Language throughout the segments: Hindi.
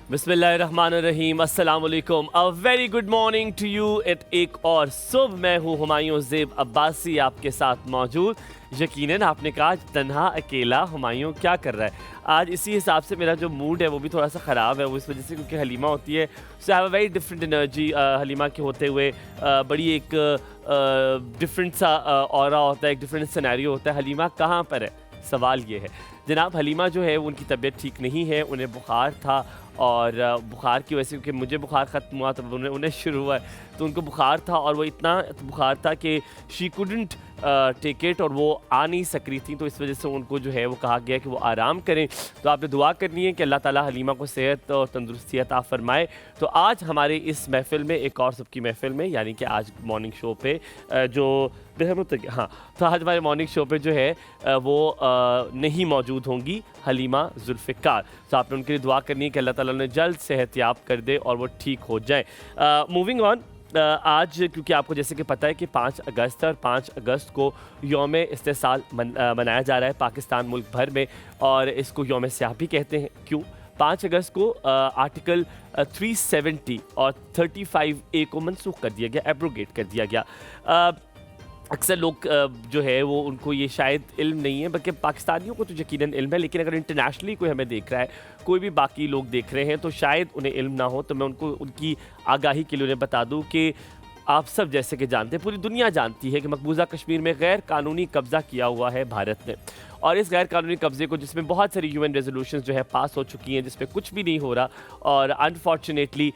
बिस्मिल्लाहिर्रहमानिर्रहीम, अस्सलाम वालेकुम, a very good morning to you. एक और सुबह मैं हूँ हुमायूं ज़ेब अब्बासी आपके साथ मौजूद। यकीनन आपने कहा तन्हा अकेला हुमायूं क्या कर रहा है। आज इसी हिसाब से मेरा जो मूड है वो भी थोड़ा सा ख़राब है, वो इस वजह से क्योंकि हलीमा होती है, so have a very different energy. Halima के होते हुए बड़ी एक डिफरेंट सा ऑरा होता है, एक डिफरेंट सिनेरियो होता है। हलीमा कहाँ पर है, सवाल ये है जनाब। हलीमा जो है उनकी तबीयत ठीक नहीं है, उन्हें बुखार था और बुखार की वजह से, क्योंकि मुझे बुखार ख़त्म हुआ तो उन्हें शुरू हुआ है, तो उनको बुखार था और वो इतना बुखार था कि शी कुडंट टेक इट और वो आ नहीं सक रही थी, तो इस वजह से उनको जो है वो कहा गया कि वो आराम करें। तो आपने दुआ करनी है कि अल्लाह ताला हलीमा को सेहत और तंदुरुस्ती अता फरमाए। तो आज हमारे इस महफ़िल में, एक और सबकी महफ़िल में, यानी कि आज मॉर्निंग शो पे जो हाँ, तो आज हमारे मॉर्निंग शो पे जो है वो नहीं मौजूद होंगी हलीमा जुल्फ़िकार। तो आपने उनके लिए दुआ करनी है कि अल्लाह ताला उन्हें जल्द सेहतयाब कर दे और वो ठीक हो जाए। मूविंग ऑन, आज क्योंकि आपको जैसे कि पता है कि 5 अगस्त है और 5 अगस्त को यौम इस्तेसाल मनाया जा रहा है पाकिस्तान मुल्क भर में, और इसको यौम स्याह भी कहते हैं। क्यों? 5 अगस्त को आर्टिकल 370 और 35A को मनसूख कर दिया गया, एब्रोगेट कर दिया गया। अक्सर लोग जो है वो उनको ये शायद इल्म नहीं है, बल्कि पाकिस्तानियों को तो यकीनन इल्म है, लेकिन अगर इंटरनेशनली कोई हमें देख रहा है, कोई भी बाकी लोग देख रहे हैं, तो शायद उन्हें इल्म ना हो। तो मैं उनको उनकी आगाही के लिए उन्हें बता दूं कि आप सब जैसे कि जानते हैं, पूरी दुनिया जानती है कि मकबूजा कश्मीर में गैर कानूनी कब्ज़ा किया हुआ है भारत ने, और इस गैर कानूनी कब्ज़े को, जिसमें बहुत सारी यूएन रेजोल्यूशंस जो है पास हो चुकी हैं, जिसमें कुछ भी नहीं हो रहा, और अनफॉर्चुनेटली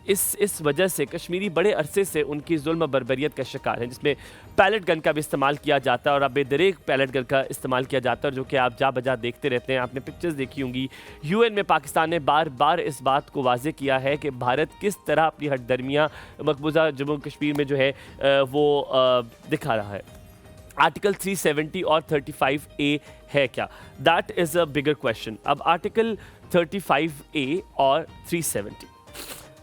इस वजह से कश्मीरी बड़े अरसे से उनकी जुल्म बर्बरियत का शिकार हैं, जिसमें पैलेट गन का भी इस्तेमाल किया जाता है और अब बेदरेक पैलेट गन का इस्तेमाल किया जाता है, जो कि आप जा बजा देखते रहते हैं। आपने पिक्चर्स देखी होंगी। यूएन में पाकिस्तान ने बार बार इस बात को वाज़े किया है कि भारत किस तरह अपनी हटदर्मियाँ मकबूजा जम्मू कश्मीर में जो है वो दिखा रहा है। आर्टिकल 370 और 35A है क्या? That is a bigger question. अब आर्टिकल 35A और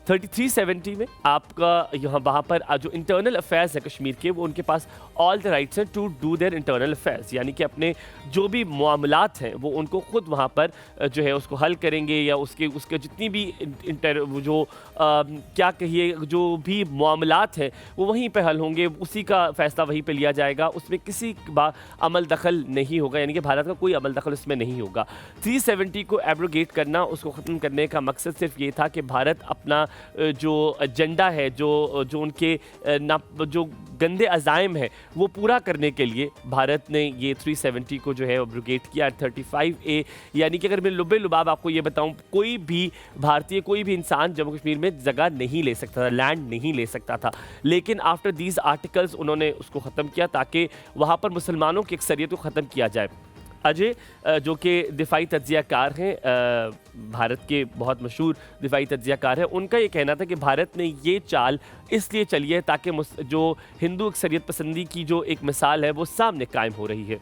370 में आपका यहाँ वहाँ पर जो इंटरनल अफेयर्स है कश्मीर के, वो उनके पास ऑल द राइट्स हैं to do their internal affairs, यानी कि अपने जो भी मामलात हैं वो उनको खुद वहाँ पर जो है उसको हल करेंगे, या उसके जितनी भी क्या कहिए जो भी मामलात हैं वो वहीं पर हल होंगे, उसी का फ़ैसला वहीं पर लिया जाएगा, उसमें किसी अमल दखल नहीं होगा, यानी कि भारत का कोई अमल दखल उसमें नहीं होगा। 370 को एब्रोगेट करना, उसको ख़त्म करने का मकसद सिर्फ ये था कि भारत अपना जो एजेंडा है, जो उनके जो गंदे अज़ाइम है वो पूरा करने के लिए भारत ने ये 370 को जो है एब्रोगेट किया। 35A, यानी कि अगर मैं लुबे लुबाब आपको ये बताऊं, कोई भी भारतीय, कोई भी इंसान जम्मू कश्मीर में जगह नहीं ले सकता था, लैंड नहीं ले सकता था, लेकिन आफ्टर दीज आर्टिकल्स उन्होंने उसको ख़त्म किया ताकि वहाँ पर मुसलमानों की अक्सरियत को ख़त्म किया जाए। अजय जो कि दिफाई तज्ज़ियाकार हैं, भारत के बहुत मशहूर दिफाई तज्ज़ियाकार हैं, उनका ये कहना था कि भारत ने ये चाल इसलिए चली है ताकि जो हिंदू अक्सरियत पसंदी की जो एक मिसाल है वो सामने कायम हो रही है।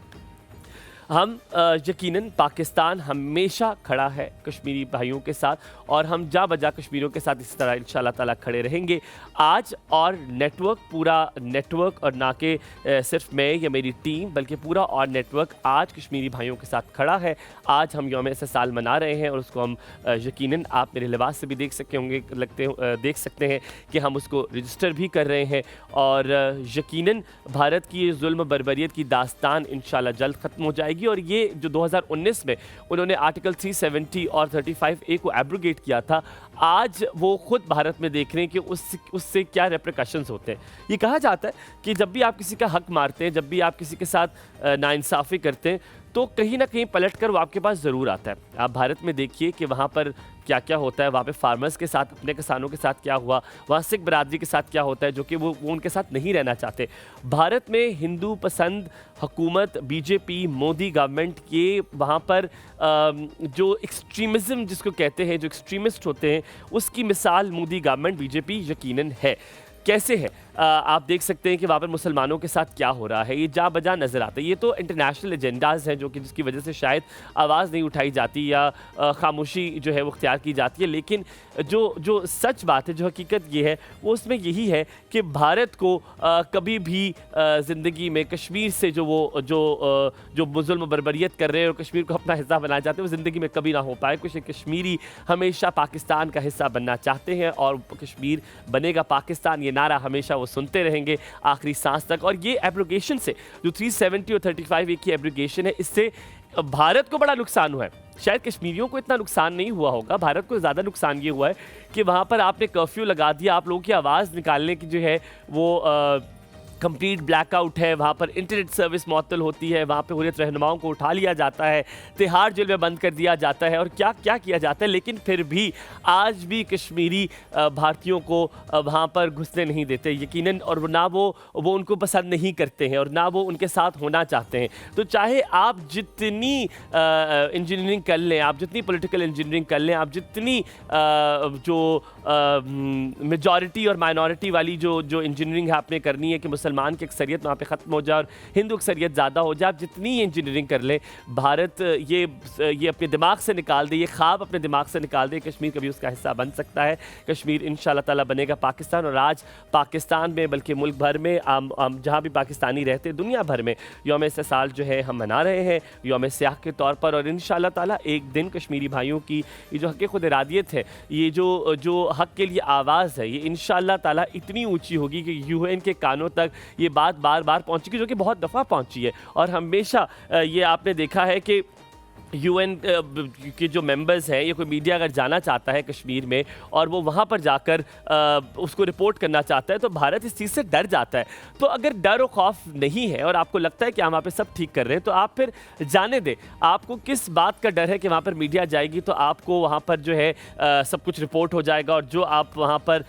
हम यकीनन पाकिस्तान हमेशा खड़ा है कश्मीरी भाइयों के साथ, और हम जा बजा कश्मीरियों के साथ इस तरह इंशाल्लाह ताला खड़े रहेंगे आज। और पूरा नेटवर्क, और ना कि सिर्फ मैं या मेरी टीम, बल्कि पूरा और नेटवर्क आज कश्मीरी भाइयों के साथ खड़ा है। आज हम यौम इस्तेसाल मना रहे हैं, और उसको हम यकीनन आप मेरे लिबास से भी देख सकते होंगे, देख सकते हैं कि हम उसको रजिस्टर भी कर रहे हैं, और यकीनन भारत की ये जुल्म बर्बरियत की दास्तान इंशाल्लाह जल्द ख़त्म हो जाएगी। और ये जो 2019 में उन्होंने आर्टिकल 370 और 35A को एब्रोगेट किया था, आज वो खुद भारत में देख रहे हैं कि उससे क्या रेप्रिकॉशंस होते हैं। ये कहा जाता है कि जब भी आप किसी का हक मारते हैं, जब भी आप किसी के साथ नाइंसाफ़ी करते हैं, तो कहीं ना कहीं पलट कर वो आपके पास ज़रूर आता है। आप भारत में देखिए कि वहाँ पर क्या क्या होता है, वहाँ पे फार्मर्स के साथ, अपने किसानों के साथ क्या हुआ, वहाँ सिख बरादरी के साथ क्या होता है, जो कि वो उनके साथ नहीं रहना चाहते। भारत में हिंदू पसंद हुकूमत, बीजेपी, मोदी गवर्नमेंट के वहाँ पर जो एक्सट्रीमिज़म जिसको कहते हैं, जो एक्सट्रीमिस्ट होते हैं, उसकी मिसाल मोदी गवर्नमेंट, बीजेपी यकीनन है। कैसे है? आप देख सकते हैं कि वहाँ पर मुसलमानों के साथ क्या हो रहा है, ये जा बजा नज़र आता है। ये तो इंटरनेशनल एजेंडाज़ हैं जो कि जिसकी वजह से शायद आवाज़ नहीं उठाई जाती या खामोशी जो है वो अख्तियार की जाती है। लेकिन जो सच बात है, जो हकीकत ये है, वो उसमें यही है कि भारत को कभी भी ज़िंदगी में कश्मीर से जो जुल्म बर्बरियत कर रहे हैं और कश्मीर को अपना हिस्सा बनाना चाहते हैं, वो ज़िंदगी में कभी ना हो पाए। कुछ कश्मीरी हमेशा पाकिस्तान का हिस्सा बनना चाहते हैं और कश्मीर बनेगा पाकिस्तान, ये नारा हमेशा वो सुनते रहेंगे आखिरी सांस तक। और ये एब्रोगेशन से जो 370 और 35A की एब्रोगेशन है, इससे भारत को बड़ा नुकसान हुआ है। शायद कश्मीरियों को इतना नुकसान नहीं हुआ होगा, भारत को ज़्यादा नुकसान ये हुआ है कि वहाँ पर आपने कर्फ्यू लगा दिया, आप लोगों की आवाज़ निकालने की जो है वो कंप्लीट ब्लैकआउट है, वहाँ पर इंटरनेट सर्विस मअतल होती है, वहाँ पे हुर्रियत रहनुमाओं को उठा लिया जाता है, तिहाड़ जेल में बंद कर दिया जाता है और क्या क्या किया जाता है। लेकिन फिर भी आज भी कश्मीरी भारतीयों को वहाँ पर घुसने नहीं देते यकीनन, और ना वो उनको पसंद नहीं करते हैं और ना वो उनके साथ होना चाहते हैं। तो चाहे आप जितनी इंजीनियरिंग कर लें, आप जितनी पॉलिटिकल इंजीनियरिंग कर लें, आप जितनी जो मेजॉरिटी और माइनॉरिटी वाली जो इंजीनियरिंग है आपने करनी है कि मुसलमान की अक्सरियत वहाँ पे ख़त्म हो जाए और हिंदू अक्सरियत ज़्यादा हो जाए, आप जितनी इंजीनियरिंग कर लें, भारत ये अपने दिमाग से निकाल दे, ये ख्वाब अपने दिमाग से निकाल दे, कश्मीर कभी उसका हिस्सा बन सकता है। कश्मीर इंशाअल्लाह ताला बनेगा पाकिस्तान। और आज पाकिस्तान में बल्कि मुल्क भर में जहाँ भी पाकिस्तानी रहते दुनिया भर में यौम इस्तिसाल जो है हम मना रहे हैं यौम सियाह के तौर पर। और इंशाअल्लाह ताला एक दिन कश्मीरी भाइयों की ये जो हक़ खुद इरादियत है, ये जो हक़ के लिए आवाज़ है, ये इंशाअल्लाह ताला इतनी ऊँची होगी कि UN के कानों तक ये बात बार बार पहुंचेगी, जो कि बहुत दफ़ा पहुंची है। और हमेशा ये आपने देखा है कि UN के जो मेंबर्स हैं, ये कोई मीडिया अगर जाना चाहता है कश्मीर में और वो वहाँ पर जाकर उसको रिपोर्ट करना चाहता है, तो भारत इस चीज़ से डर जाता है। तो अगर डर और खौफ नहीं है और आपको लगता है कि हम वहाँ पे सब ठीक कर रहे हैं, तो आप फिर जाने दें। आपको किस बात का डर है कि वहाँ पर मीडिया जाएगी तो आपको वहाँ पर जो है सब कुछ रिपोर्ट हो जाएगा और जो आप वहाँ पर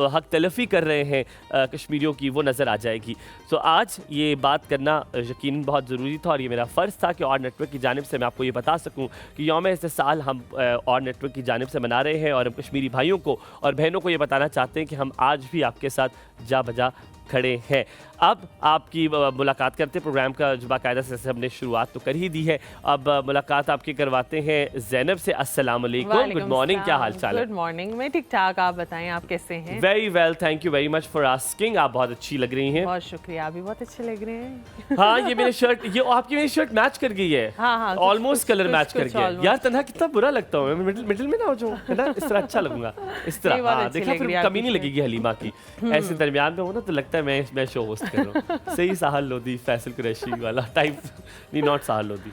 हक तलफ़ी कर रहे हैं कश्मीरियों की, वो नज़र आ जाएगी। तो आज ये बात करना यकीन बहुत ज़रूरी था और ये मेरा फ़र्ज़ था कि और नेटवर्क की जानिब से मैं आपको ये बता सकूं कि यौम इस्तिसाल हम और नेटवर्क की जानिब से मना रहे हैं और हम कश्मीरी भाइयों को और बहनों को ये बताना चाहते हैं कि हम आज भी आपके साथ जा बजा खड़े हैं। अब आपकी मुलाकात करते हैं, प्रोग्राम का जो बाकायदा से हमने शुरुआत तो कर ही दी है। अब मुलाकात आपकी करवाते हैं ज़ैनब से। अस्सलाम वालेकुम, गुड मॉर्निंग, क्या हाल चाल है? गुड मॉर्निंग, मैं ठीक ठाक, आप बताएं आप कैसे हैं? Very well, thank you very much for asking. आप बहुत अच्छी लग रही हैं। बहुत शुक्रिया, आप भी बहुत अच्छे लग रहे हैं। हाँ, ये मेरी शर्ट, ये आपकी मेरी शर्ट मैच कर गई है। हाँ, ऑलमोस्ट कलर मैच कर गया यार। तन्हा कितना बुरा लगता हूँ मैं, मिडिल में ना हो जाऊँ, है ना, इस तरह अच्छा लगूंगा, इस तरह। हाँ, देखा फिर कमी नहीं लगेगी हलीमा की। ऐसे दरमियान में हो ना तो लगता है मैं शो होस्ट कर रहा हूँ। सही साहल लोधी, फैसल कुरैशी वाला टाइप नहीं, not Sahal Lodhi,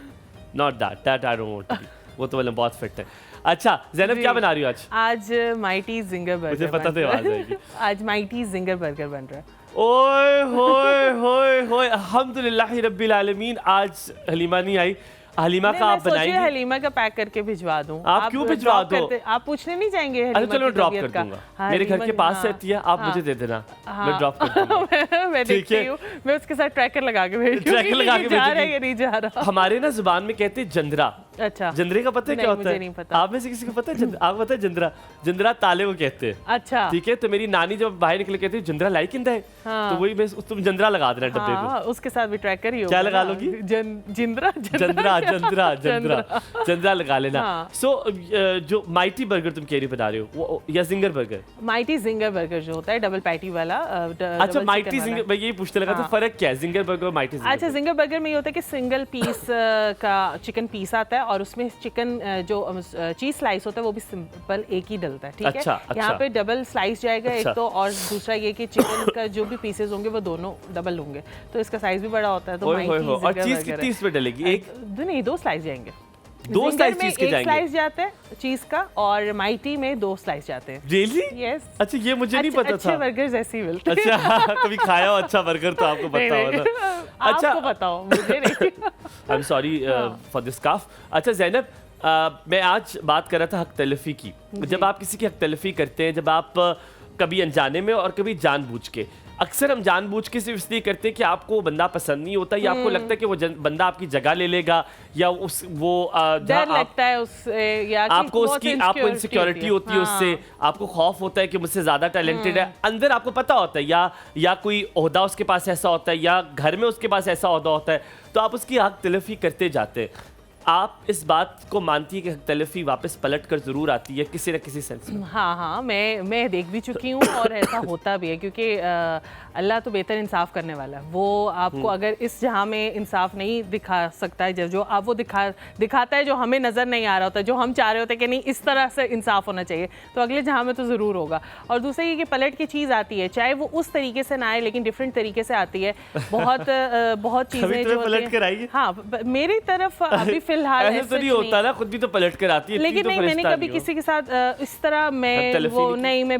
not that I don't want to be, वो तो मतलब बहुत फिट है। अच्छा ज़ैनब, क्या बना रही हो आज? आज माइटी जिंगर बर्गर। मुझे पता था आवाज़ आएगी। आज माइटी जिंगर बर्गर बन रहा है। ओए होए होए होए, अल्हम्दुलिल्लाह रब्बिल आलमीन। आज हलीमा नहीं आई, हलीमा का आप बनाएंगे? हलीमा का पैक करके भिजवा दूं। आप क्यों भिजवा दो? आप पूछने नहीं जाएंगे? अरे चलो ड्रॉप कर दूंगा। मेरे घर के पास रहती है, आप मुझे दे देना, मैं ड्रॉप कर दूंगा। मैं देखती हूँ, मैं उसके साथ ट्रैकर लगा के भेजूंगी। ट्रैकर लगा के जा रहा है या नहीं जा रहा? हमारे ना जुबान में कहते हैं जंदरा। अच्छा, जंदरे का पता है क्या होता है? नहीं पता। आप में से किसी को पता है? आपको पता है जंदरा? जंदरा ताले को कहते हैं। अच्छा, ठीक है। तो मेरी नानी जब बाहर निकले कहती है जंदरा लाई किंदा है, तो वही तुम जंदरा लगा देना डब्बे को। उसके साथ भी ट्रैकर ही होगा। क्या लगा लोगी? जिंदरा जंदरा जंदरा जंदरा जंदरा लगा लेना। सो जो माइटी बर्गर तुम कह रही बता रहे हो या ginger burger? Mighty ginger burger जो होता है डबल पैटी वाला। अच्छा, माइटी जिंगर, मैं यही पूछने लगा था फर्क क्या है जिंगर बर्गर और माइटी जिंगर? अच्छा, जिंगर बर्गर में ये होता है कि सिंगल पीस का चिकन पीस आता है और उसमें चिकन जो चीज स्लाइस होता है वो भी सिंपल एक ही डलता है। ठीक है। अच्छा। यहाँ पे डबल स्लाइस जाएगा एक तो, और दूसरा ये कि चिकन का जो भी पीसेस होंगे वो दोनों डबल होंगे, तो इसका साइज भी बड़ा होता है। तो और चीज कितनी इसमें डलेगी? एक नहीं, 2 स्लाइस जाएंगे। दो स्लाइस चीज के जाएंगे? 1 स्लाइस जाता है चीज का और माइटी में 2 स्लाइस जाते हैं। रियली? यस। अच्छा, ये मुझे नहीं पता था। अच्छे बर्गर्स ऐसे ही मिलते हैं। अच्छा, कभी खाया हो अच्छा बर्गर तो आपको पता होगा। अच्छा, आपको पता हो, मुझे नहीं। I am sorry for this cough. अच्छा ज़ैनब, मैं आज बात कर रहा था हक तलफ़ी की। जब आप किसी की हक तलफ़ी करते हैं, जब आप कभी अनजाने में और कभी जानबूझ के, अक्सर हम जानबूझ के सिर्फ इसलिए करते हैं कि आपको वो बंदा पसंद नहीं होता या आपको लगता है कि वो बंदा आपकी जगह ले लेगा या उस वो डर लगता है उससे या कि आपको बहुत उसकी आपको इनसिक्योरिटी होती है उससे, आपको खौफ होता है कि मुझसे ज्यादा टैलेंटेड है, अंदर आपको पता होता है या कोई ओहदा उसके पास ऐसा होता है या घर में उसके पास ऐसा ओहदा होता है, तो आप उसकी हक तलफी करते जाते हैं। आप इस बात को मानती है कि हक तलफी वापस पलट कर जरूर आती है किसी न किसी सेंस में? हाँ, मैं देख भी चुकी हूँ और ऐसा होता भी है, क्योंकि अल्लाह तो बेहतर इंसाफ करने वाला है। वो आपको अगर इस जहाँ में इंसाफ नहीं दिखा सकता है, जो आप वो दिखाता है जो हमें नज़र नहीं आ रहा होता, जो हम चाह रहे होते हैं कि नहीं इस तरह से इंसाफ होना चाहिए, तो अगले जहाँ में तो ज़रूर होगा। और दूसरा ये कि पलट की चीज़ आती है, चाहे वो उस तरीके से ना आए लेकिन डिफरेंट तरीके से आती है। बहुत चीज़ें जो पलट कर आई? हाँ, मेरी तरफ अभी फिलहाल ऐसा तो नहीं होता ना, खुद भी तो पलट कर आती है। लेकिन नहीं, मैंने कभी किसी के साथ इस तरह मैं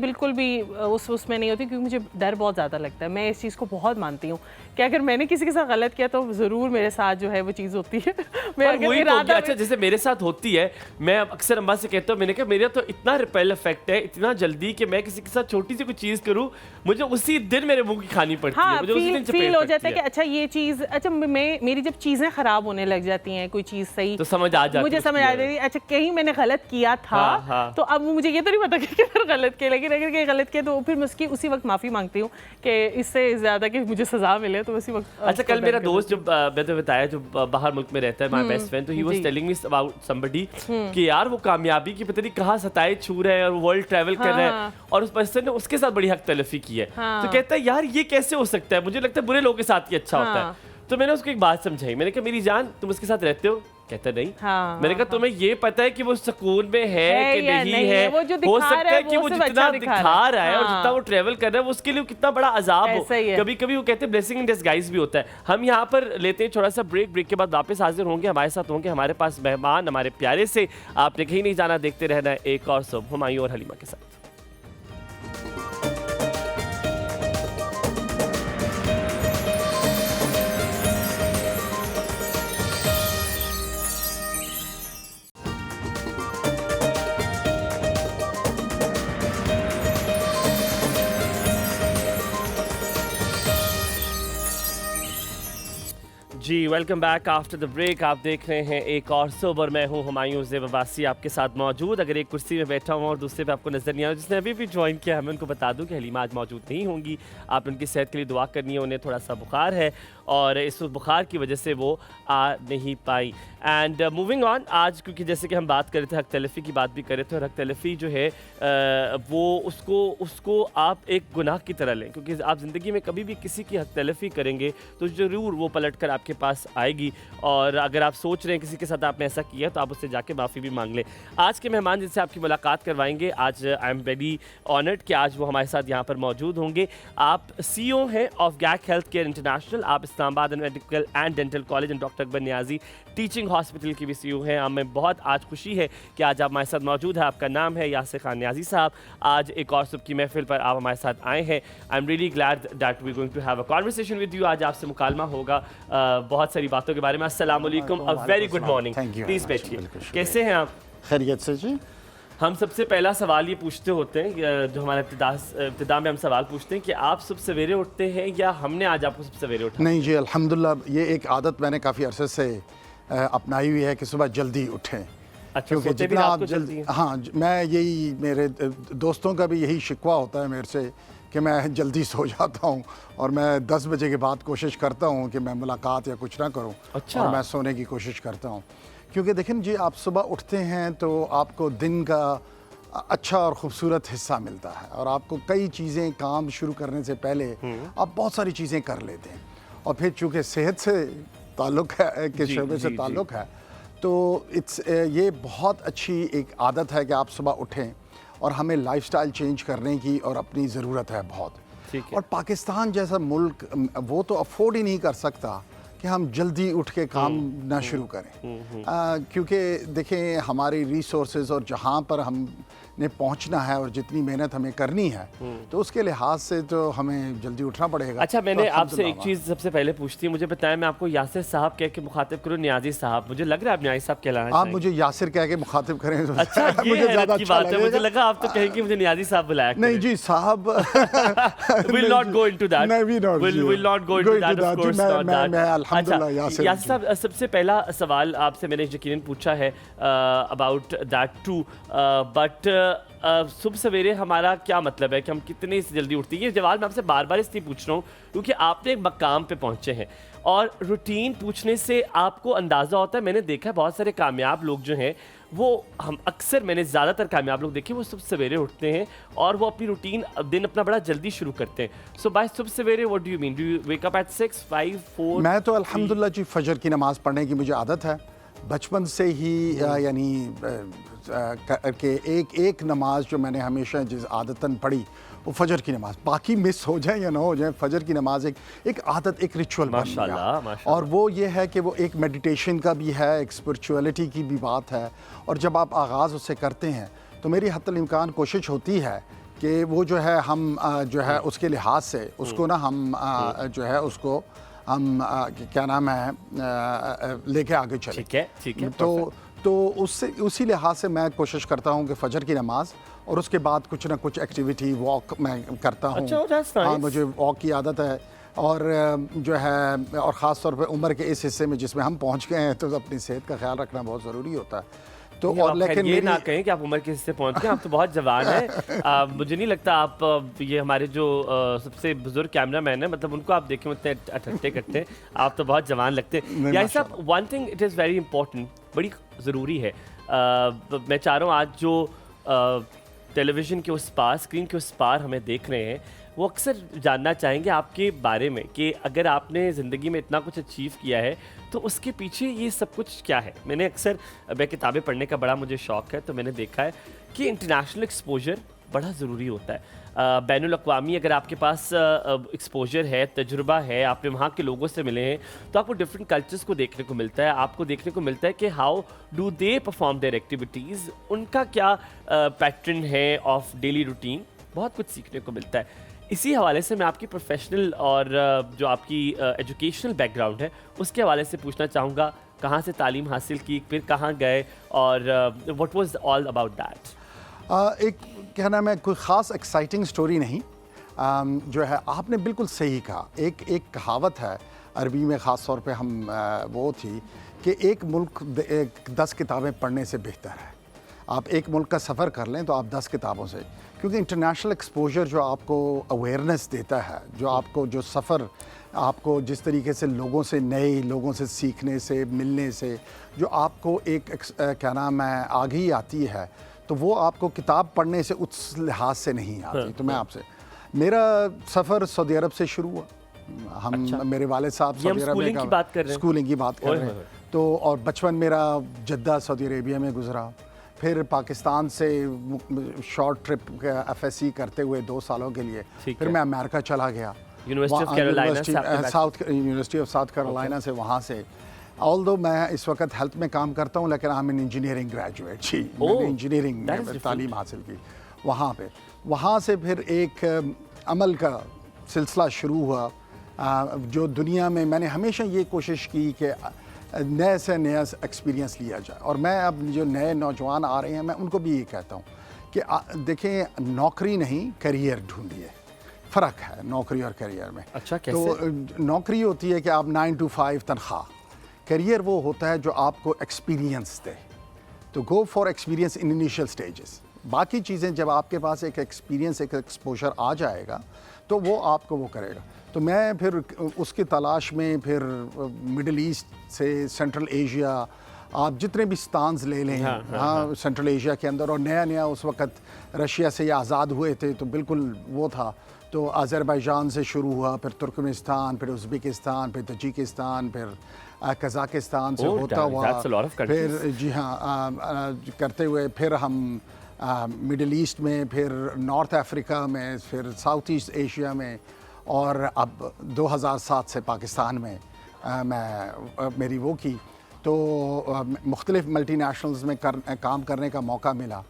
बिल्कुल भी उसमें नहीं होती, क्योंकि मुझे डर बहुत ज़्यादा लगता है। मैं इस चीज़ को बहुत मानती हूँ कि अगर मैंने किसी के साथ गलत किया तो ज़रूर मेरे साथ जो है वो चीज़ होती है। अच्छा, जैसे मेरे साथ होती है, मैं अक्सर अम्मा से कहता हूँ, मैंने कहा मेरा तो इतना रिपेल इफेक्ट है इतना जल्दी कि मैं किसी के साथ छोटी सी कोई चीज़ करूँ मुझे उसी दिन मेरे मुंह की खानी पड़ती है। मुझे उसी दिन फील हो जाता है कि अच्छा ये चीज़, अच्छा मेरी जब चीज़ें खराब होने लग जाती हैं, कोई चीज़ सही तो समझ आ जाती, मुझे समझ आ जाती है अच्छा कहीं मैंने गलत किया था। तो अब मुझे ये तो नहीं पता कि किधर गलत किया, लेकिन अगर कहीं गलत किया तो फिर मैं उसकी उसी वक्त माफ़ी मांगती हूँ कि इससे ज़्यादा कि मुझे सज़ा मिले, तो उसी वक्त। अच्छा, कल मेरा दोस्त जो मैं तो बताया जो बाहर मुल्क में रहता है, माय बेस्ट फ्रेंड, तो he was telling me about somebody कि यार वो कामयाबी की पता नहीं कहाँ सताए छू रहा है और वर्ल्ड ट्रैवल कर रहा है और उस पर्सन ने उसके साथ बड़ी हक तलफी की है। तो कहता है यार ये कैसे हो सकता है, मुझे लगता है बुरे लोगों के साथ ही अच्छा होता है। तो मैंने उसको एक बात समझाई, मैंने कहा मेरी जान तुम उसके साथ रहते हो? कहता नहीं। मैंने कहा तुम्हें ये पता है कि वो सुकून में है कि नहीं है? हो सकता है कि वो जितना दिखा रहा है और जितना वो ट्रेवल कर रहा है वो उसके लिए कितना बड़ा अजाब हो। कभी कभी वो कहते हैं ब्लेसिंग इन डिस्गाइज भी होता है। हम यहाँ पर लेते हैं छोटा सा ब्रेक के बाद वापस हाजिर होंगे, हमारे साथ होंगे हमारे पास मेहमान हमारे प्यारे से। आपने कहीं नहीं जाना, देखते रहना है एक और सुबह हुमायूं और हलीमा के साथ। जी welcome back after the break. आप देख रहे हैं एक और सोबर, मैं हूं हुमायूं ज़ेब अब्बासी आपके साथ मौजूद। अगर एक कुर्सी में बैठा हूं और दूसरे पे आपको नजर नहीं आ रहा, जिसने अभी भी ज्वाइन किया है, मैं उनको बता दूं कि हलीमा आज मौजूद नहीं होंगी। आप उनकी सेहत के लिए दुआ करनी है, उन्हें थोड़ा सा बुखार है और इस बुखार की वजह से वो आ नहीं पाई। एंड मूविंग ऑन, आज क्योंकि जैसे कि हम बात कर रहे थे हक तलफी की बात भी कर रहे थे, और हक तलफी जो है वो उसको आप एक गुनाह की तरह लें, क्योंकि आप ज़िंदगी में कभी भी किसी की हक तलफी करेंगे तो ज़रूर वो पलट कर आपके पास आएगी। और अगर आप सोच रहे हैं किसी के साथ आपने ऐसा किया तो आप उससे जाके माफ़ी भी मांग लें। आज के मेहमान जिनसे आपकी मुलाकात करवाएंगे, आज आई एम वेरी ऑनर्ड कि आज वो हमारे साथ यहाँ पर मौजूद होंगे। आप CEO हैं of Gac health care international, आप Islamabad medical and dental college and doctor Akbar Niazi teaching hospital की भी CEO हैं। हमें बहुत आज खुशी है कि आज आप हमारे साथ मौजूद हैं। आपका नाम है यासिर खान नियाजी साहब। आज एक और सुबह की महफिल पर आप हमारे साथ आए हैं। I am really glad that we going to have a conversation with you. आज आपसे मुकालमा होगा बहुत सारी बातों के बारे में। अस्सलाम वालेकुम, a very good morning. Please बैठिए। कैसे हैं आप? खैरियत से जी। हम सबसे पहला सवाल ये पूछते होते हैं, जो हमारे इब्तिदा में हम सवाल पूछते हैं कि आप सुबह सवेरे उठते हैं या हमने आज आपको सुबह सवेरे उठा? नहीं जी, अल्हम्दुलिल्लाह ये एक आदत मैंने काफ़ी अरसे से अपनाई हुई है कि सुबह जल्दी उठें। अच्छा, क्योंकि जितना आप जल्दी, हाँ, मैं यही, मेरे दोस्तों का भी यही शिकवा होता है मेरे से कि मैं जल्दी सो जाता हूँ और मैं 10 बजे के बाद कोशिश करता हूँ कि मैं मुलाकात या कुछ ना करूँ। अच्छा। और मैं सोने की कोशिश करता हूँ, क्योंकि देखें जी, आप सुबह उठते हैं तो आपको दिन का अच्छा और ख़ूबसूरत हिस्सा मिलता है और आपको कई चीज़ें काम शुरू करने से पहले आप बहुत सारी चीज़ें कर लेते हैं। और फिर चूँकि सेहत से ताल्लुक़ है, के शोबे से ताल्लुक़ है, तो ये बहुत अच्छी एक आदत है कि आप सुबह उठें और हमें लाइफस्टाइल चेंज करने की और अपनी ज़रूरत है बहुत। और पाकिस्तान जैसा मुल्क वो तो अफोर्ड ही नहीं कर सकता कि हम जल्दी उठ के काम ना शुरू करें, क्योंकि देखें हमारी रिसोर्सेज और जहाँ पर हम ने पहुंचना है और जितनी मेहनत हमें करनी है, तो उसके लिहाज से तो हमें जल्दी उठना पड़ेगा। अच्छा, मैंने तो आपसे एक चीज़ सबसे पहले पूछती है, मुझे बताया मैं आपको यासिर साहब कह के मुखातिब करूँ, नियाजी साहब, मुझे लग रहा है आप नियाजी साहब कहलाना आप चाहेंगे। मुझे यासिर कह के मुखातिब करें तो अच्छा, ये मुझे ज़्यादा की अच्छा बात है, मुझे लगेगा। लगा आप तो कहेंगे मुझे नियाजी साहब बुलाया करें। नहीं जी साहब We'll not go into that. नहीं, we not, ji. We'll not go into that, of course not that. मैं अल्हम्दुलिल्लाह अच्छा, यासिर साहब, सबसे पहला सवाल आपसे मैंने यकीनन पूछा है अबाउट दैट टू, बट सुबह सवेरे हमारा क्या मतलब है कि हम कितने जल्दी उठते हैं? ये जवाब मैं आपसे बार बार इसलिए पूछ रहा हूँ क्योंकि आपने एक मकाम पे पहुँचे हैं और रूटीन पूछने से आपको अंदाज़ा होता है। मैंने देखा है बहुत सारे कामयाब लोग जो हैं वो, हम अक्सर, मैंने ज़्यादातर कामयाब लोग देखे, वो सुबह सवेरे उठते हैं और वो अपनी रूटीन दिन अपना बड़ा जल्दी शुरू करते हैं। सो बाय सुबह सवेरे what do you mean? Do you wake up at 6, 5, 4? मैं तो अल्हम्दुलिल्लाह जी फजर की नमाज़ पढ़ने की मुझे आदत है बचपन से ही, यानी कि एक नमाज जो मैंने हमेशा जिस आदतन पढ़ी वो फजर की नमाज, बाकी मिस हो जाए या ना हो जाए, फजर की नमाज एक आदत, एक रिचुअल बन गया। माशाल्लाह। और वो ये है कि वो एक मेडिटेशन का भी है, एक स्पिरिचुअलिटी की भी बात है, और जब आप आगाज़ उससे करते हैं तो मेरी हत्तल इम्कान कोशिश होती है कि वो जो है हम जो है उसके लिहाज से उसको ना हम जो है उसको हम क्या नाम है लेके आगे चले। ठीक है। तो उससे उसी लिहाज से मैं कोशिश करता हूँ कि फजर की नमाज और उसके बाद कुछ ना कुछ एक्टिविटी, वॉक मैं करता हूँ। अच्छा, that's nice. हाँ, मुझे वॉक की आदत है और जो है, और ख़ास तौर पे उम्र के इस हिस्से में जिसमें हम पहुँच गए हैं तो अपनी सेहत का ख्याल रखना बहुत ज़रूरी होता है। तो और लेकिन ये ना कहें कि आप उम्र के हिस्से पहुंच गए, आप तो बहुत जवान हैं। मुझे नहीं लगता आप ये हमारे जो सबसे बुजुर्ग कैमरामैन है, मतलब उनको आप देखें उतने अठट्ठे कट्टे, आप तो बहुत जवान लगते हैं। यार साहब, one thing it is very important, बड़ी ज़रूरी है, मैं चाह रहा हूँ आज जो टेलीविज़न के उस पार, स्क्रीन के उस पार हमें देख रहे हैं, वो अक्सर जानना चाहेंगे आपके बारे में कि अगर आपने ज़िंदगी में इतना कुछ अचीव किया है तो उसके पीछे ये सब कुछ क्या है। मैंने अक्सर, मैं किताबें पढ़ने का बड़ा मुझे शौक़ है, तो मैंने देखा है कि इंटरनेशनल एक्सपोजर बड़ा ज़रूरी होता है। बैनुल अक़वामी अगर आपके पास एक्सपोजर है, तजुर्बा है, आपने वहाँ के लोगों से मिले हैं, तो आपको डिफरेंट कल्चर्स को देखने को मिलता है, आपको देखने को मिलता है कि how do they perform there activities, उनका क्या पैटर्न है ऑफ डेली रूटीन, बहुत कुछ सीखने को मिलता है। इसी हवाले से मैं आपकी प्रोफेशनल और जो आपकी एजुकेशनल बैकग्राउंड है उसके हवाले से पूछना चाहूँगा, कहाँ से तालीम हासिल की, फिर कहाँ गए और what was all about that? एक क्या नाम है, कोई ख़ास एक्साइटिंग स्टोरी नहीं, जो है आपने बिल्कुल सही कहा। एक कहावत है अरबी में, ख़ास तौर पे हम वो थी कि एक मुल्क 10 किताबें पढ़ने से बेहतर है। आप एक मुल्क का सफ़र कर लें तो आप 10 किताबों से, क्योंकि इंटरनेशनल एक्सपोजर जो आपको अवेयरनेस देता है, जो आपको जो सफ़र, आपको जिस तरीके से लोगों से, नए लोगों से सीखने से, मिलने से जो आपको एक क्या नाम है आगे आती है, तो वो आपको किताब पढ़ने से उस लिहाज से नहीं आती। तो मैं आपसे, मेरा सफ़र सऊदी अरब से शुरू हुआ। हम अच्छा। मेरे वाले साहब सऊदी अरब स्कूलिंग की बात कर रहे हैं, स्कूलिंग की बात कर रहे हैं। तो और बचपन मेरा जद्दा सऊदी अरेबिया में गुजरा, फिर पाकिस्तान से शॉर्ट ट्रिप FSC करते हुए 2 सालों के लिए, फिर मैं अमेरिका चला गया, यूनिवर्सिटी ऑफ साउथ कैरोलिना से। वहाँ से ऑल्दो मैं इस वक्त हेल्थ में काम करता हूँ, लेकिन I am an engineering graduate जी, मैंने इंजीनियरिंग में तालीम हासिल की वहाँ पे। वहाँ से फिर एक अमल का सिलसिला शुरू हुआ, जो दुनिया में मैंने हमेशा ये कोशिश की कि नए से नया एक्सपीरियंस लिया जाए। और मैं अब जो नए नौजवान आ रहे हैं, मैं उनको भी ये कहता हूँ कि देखें, नौकरी नहीं, करियर ढूंढिए। फ़र्क है नौकरी और करियर में। अच्छा, कैसे? तो नौकरी होती है कि आप 9 to 5 तनख्वाह, करियर वो होता है जो आपको एक्सपीरियंस दे। तो go for experience in initial stages. बाकी चीज़ें जब आपके पास एक एक्सपीरियंस, एक एक्सपोजर आ जाएगा तो वो आपको वो करेगा। तो मैं फिर उसकी तलाश में फिर मिडल ईस्ट से सेंट्रल एशिया, आप जितने भी स्थान ले लें, हाँ सेंट्रल एशिया के अंदर, और नया नया उस वक़्त रशिया से ये आज़ाद हुए थे तो बिल्कुल वो था। तो अज़रबैजान से शुरू हुआ, फिर तुर्कमेनिस्तान, फिर उज़्बेकिस्तान, फिर तजिकिस्तान, फिर कज़ाकिस्तान से होता हुआ, फिर जी हाँ करते हुए फिर हम मिडल ईस्ट में, फिर नॉर्थ अफ्रीका में, फिर साउथ ईस्ट एशिया में, और अब 2007 से पाकिस्तान में मैं मेरी वो की। तो मुख्तलिफ़ मल्टी नेशनल्स में काम करने का मौका मिला।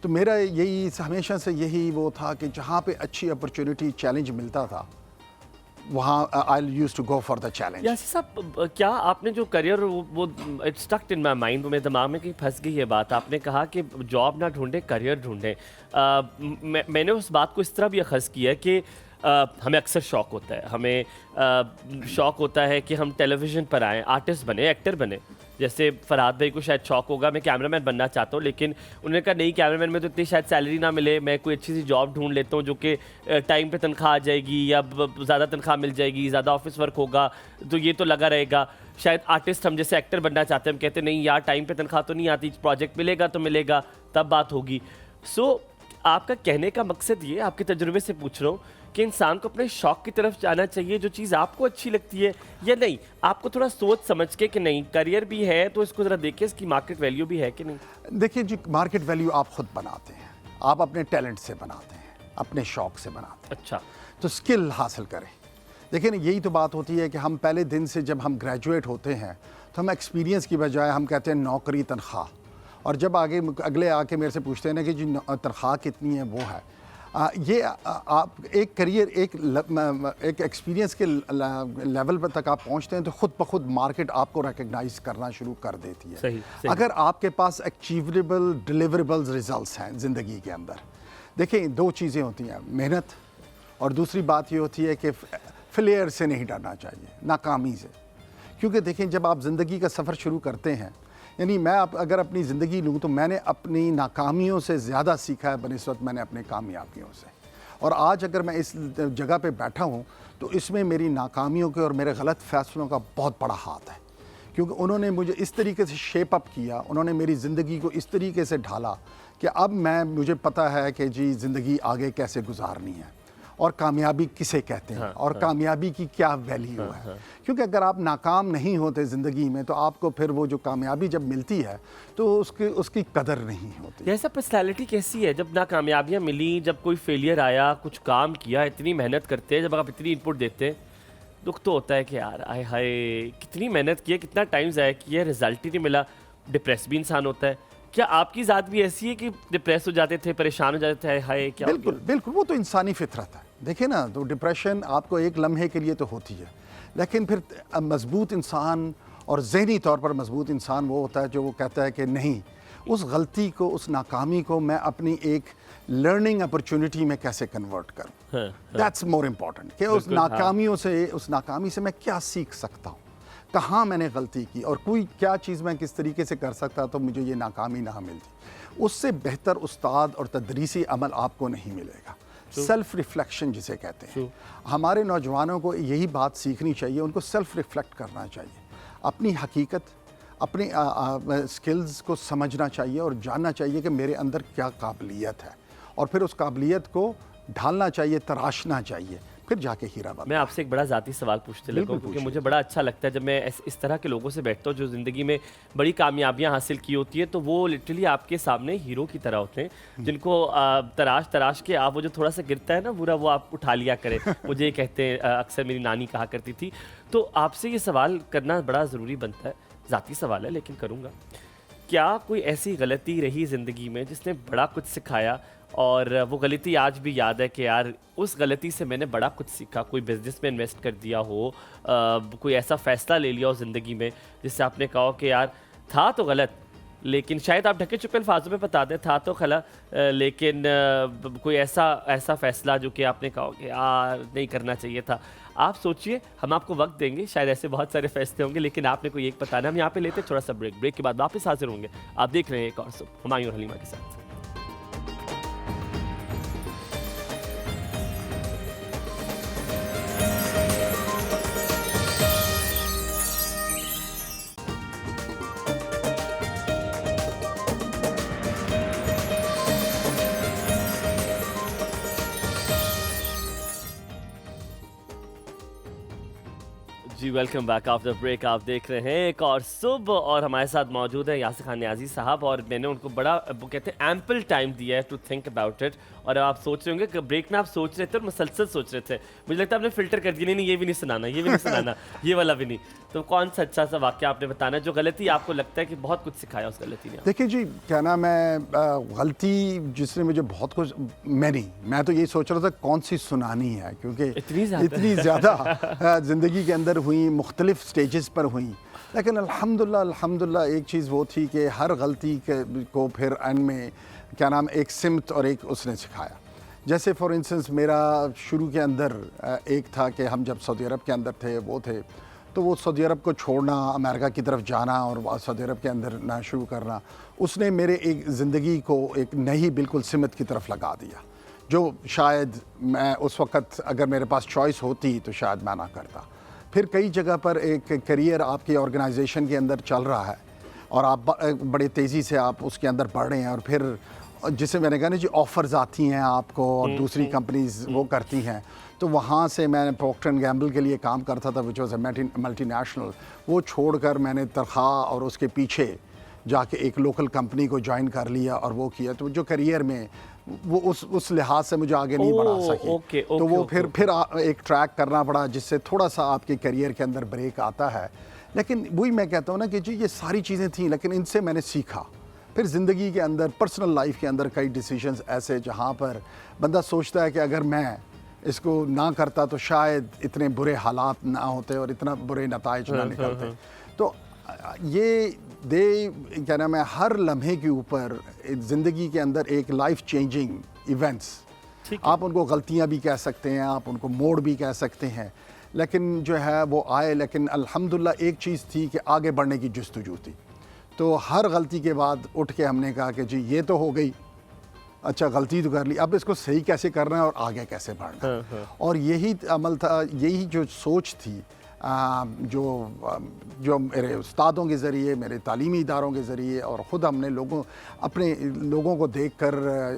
तो मेरा यही हमेशा से यही वो था कि जहाँ पे अच्छी अपॉर्चुनिटी चैलेंज मिलता था वहाँ I used to go for the challenge. यासी साहब, क्या आपने जो करियर वो it stuck in my mind, मेरे दिमाग में कहीं फंस गई ये बात। आपने कहा कि जॉब ना ढूंढे, करियर ढूंढें। मैंने उस बात को इस तरह भी अखज़ किया कि हमें अक्सर शौक़ होता है, हमें शौक़ होता है कि हम टेलीविज़न पर आएँ, आर्टिस्ट बने, एक्टर बने। जैसे फरहाद भाई को शायद शौक़ होगा मैं कैमरामैन बनना चाहता हूँ, लेकिन उन्होंने कहा नहीं, कैमरामैन में तो इतनी शायद सैलरी ना मिले, मैं कोई अच्छी सी जॉब ढूंढ लेता हूँ जो कि टाइम पे तनख्वाह आ जाएगी या ज़्यादा तनख्वाह मिल जाएगी, ज़्यादा ऑफिस वर्क होगा, तो ये तो लगा रहेगा। शायद आर्टिस्ट हम जैसे एक्टर बनना चाहते हैं, हम कहते नहीं यार टाइम पे तनख्वाह तो नहीं आती, प्रोजेक्ट मिलेगा तो मिलेगा, तब बात होगी। सो आपका कहने का मकसद ये, आपके तजुर्बे से पूछ रहा हूँ कि इंसान को अपने शौक़ की तरफ जाना चाहिए, जो चीज़ आपको अच्छी लगती है, या नहीं आपको थोड़ा सोच समझ के कि नहीं करियर भी है तो इसको ज़रा देखिए इसकी मार्केट वैल्यू भी है कि नहीं? देखिए जी, मार्केट वैल्यू आप खुद बनाते हैं, आप अपने टैलेंट से बनाते हैं, अपने शौक़ से बनाते हैं। अच्छा, तो स्किल हासिल करें। देखिए ना, यही तो बात होती है कि हम पहले दिन से जब हम ग्रेजुएट होते हैं तो हम एक्सपीरियंस की बजाय हम कहते हैं नौकरी, तनख्वाह, और जब अगले आके मेरे से पूछते हैं ना कि जी तनख्वाह कितनी है, वो है ये आप एक करियर एक एक्सपीरियंस के लेवल पर तक आप पहुंचते हैं तो खुद ब खुद मार्केट आपको रिकग्नाइज करना शुरू कर देती है। सही। अगर आपके पास अचीवेबल डिलीवरेबल्स रिजल्ट्स हैं ज़िंदगी के अंदर, देखिए दो चीज़ें होती हैं, मेहनत, और दूसरी बात ये होती है कि फेलियर से नहीं डरना चाहिए, नाकामी से। क्योंकि देखें जब आप ज़िंदगी का सफ़र शुरू करते हैं, यानी मैं अगर अपनी ज़िंदगी लूँ तो मैंने अपनी नाकामियों से ज़्यादा सीखा है बनिस्बत मैंने अपने कामयाबियों से। और आज अगर मैं इस जगह पे बैठा हूँ तो इसमें मेरी नाकामियों के और मेरे गलत फ़ैसलों का बहुत बड़ा हाथ है, क्योंकि उन्होंने मुझे इस तरीके से शेप अप किया, उन्होंने मेरी ज़िंदगी को इस तरीके से ढाला कि अब मुझे पता है कि जी ज़िंदगी आगे कैसे गुजारनी है और कामयाबी किसे कहते हैं, और कामयाबी की क्या वैल्यू है। क्योंकि अगर आप नाकाम नहीं होते ज़िंदगी में तो आपको फिर वो जो कामयाबी जब मिलती है तो उसकी कदर नहीं होती। ऐसा पर्सनालिटी कैसी है जब नाकामयाबियाँ मिली, जब कोई फेलियर आया, कुछ काम किया, इतनी मेहनत करते हैं, जब आप इतनी इनपुट देते हैं, दुख तो होता है कि यार आय हाय कितनी मेहनत की है, कितना टाइम ज़ाया किया, रिजल्ट ही नहीं मिला, डिप्रेस भी इंसान होता है। क्या आपकी ज़ात भी ऐसी है कि डिप्रेस हो जाते थे, परेशान हो जाते थे, हाय क्या? बिल्कुल बिल्कुल, वो तो इंसानी फितरत है। देखिए ना, तो डिप्रेशन आपको एक लम्हे के लिए तो होती है, लेकिन फिर मजबूत इंसान और ज़हनी तौर पर मजबूत इंसान वो होता है जो वो कहता है कि नहीं, उस गलती को, उस नाकामी को मैं अपनी एक लर्निंग अपॉर्चुनिटी में कैसे कन्वर्ट करूँ। दैट्स मोर इम्पॉर्टेंट कि उस नाकामी से मैं क्या सीख सकता हूँ, कहाँ मैंने गलती की और कोई क्या चीज़ मैं किस तरीके से कर सकता तो मुझे ये नाकामी ना मिलती। उससे बेहतर उस्ताद और तदरीसी अमल आपको नहीं मिलेगा। सेल्फ रिफ्लेक्शन जिसे कहते हैं, हमारे नौजवानों को यही बात सीखनी चाहिए, उनको सेल्फ रिफ्लेक्ट करना चाहिए, अपनी हकीकत, अपनी स्किल्स को समझना चाहिए और जानना चाहिए कि मेरे अंदर क्या काबिलियत है, और फिर उस काबिलियत को ढालना चाहिए, तराशना चाहिए, फिर जाके हीरा बनता है। मैं आपसे एक बड़ा ज़ाती सवाल पूछते लगा हूं, क्योंकि मुझे बड़ा अच्छा लगता है जब मैं इस तरह के लोगों से बैठता हूँ जो ज़िंदगी में बड़ी कामयाबियाँ हासिल की होती है, तो वो लिटरली आपके सामने हीरो की तरह होते हैं, जिनको तराश के आप वो जो थोड़ा सा गिरता है ना बुरा, वो आप उठा लिया करें। मुझे ये कहते हैं, अक्सर मेरी नानी कहा करती थी। तो आपसे ये सवाल करना बड़ा ज़रूरी बनता है, ज़ाती सवाल है लेकिन करूँगा। क्या कोई ऐसी गलती रही ज़िंदगी में जिसने बड़ा कुछ सिखाया, और वो गलती आज भी याद है कि यार उस गलती से मैंने बड़ा कुछ सीखा? कोई बिजनेस में इन्वेस्ट कर दिया हो, कोई ऐसा फ़ैसला ले लिया हो ज़िंदगी में जिससे आपने कहा कि यार था तो गलत, लेकिन शायद आप ढके चुके अल्फाजों में बता दें, था तो खला, लेकिन कोई ऐसा फ़ैसला जो कि आपने कहा कि यार नहीं करना चाहिए था। आप सोचिए, हम आपको वक्त देंगे, शायद ऐसे बहुत सारे फैसले होंगे, लेकिन आपने कोई एक बताना। हम यहाँ पे लेते थोड़ा सा ब्रेक के बाद वापस हाजिर होंगे। आप देख रहे हैं एक और सुबह हुमायूं और हलीमा के साथ। जी वेलकम बैक आफ्टर ब्रेक। आप देख रहे हैं एक और सुबह और हमारे साथ मौजूद है यासिर खान नियाजी साहब और मैंने उनको बड़ा वो कहते हैं एम्पल टाइम दिया है टू थिंक अबाउट इट। और आप सोच रहे होंगे कि ब्रेक में आप सोच रहे थे और मुसलसल सोच रहे थे, मुझे लगता है आपने फिल्टर कर दिया, नहीं ये भी नहीं सुनाना, ये भी नहीं सुनाना, ये वाला भी नहीं। तो कौन सा अच्छा सा वाक्य आपने बताना जो गलती आपको लगता है कि बहुत कुछ सिखाया उस गलती ने? देखिए जी, क्या नाम है, गलती जिसने मुझे बहुत कुछ, मैं तो ये सोच रहा था कौन सी सुनानी है, क्योंकि इतनी ज़्यादा ज़िंदगी के अंदर हुई, मुख्तलिफ स्टेजेस पर हुई। लेकिन अल्हम्दुलिल्लाह एक चीज़ वो थी कि हर गलती को फिर एंड में क्या नाम एक सिमत और एक उसने सिखाया। जैसे फॉर इंस्टेंस मेरा शुरू के अंदर एक था कि हम जब सऊदी अरब के अंदर थे तो वो सऊदी अरब को छोड़ना, अमेरिका की तरफ जाना और सऊदी अरब के अंदर ना शुरू करना, उसने मेरे एक ज़िंदगी को एक नई बिल्कुल सिमत की तरफ लगा दिया, जो शायद मैं उस वक़्त अगर मेरे पास चॉइस होती तो शायद मैं ना करता। फिर कई जगह पर एक करियर आपकी ऑर्गेनाइजेशन के अंदर चल रहा है और आप बड़े तेज़ी से आप उसके अंदर बढ़ रहे हैं और फिर जिसे मैंने कहा ना जी, ऑफ़र्स आती हैं आपको और दूसरी कंपनीज वो करती हैं, तो वहाँ से मैं प्रॉक्टर एंड गैम्बल के लिए काम करता था, विच वॉज अ मल्टीनेशनल। वो छोड़कर मैंने तनख्वाह और उसके पीछे जाके एक लोकल कंपनी को ज्वाइन कर लिया और वो किया, तो जो करियर में वो उस लिहाज से मुझे आगे नहीं बढ़ा सकी। तो वो फिर एक ट्रैक करना पड़ा जिससे थोड़ा सा आपके करियर के अंदर ब्रेक आता है। लेकिन वही मैं कहता हूँ ना कि जी ये सारी चीज़ें थी, लेकिन इनसे मैंने सीखा। फिर ज़िंदगी के अंदर, पर्सनल लाइफ के अंदर कई डिसीजंस ऐसे जहाँ पर बंदा सोचता है कि अगर मैं इसको ना करता तो शायद इतने बुरे हालात ना होते और इतना बुरे नताइज ना निकलते। तो ये क्या नाम है, हर लम्हे के ऊपर ज़िंदगी के अंदर एक लाइफ चेंजिंग इवेंट्स, आप उनको गलतियाँ भी कह सकते हैं, आप उनको मोड़ भी कह सकते हैं, लेकिन जो है वो आए। लेकिन अल्हम्दुलिल्लाह एक चीज़ थी कि आगे बढ़ने की जुस्तजू थी। तो हर गलती के बाद उठ के हमने कहा कि जी ये तो हो गई, अच्छा गलती तो कर ली, अब इसको सही कैसे करना है और आगे कैसे बढ़ना है। और यही अमल था, यही जो सोच थी जो मेरे उस्तादों के ज़रिए, मेरे तालीमी इदारों के ज़रिए और ख़ुद हमने अपने लोगों को देखकर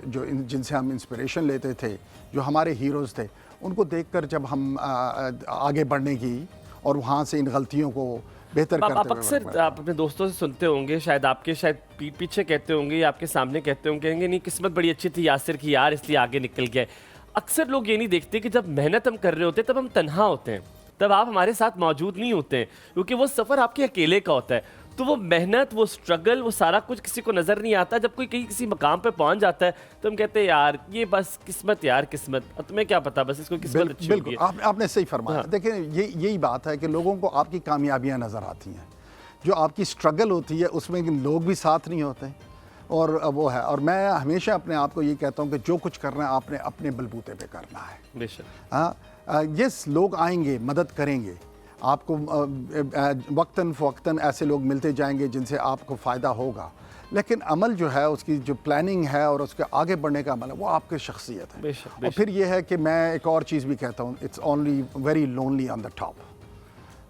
जिनसे हम इंस्पिरेशन लेते थे, जो हमारे हीरोज़ थे, उनको देखकर जब हम आगे बढ़ने की और वहाँ से इन गलतियों को बेहतर करते आप अक्सर आप अपने दोस्तों से सुनते होंगे, शायद आपके पीठ पीछे कहते होंगे या आपके सामने कहते होंगे, कहेंगे नहीं किस्मत बड़ी अच्छी थी यासिर की यार, इसलिए आगे निकल गए। अक्सर लोग ये नहीं देखते कि जब मेहनत हम कर रहे होते हैं तब हम तन्हा होते हैं, तब आप हमारे साथ मौजूद नहीं होते हैं, क्योंकि वो सफ़र आपके अकेले का होता है। तो वो मेहनत, वो स्ट्रगल, वो सारा कुछ किसी को नज़र नहीं आता। जब कोई किसी मकाम पे पहुंच जाता है तो हम कहते हैं यार ये बस किस्मत, यार किस्मत, अब तुम्हें क्या पता, बस इसको किस्मत अच्छी होगी। बिल्कुल आपने सही फरमाया। देखिए यही बात है कि लोगों को आपकी कामयाबियां नज़र आती हैं, जो आपकी स्ट्रगल होती है उसमें लोग भी साथ नहीं होते और वो है। और मैं हमेशा अपने आप को ये कहता हूँ कि जो कुछ करना है आपने अपने बलबूते पे करना है। बेशक। हाँ, यस, लोग आएंगे, मदद करेंगे आपको, वक्तन फ़वक्तन ऐसे लोग मिलते जाएंगे जिनसे आपको फ़ायदा होगा, लेकिन अमल जो है, उसकी जो प्लानिंग है और उसके आगे बढ़ने का अमल है, वो आपकी शख्सियत है। बेशक। और फिर ये है कि मैं एक और चीज़ भी कहता हूँ, it's only very lonely on the top.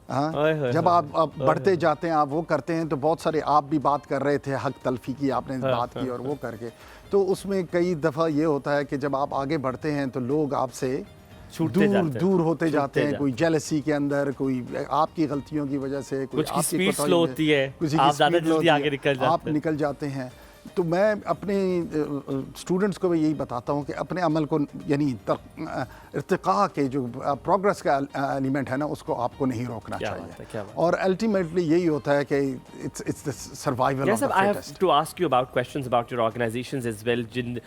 हाँ, जब आप बढ़ते जाते हैं, आप वो करते हैं, तो बहुत सारे, आप भी बात कर रहे थे हक तलफी की, आपने बात की और वो करके, तो उसमें कई दफ़ा ये होता है कि जब आप आगे बढ़ते हैं तो लोग आपसे दूर होते जाते हैं। कोई जेलसी के अंदर, कोई आपकी गलतियों की वजह से, कोई आपकी स्पीड स्लो होती है, आप ज़्यादा जल्दी आगे निकल जाते हैं। तो मैं अपने स्टूडेंट्स को भी यही बताता हूँ कि अपने अमल को, यानी इर्तिक़ा के जो प्रोग्रेस का एलिमेंट है ना, उसको आपको नहीं रोकना चाहिए। और अल्टीमेटली यही होता है कि it's the survival of the fittest. I have to ask you about questions about your organisations as well. जिन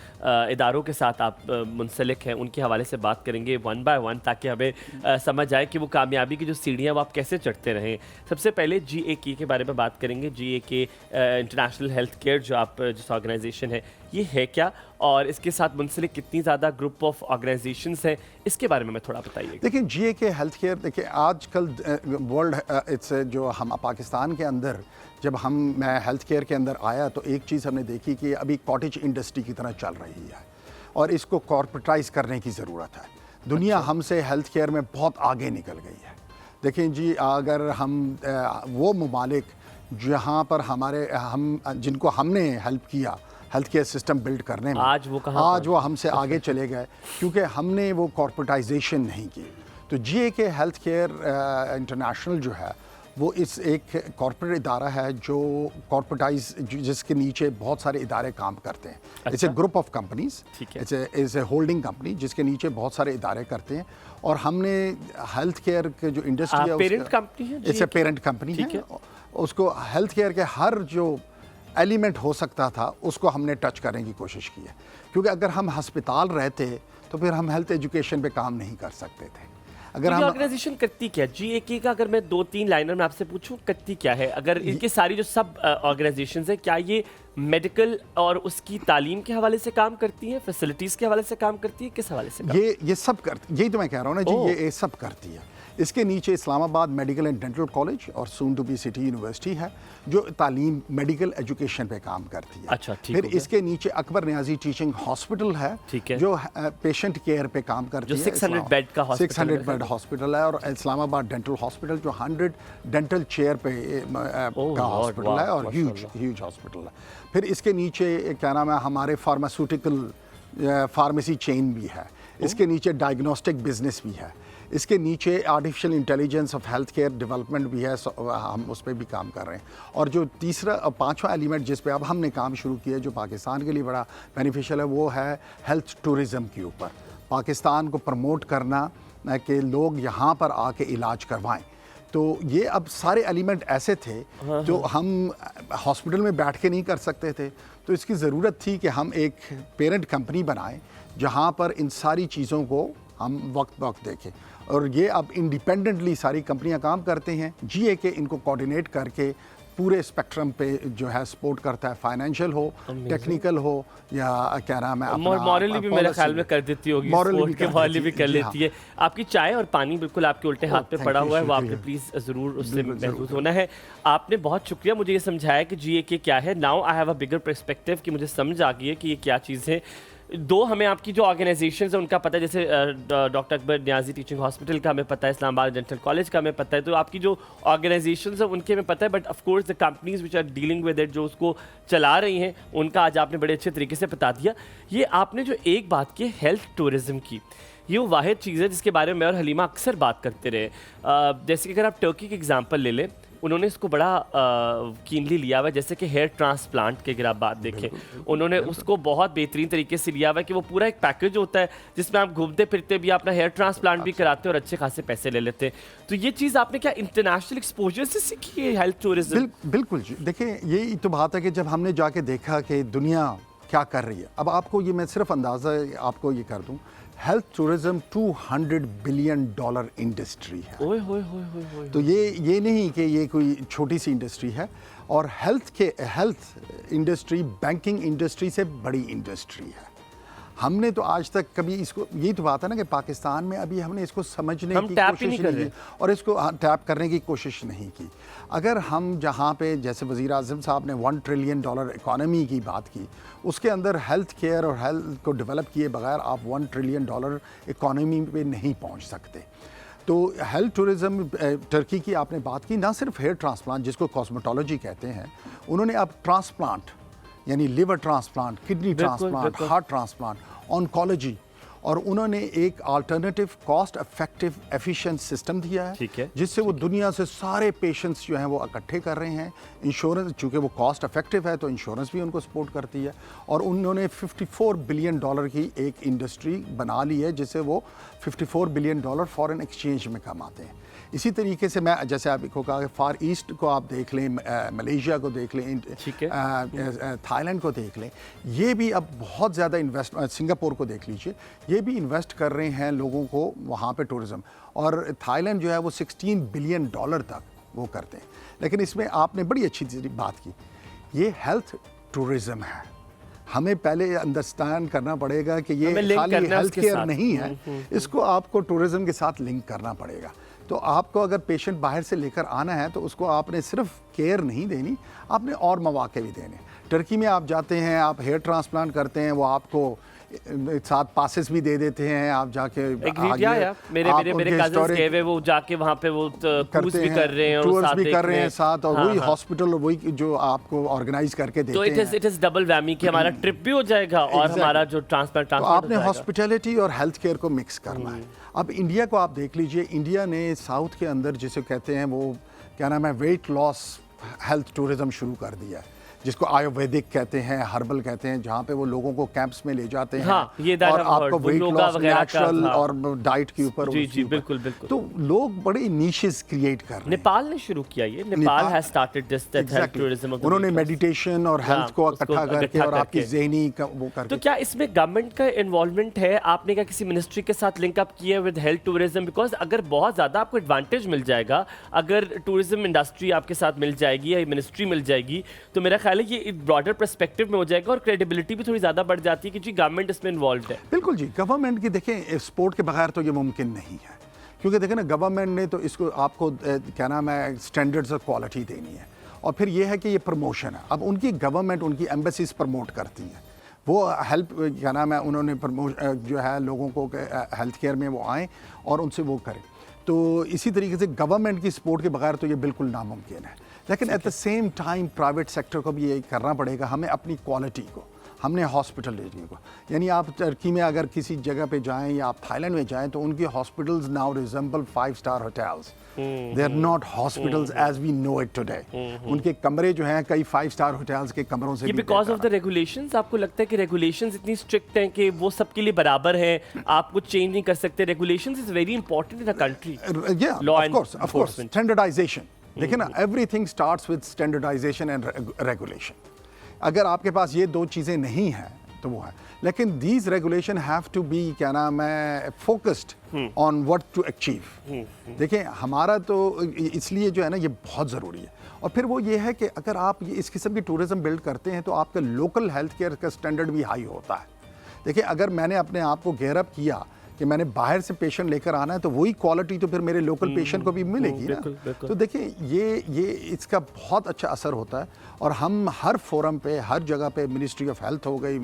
इदारों के साथ आप मुंसलिक हैं उनके हवाले से बात करेंगे वन बाय वन, ताकि हमें समझ आए कि वो कामयाबी की जो सीढ़ियाँ वो आप कैसे चढ़ते रहें। सबसे पहले GAK के बारे में बात करेंगे। GAK इंटरनेशनल हेल्थ केयर, जो आप जिस ऑर्गेनाइजेशन है, ये है क्या, और इसके साथ मुंसलिक कितनी ज़्यादा ग्रुप ऑफ ऑर्गेनाइजेशंस हैं, इसके बारे में थोड़ा बताइए। देखिए GAK हेल्थ केयर, देखिए आजकल वर्ल्ड इट्स जो हम पाकिस्तान के अंदर जब मैं हेल्थ केयर के अंदर आया तो एक चीज़ हमने देखी कि अभी कॉटेज इंडस्ट्री की तरह चल रही है और इसको कॉर्पोरेटाइज करने की ज़रूरत है। दुनिया हमसे हेल्थ केयर में बहुत आगे निकल गई है। देखें जी, अगर हम वो ममालिक जहाँ पर जिनको हमने हेल्प किया हेल्थ केयर सिस्टम बिल्ड करने में, आज वो हमसे आगे चले गए, क्योंकि हमने वो कॉर्पोरेटाइजेशन नहीं की। तो GAK हेल्थ केयर इंटरनेशनल जो है वो इस एक कॉर्पोरेट इदारा है जो कॉर्पोरेटाइज, जिसके नीचे बहुत सारे इदारे काम करते हैं। It's a group of companies, it's a holding company जिसके नीचे बहुत सारे इदारे करते हैं। और हमने हेल्थ केयर के जो इंडस्ट्री है, पेरेंट कंपनी है, इट्स ए पेरेंट कंपनी है, उसको हेल्थ केयर के हर जो एलिमेंट हो सकता था उसको हमने टच करने की कोशिश की है। क्योंकि अगर हम अस्पताल रहते तो फिर हम हेल्थ एजुकेशन पे काम नहीं कर सकते थे। अगर हम ऑर्गेनाइजेशन करती क्या, GAK का अगर मैं 2-3 लाइनर में आपसे पूछूं करती क्या है, अगर इनकी सारी जो सब ऑर्गेनाइजेशंस है, क्या ये मेडिकल और उसकी तालीम के हवाले से काम करती है, फैसिलिटीज के हवाले से काम करती है, किस हवाले से काम? ये सब करती, यही तो मैं कह रहा हूँ ना जी, ये सब करती है। इसके नीचे Islamabad medical and dental college और soon to be city university है जो तालीम मेडिकल एजुकेशन पे काम करती है। अच्छा, ठीक। फिर इसके नीचे अकबर नियाजी टीचिंग हॉस्पिटल है, जो पेशेंट केयर पे काम करती है। 600 बेड का हॉस्पिटल, 600 बेड हॉस्पिटल है। और इस्लामाबाद डेंटल हॉस्पिटल जो 100 डेंटल चेयर पे का हॉस्पिटल है और ह्यूज हॉस्पिटल है। फिर इसके नीचे क्या नाम है, हमारे फार्मास्यूटिकल फार्मेसी चेन भी है। इसके नीचे डायग्नोस्टिक बिजनेस भी है। इसके नीचे artificial intelligence of health care development भी है, हम उस पर भी काम कर रहे हैं। और जो तीसरा और पांचवा एलिमेंट जिस पे अब हमने काम शुरू किया है, जो पाकिस्तान के लिए बड़ा बेनिफिशियल है, वो है हेल्थ टूरिज़म के ऊपर। पाकिस्तान को प्रमोट करना कि लोग यहाँ पर आके इलाज करवाएं। तो ये अब सारे एलिमेंट ऐसे थे जो हम हॉस्पिटल में बैठ के नहीं कर सकते थे। तो इसकी ज़रूरत थी कि हम एक पेरेंट कंपनी बनाएं जहाँ पर इन सारी चीज़ों को हम वक्त देखें। और ये अब इंडिपेंडेंटली सारी कंपनियां काम करते हैं। GAK इनको कोऑर्डिनेट करके पूरे स्पेक्ट्रम पे जो है सपोर्ट करता है, फाइनेंशियल हो, टेक्निकल हो, या क्या नाम है, मॉरली भी मेरे ख्याल में कर देती होगी, मॉरली भी कर लेती है। आपकी चाय और पानी बिल्कुल आपके उल्टे हाथ पे पड़ा हुआ है, वो आपने प्लीज़ ज़रूर उससे महफूज होना है। आपने बहुत शुक्रिया मुझे ये समझाया कि GAK क्या है। Now I have a bigger perspective कि मुझे समझ आ गई है कि ये क्या चीज़ है। दो, हमें आपकी जो ऑर्गेनाइजेशन है उनका पता है, जैसे doctor Akbar Niazi teaching hospital का हमें पता है, इस्लामाबाद डेंटल कॉलेज का हमें पता है। तो आपकी जो ऑर्गेनाइजेशन है उनके हमें पता है, but of course the companies which are dealing with it, जो उसको चला रही हैं, उनका आज आपने बड़े अच्छे तरीके से बता दिया। ये आपने जो एक बात की हेल्थ टूरिज्म की, ये वो वाहिद चीज़ है जिसके बारे में मैं और हलीमा अक्सर बात करते रहे। जैसे कि अगर आप टर्की की एग्जाम्पल ले लें, उन्होंने इसको बड़ा कीनली लिया हुआ है। जैसे कि हेयर ट्रांसप्लांट की अगर आप बात देखें, उन्होंने उसको बहुत बेहतरीन तरीके से लिया हुआ है कि वो पूरा एक पैकेज होता है जिसमें आप घूमते फिरते भी अपना हेयर ट्रांसप्लांट भी कराते हैं और अच्छे खासे पैसे ले लेते हैं। तो ये चीज़ आपने क्या इंटरनेशनल एक्सपोजर से सीखी है हेल्थ टूरिज्म? बिल्कुल जी। देखिए, यही तो बात है कि जब हमने जाके देखा कि दुनिया क्या कर रही है। अब आपको ये मैं सिर्फ अंदाज़ा आपको ये कर दूँ, हेल्थ टूरिज्म $200 बिलियन इंडस्ट्री है। ओए होए होए होए होए। तो ये नहीं कि ये कोई छोटी सी इंडस्ट्री है। और हेल्थ इंडस्ट्री बैंकिंग इंडस्ट्री से बड़ी इंडस्ट्री है। हमने तो आज तक कभी इसको, यही तो बात है ना कि पाकिस्तान में अभी हमने इसको समझने की कोशिश नहीं की और इसको टैप करने की कोशिश नहीं की। अगर हम जहाँ पे, जैसे वज़ीर आज़म साहब ने $1 ट्रिलियन इकॉनमी की बात की, उसके अंदर हेल्थ केयर और हेल्थ को डेवलप किए बगैर आप $1 ट्रिलियन इकॉनमी पे नहीं पहुँच सकते। तो हेल्थ टूरिज़म, टर्की की आपने बात की, ना सिर्फ हेयर ट्रांसप्लांट जिसको कॉस्मेटोलॉजी कहते हैं, उन्होंने अब ट्रांसप्लांट यानी liver transplant, kidney transplant, heart transplant, oncology, और उन्होंने एक alternative cost effective efficient system दिया है, जिससे वो दुनिया से सारे पेशेंट्स जो हैं वो इकट्ठे कर रहे हैं। इंश्योरेंस, चूँकि वो कॉस्ट इफेक्टिव है तो इंश्योरेंस भी उनको सपोर्ट करती है। और उन्होंने $54 बिलियन की एक इंडस्ट्री बना ली है, जिससे वो $54 बिलियन फॉरेन एक्सचेंज में कमाते हैं। इसी तरीके से मैं, जैसे आपको कहा, फार ईस्ट को आप देख लें, मलेशिया को देख लें, थाईलैंड को देख लें, ये भी अब बहुत ज़्यादा इन्वेस्ट, सिंगापुर को देख लीजिए, ये भी इन्वेस्ट कर रहे हैं लोगों को वहाँ पे टूरिज़्म। और थाईलैंड जो है वो $16 बिलियन तक वो करते हैं। लेकिन इसमें आपने बड़ी अच्छी बात की, ये हेल्थ टूरिज़्म है। हमें पहले अंडरस्टैंड करना पड़ेगा कि ये खाली हेल्थ केयर नहीं है, इसको आपको टूरिज़्म के साथ लिंक करना पड़ेगा। तो आपको अगर पेशेंट बाहर से लेकर आना है तो उसको आपने सिर्फ केयर नहीं देनी, आपने और मौके भी देने। टर्की में आप जाते हैं, आप हेयर ट्रांसप्लांट करते हैं, वो आपको साथ पासेस भी दे देते हैं, आप जाके मेरे कजन्स गए हुए, वो जाके वहाँ पे वो क्रूज भी कर रहे हैं, टूर्स भी कर रहे हैं साथ, और वही हॉस्पिटल वही जो आपको ऑर्गेनाइज करके देते हैं। तो इट इज डबल वैमी कि हमारा ट्रिप भी हो जाएगा और हमारा जो ट्रांसप्लांट आपने हॉस्पिटैलिटी और हेल्थ केयर को मिक्स करना है। अब इंडिया को आप देख लीजिए, इंडिया ने साउथ के अंदर जिसे कहते हैं वो क्या नाम है, वेट लॉस हेल्थ टूरिज्म शुरू कर दिया है, जिसको आयुर्वेदिक कहते हैं, हर्बल कहते हैं, जहाँ पे वो लोगों को कैंप्स में ले जाते हैं। हाँ, ये और आपको वेट लॉस नेचुरल और डाइट के ऊपर। जी बिल्कुल बिल्कुल। तो लोग बड़े निशेस क्रिएट कर रहे हैं। नेपाल ने शुरू किया ये, Nepal has started this health tourism. उन्होंने मेडिटेशन और हेल्थ को इकट्ठा करके और आपकी ज़हनी वो करके। तो क्या इसमें गवर्नमेंट का इन्वॉल्वमेंट है? आपने क्या किसी मिनिस्ट्री के साथ लिंक अप किया विद हेल्थ टूरिज्म? बिकॉज अगर बहुत ज़्यादा आपको एडवांटेज मिल जाएगा, अगर टूरिज्म इंडस्ट्री आपके साथ मिल जाएगी या मिनिस्ट्री मिल जाएगी, तो मेरा ख्याल है ये ब्रॉडर पर्सपेक्टिव में हो जाएगा और क्रेडिबिलिटी भी थोड़ी ज्यादा बढ़ जाती है कि जी गवर्नमेंट इसमें इन्वॉल्व है। बिल्कुल जी, गवर्नमेंट की देखें स्पोर्ट के बगैर तो ये मुमकिन नहीं है, क्योंकि देखें ना गवर्नमेंट ने तो इसको आपको क्या नाम है स्टैंडर्ड्स और क्वालिटी देनी है, और फिर ये है कि ये प्रमोशन है। अब उनकी गवर्नमेंट उनकी एम्बेसीज प्रमोट करती हैं, वो हेल्प क्या नाम है उन्होंने जो है लोगों को हेल्थ केयर में वो आएँ और उनसे वो करें। तो इसी तरीके से गवर्नमेंट की सपोर्ट के बगैर तो ये बिल्कुल नामुमकिन है। लेकिन at the same time private sector को भी ये करना पड़ेगा, हमें अपनी क्वालिटी को, हमने हॉस्पिटलिटी को, यानी आप टर्की में अगर किसी जगह पे जाएं या आप थाईलैंड में जाएं तो उनकी हॉस्पिटल्स नाउ रिजेंबल 5-स्टार hotels, they are not hospitals as we know it today. उनके कमरे जो हैं कई 5-स्टार होटल्स के कमरों से। बिकॉज ऑफ द रेगुलेशंस, आपको लगता है कि रेगुलेशंस इतनी स्ट्रिक्ट हैं कि वो सबके लिए बराबर है, आप कुछ चेंज नहीं कर सकते? Regulations is very important in a country. Of course standardisation, देखिए ना, everything starts with standardisation and regulation. अगर आपके पास ये दो चीज़ें नहीं हैं तो वो है, लेकिन these regulation have to be क्या नाम है focused on what to achieve. देखिए हमारा तो इसलिए जो है ना ये बहुत ज़रूरी है, और फिर वो ये है कि अगर आप इस किस्म की टूरिज्म बिल्ड करते हैं तो आपका लोकल हेल्थ केयर का स्टैंडर्ड भी हाई होता है। देखिए अगर मैंने अपने आप को गेयर अप किया कि मैंने बाहर से पेशेंट लेकर आना है, तो वही क्वालिटी तो फिर मेरे लोकल पेशेंट को भी मिलेगी ना। तो देखिए ये इसका बहुत अच्छा असर होता है, और हम हर फोरम पे, हर जगह पे, मिनिस्ट्री ऑफ हेल्थ हो गई,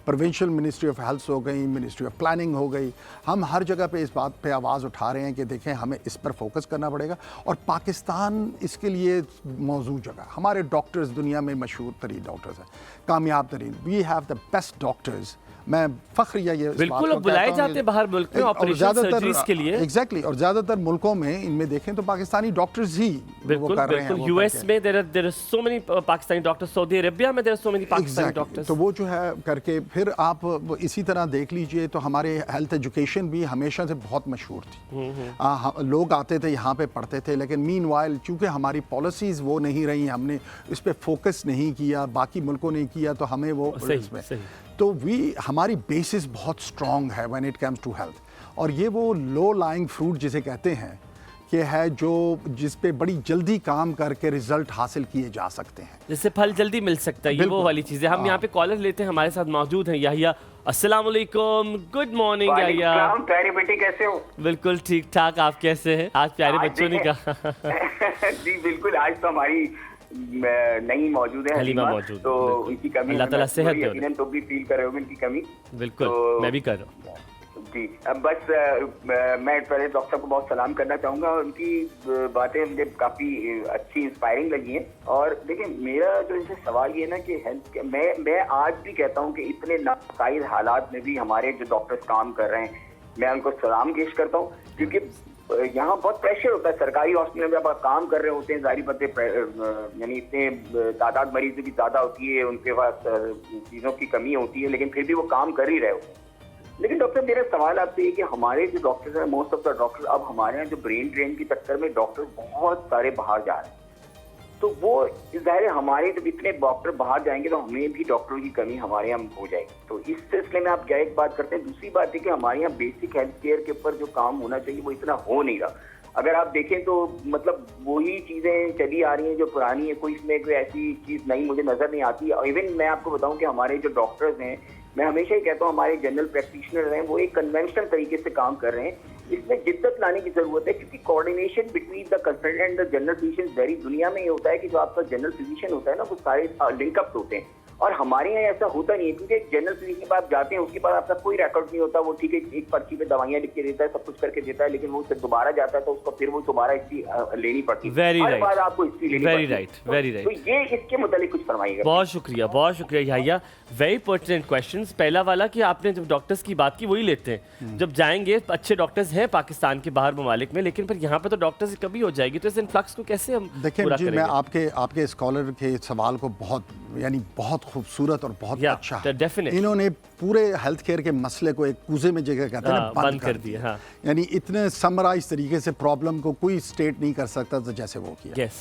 प्रोविंशियल मिनिस्ट्री ऑफ हेल्थ हो गई, मिनिस्ट्री ऑफ प्लानिंग हो गई, हम हर जगह पे इस बात पे आवाज़ उठा रहे हैं कि देखें हमें इस पर फोकस करना पड़ेगा। और पाकिस्तान इसके लिए मौजूद जगह, हमारे डॉक्टर्स दुनिया में मशहूर तरीन डॉक्टर्स हैं, कामयाब तरीन, we have the best doctors. मैं फख्र ये बिल्कुल बुलाए जाते हैं बाहर मुल्क में ऑपरेशन सर्जरीज के लिए। एग्जैक्टली, और ज्यादातर मुल्कों में इनमें देखें तो पाकिस्तानी डॉक्टर्स ही वो कर रहे हैं। यूएस में there are so many Pakistani doctors, Saudi Arabia में there are so many Pakistani doctors. तो वो जो है करके फिर आप इसी तरह देख लीजिए तो हमारे हेल्थ एजुकेशन भी हमेशा से बहुत मशहूर थी। लोग आते थे यहाँ पे पढ़ते थे, लेकिन मीनवाइल चूंकि हमारी पॉलिसीज वो नहीं रही, हमने इस पर फोकस नहीं किया, बाकी मुल्कों ने किया, तो हमें वो इसमें तो हमारी बेसिस बहुत स्ट्रॉन्ग है when it comes to health. और ये वो लो लाइंग फ्रूट जिसे कहते हैं कि है जो जिस पे बड़ी जल्दी काम करके रिजल्ट हासिल किए जा सकते हैं, जिससे फल जल्दी मिल सकता है, ये वो वाली चीज़ है। हम यहाँ पे कॉलर लेते हैं, हमारे साथ मौजूद हैं याहिया। अस्सलाम वालेकुम, गुड मॉर्निंग याहिया। प्यारे बेटे कैसे हो? बिल्कुल ठीक ठाक, आप कैसे हैं? आज प्यारे बच्चों ने कहा जी बिल्कुल, आज तो हमारी नहीं मौजूद है हलीमा मौजूद, तो उनकी कमी अल्लाह ताला सेहत दे। यकीनन तो भी फील कर रहे होंगे उनकी कमी। बिल्कुल तो, मैं भी कर रहा हूँ जी। अब बस मैं पहले डॉक्टर साहब को बहुत सलाम करना चाहूँगा, उनकी बातें मुझे काफ़ी अच्छी इंस्पायरिंग लगी हैं। और देखिए मेरा जो इनसे सवाल ये है ना कि हेल्थ, मैं आज भी कहता हूँ कि इतने नाकायद हालात में भी हमारे जो डॉक्टर्स काम कर रहे हैं, मैं उनको सलाम पेश करता हूँ, क्योंकि यहाँ बहुत प्रेशर होता है। सरकारी हॉस्पिटल में आप काम कर रहे होते हैं, जारी बात यानी इतने तादाद मरीजों की ज़्यादा होती है, उनके पास चीज़ों की कमी होती है, लेकिन फिर भी वो काम कर ही रहे होते हैं। लेकिन डॉक्टर मेरा सवाल आपसे ये कि हमारे जो डॉक्टर्स हैं, मोस्ट ऑफ द डॉक्टर्स, अब हमारे यहाँ जो ब्रेन ड्रेन के चक्कर में डॉक्टर बहुत सारे बाहर जा रहे हैं, तो वो ज़ाहिर है हमारे जब इतने डॉक्टर बाहर जाएंगे तो हमें भी डॉक्टरों की कमी हमारे यहाँ हो जाएगी। तो इस सिलसिले में आप क्या एक बात करते हैं। दूसरी बात है कि हमारे यहाँ बेसिक हेल्थ केयर के ऊपर जो काम होना चाहिए वो इतना हो नहीं रहा। अगर आप देखें तो मतलब वही चीज़ें चली आ रही हैं जो पुरानी है, कोई इसमें कोई ऐसी चीज़ नई मुझे नज़र नहीं आती। इवन मैं आपको बताऊं कि हमारे जो डॉक्टर्स हैं, मैं हमेशा ही कहता हूँ हमारे जनरल प्रैक्टिशनर हैं, वो एक कन्वेंशनल तरीके से काम कर रहे हैं। इसमें जिद्दत लाने की जरूरत है, क्योंकि coordination between the consultant and the general physician very, दुनिया में ये होता है कि जो आपका जनरल फिजिशियन होता है ना, वो सारे लिंकअप होते हैं, और हमारे यहाँ ऐसा होता नहीं है, क्योंकि एक जनरल फिजिशियन के पास जाते हैं, उसके पास आपका कोई रिकॉर्ड नहीं होता, वो ठीक है एक पर्ची पे दवाइयाँ लिख के देता है, सब कुछ करके देता है, लेकिन वो फिर दोबारा जाता है तो उसको फिर वो दोबारा हिस्ट्री लेनी पड़ती है, हर बार आपको हिस्ट्री लेनी पड़ती है। Very right. तो ये इसके मुतालिक कुछ फरमाइएगा। बहुत शुक्रिया याहिया, वेरी पर्टिनेंट क्वेश्चंस। पहला वाला कि आपने जब डॉक्टर्स की बात की वही लेते हैं, जब जाएंगे अच्छे डॉक्टर्स हैं पाकिस्तान के बाहर ममालिक में, लेकिन फिर यहाँ पे तो डॉक्टर्स की कमी हो जाएगी, तो इस इन्फ्लक्स को कैसे हम देखिए पूरा जी, करेंगे? मैं आपके स्कॉलर के सवाल को बहुत खूबसूरत और बहुत अच्छा है। इन्होंने पूरे हेल्थ केयर के मसले को एक कूजे में जगह कहते हैं बंद कर दिया। हाँ। यानी इतने समराइज तरीके से प्रॉब्लम को कोई स्टेट नहीं कर सकता तो जैसे वो किया। yes.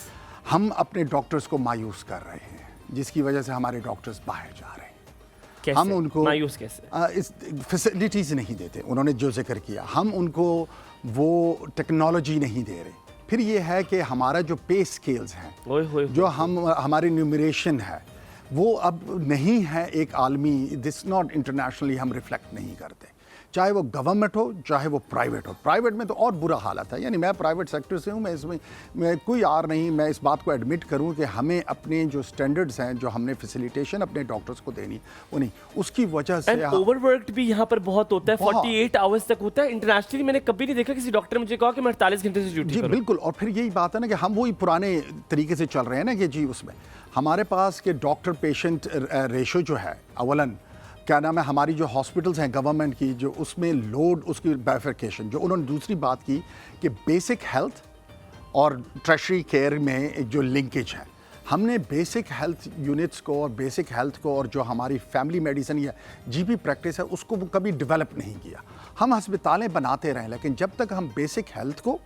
हम अपने डॉक्टर्स को मायूस कर रहे हैं, जिसकी वजह से हमारे डॉक्टर्स बाहर जा रहे हैं। कैसे? हम उनको मायूस कैसे? इस फैसिलिटीज़ नहीं देते, उन्होंने जो जिक्र किया, हम उनको वो टेक्नोलॉजी नहीं दे रहे। फिर ये है कि हमारा जो पे स्केल्स हैं, जो हमारी न्यूमरेशन है, वो अब नहीं है एक आलमी, दिस नॉट इंटरनेशनली हम रिफ्लेक्ट नहीं करते, चाहे वो गवर्नमेंट हो चाहे वो प्राइवेट हो। प्राइवेट में तो और बुरा हालत है, यानी मैं प्राइवेट सेक्टर से हूँ, मैं कोई आर नहीं, मैं इस बात को एडमिट करूँ कि हमें अपने जो स्टैंडर्ड्स हैं, जो हमने फैसिलिटेशन अपने डॉक्टर्स को देनी, वो नहीं, उसकी वजह से ओवरवर्क्ड भी यहाँ पर बहुत होता है, 48 आवर्स तक होता है। इंटरनेशनली मैंने कभी नहीं देखा किसी डॉक्टर मुझे कहा कि मैं 48 घंटे से ड्यूटी करूं। बिल्कुल। और फिर यही बात है ना कि हम वही पुराने तरीके से चल रहे हैं ना कि जी उसमें हमारे पास के डॉक्टर पेशेंट रेशो जो है, अवलन क्या नाम है, हमारी जो हॉस्पिटल्स हैं गवर्नमेंट की, जो उसमें लोड, उसकी बाइफरकेशन, जो उन्होंने दूसरी बात की कि बेसिक हेल्थ और टर्शरी केयर में जो लिंकेज है, हमने बेसिक हेल्थ यूनिट्स को और बेसिक हेल्थ को और जो हमारी फैमिली मेडिसिन या जीपी प्रैक्टिस है उसको वो कभी डेवलप नहीं किया। हम अस्पतालें बनाते रहें, लेकिन जब तक हम बेसिक हेल्थ को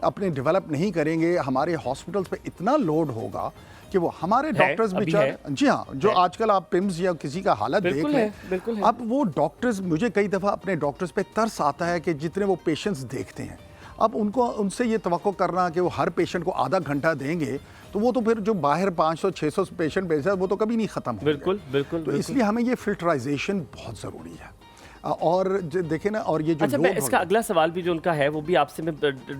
अपने डेवलप नहीं करेंगे, हमारे हॉस्पिटल्स पे इतना लोड होगा कि वो हमारे डॉक्टर्स बेचारे, जी हाँ, जो आजकल आप पिम्स या किसी का हालत देख लें, अब वो डॉक्टर्स, मुझे कई दफ़ा अपने डॉक्टर्स पे तरस आता है कि जितने वो पेशेंट्स देखते हैं, अब उनसे ये तवक्को करना कि वो हर पेशेंट को आधा घंटा देंगे, तो वो तो फिर जो बाहर 500-600 पेशेंट भेजा है वो तो कभी नहीं ख़त्म होगा। बिल्कुल। तो इसलिए हमें ये फिल्टराइजेशन बहुत ज़रूरी है। और देखें ना, और ये जो अच्छा, मैं इसका अगला सवाल भी जो उनका है वो भी आपसे, मैं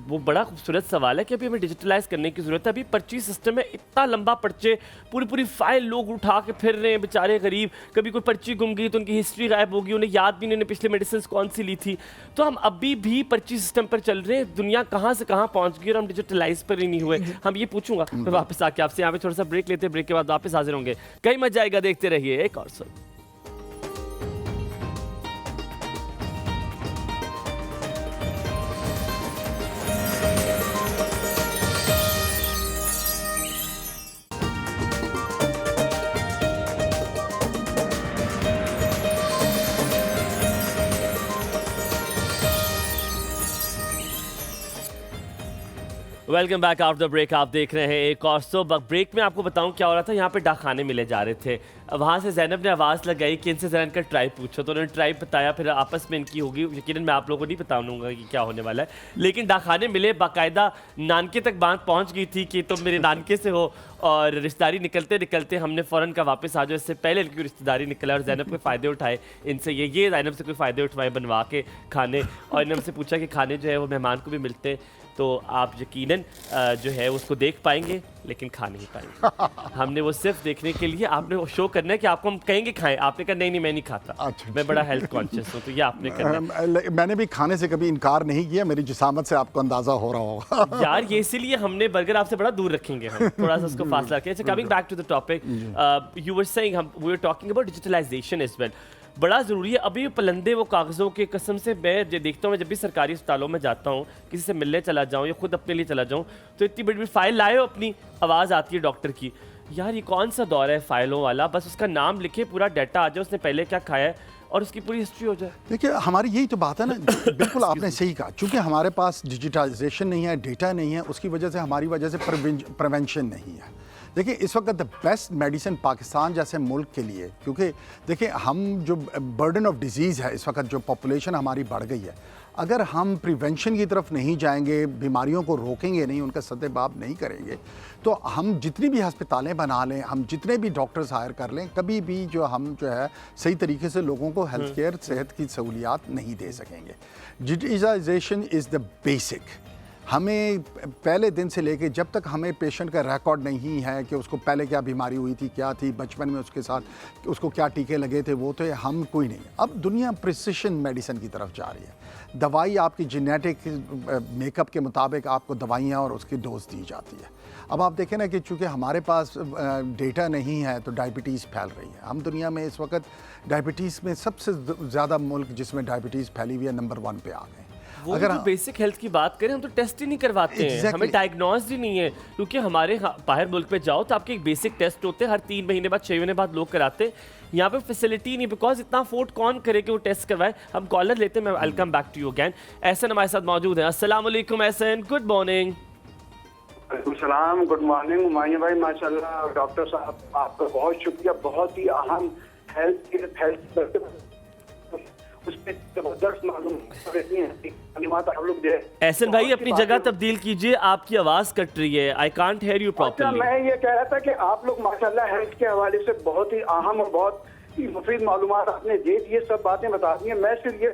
वो बड़ा खूबसूरत सवाल है कि अभी हमें डिजिटलाइज करने की ज़रूरत है। अभी पर्ची सिस्टम में इतना लंबा पर्चे, पूरी फाइल लोग उठा के फिर रहे हैं बेचारे गरीब, कभी कोई पर्ची गुम गई तो उनकी हिस्ट्री गायब होगी, उन्हें याद भी नहीं उन्हें पिछले मेडिसिन कौन सी ली थी। तो हम अभी भी पर्ची सिस्टम पर चल रहे हैं, दुनिया कहाँ से कहाँ पहुँच गई और हम डिजिटलाइज पर ही नहीं हुए। हम ये पूछूंगा मैं वापस आके आपसे, यहाँ पे थोड़ा सा ब्रेक लेते हैं, ब्रेक के बाद वापस हाजिर होंगे। कहीं मजा आएगा, देखते रहिए एक और सुन। Welcome back after the break. आप देख रहे हैं एक और सो। ब्रेक में आपको बताऊं क्या हो रहा था, यहाँ पे डाकखाने मिले जा रहे थे, वहाँ से ज़ैनब ने आवाज़ लगाई कि इनसे ज़रा इनका ट्राइब पूछो, तो उन्होंने ट्राइब बताया, फिर आपस में इनकी होगी, यकीनन मैं आप लोगों को नहीं बताऊंगा कि क्या होने वाला है, लेकिन डाकखाने मिले, बाकायदा नानके तक बात पहुँच गई थी कि तुम मेरे नानके से हो, और रिश्तेदारी निकलते निकलते हमने फ़ौरन का वापस आ जाओ, इससे पहले इनकी रिश्तेदारी निकला और ज़ैनब के फ़ायदे उठाए इनसे, ये ज़ैनब से कोई फ़ायदे उठवाए बनवा के खाने, और इन्होंने हमसे पूछा कि खाने जो है वो मेहमान को भी मिलते, तो आप यकीनन जो है उसको देख पाएंगे लेकिन खा नहीं पाएंगे। हमने वो सिर्फ देखने के लिए, आपने वो शो करना है कि आपको हम कहेंगे खाएं, आपने कहा नहीं मैं नहीं खाता। अच्छा, मैं बड़ा हेल्थ कॉन्शियस हूँ, तो ये आपने करना है। मैंने भी खाने से कभी इनकार नहीं किया, मेरी जिसामत से आपको अंदाजा हो रहा होगा। यार ये इसीलिए हमने बर्गर आपसे बड़ा दूर रखेंगे, हम थोड़ा सा उसको फासला रखें। Coming back to the topic, you were saying, we were talking about digitalisation as well. बड़ा ज़रूरी है। अभी पलंदे वो कागज़ों के कसम से मैं देखता हूँ, मैं जब भी सरकारी अस्पतालों में जाता हूँ, किसी से मिलने चला जाऊँ या खुद अपने लिए चला जाऊँ, तो इतनी बड़ी बड़ी फाइल लाए हो, अपनी आवाज़ आती है डॉक्टर की, यार ये कौन सा दौर है फाइलों वाला, बस उसका नाम लिखे, पूरा डाटा आ जाए, उसने पहले क्या खाया है और उसकी पूरी हिस्ट्री हो जाए। देखिए हमारी यही तो बात है ना, बिल्कुल आपने सही कहा, चूँकि हमारे पास डिजिटाइजेशन नहीं है, डेटा नहीं है, उसकी वजह से हमारी वजह से प्रिवेंशन नहीं है। देखिए इस वक्त द बेस्ट मेडिसिन पाकिस्तान जैसे मुल्क के लिए, क्योंकि देखिए हम जो बर्डन ऑफ डिजीज़ है इस वक्त, जो पॉपुलेशन हमारी बढ़ गई है, अगर हम प्रिवेंशन की तरफ नहीं जाएंगे, बीमारियों को रोकेंगे नहीं, उनका सद्देबाब नहीं करेंगे, तो हम जितनी भी अस्पतालें बना लें, हम जितने भी डॉक्टर्स हायर कर लें, कभी भी हम जो है सही तरीके से लोगों को हेल्थ केयर, सेहत की सहूलियात नहीं दे सकेंगे। Digitisation is the basic. हमें पहले दिन से लेके जब तक हमें पेशेंट का रिकॉर्ड नहीं है कि उसको पहले क्या बीमारी हुई थी, क्या थी बचपन में उसके साथ, उसको क्या टीके लगे थे, वो तो हम कोई नहीं। अब दुनिया प्रिसिशन मेडिसिन की तरफ जा रही है। दवाई आपकी जेनेटिक मेकअप के मुताबिक आपको दवाइयाँ और उसकी डोज दी जाती है। अब आप देखें ना कि चूँकि हमारे पास डेटा नहीं है तो डायबिटीज़ फैल रही है। हम दुनिया में इस वक्त डायबिटीज़ में सबसे ज़्यादा मुल्क जिसमें डायबिटीज़ फैली हुई है नंबर 1 पे आ गए। अगर जो बेसिक हेल्थ की बात करें हम तो टेस्ट ही नहीं करवाते हैं, हमें डायग्नोज ही नहीं है, क्योंकि हमारे बाहर मुल्क पे जाओ तो आपके एक बेसिक टेस्ट होते हैं, हर 3 महीने बाद 6 महीने बाद लोग कराते हैं। यहाँ पे फैसिलिटी नहीं, बिकॉज इतना अफोर्ड कौन करे कि वो टेस्ट करवाए। हम कॉलर लेते हैं, मैं welcome back to you again. Ehsan हमारे साथ मौजूद है। अस्सलाम वालेकुम एहसन, गुड मॉर्निंग। सलाम, गुड मॉर्निंग हुमायूं भाई, माशाल्लाह। डॉक्टर साहब आपका बहुत शुक्रिया, बहुत ही अहम हेल्थ उसमें जबरदस्त मालूमात आप लोग दे। एहसन भाई अपनी जगह तब्दील कीजिए, आपकी आवाज कट रही है, I can't hear you properly. मैं ये कह रहा था कि आप लोग माशाल्लाह हेल्थ के हवाले से बहुत ही अहम और बहुत ही मुफीद मालूमात आपने दे दी, सब बातें बता दी हैं। मैं सिर्फ ये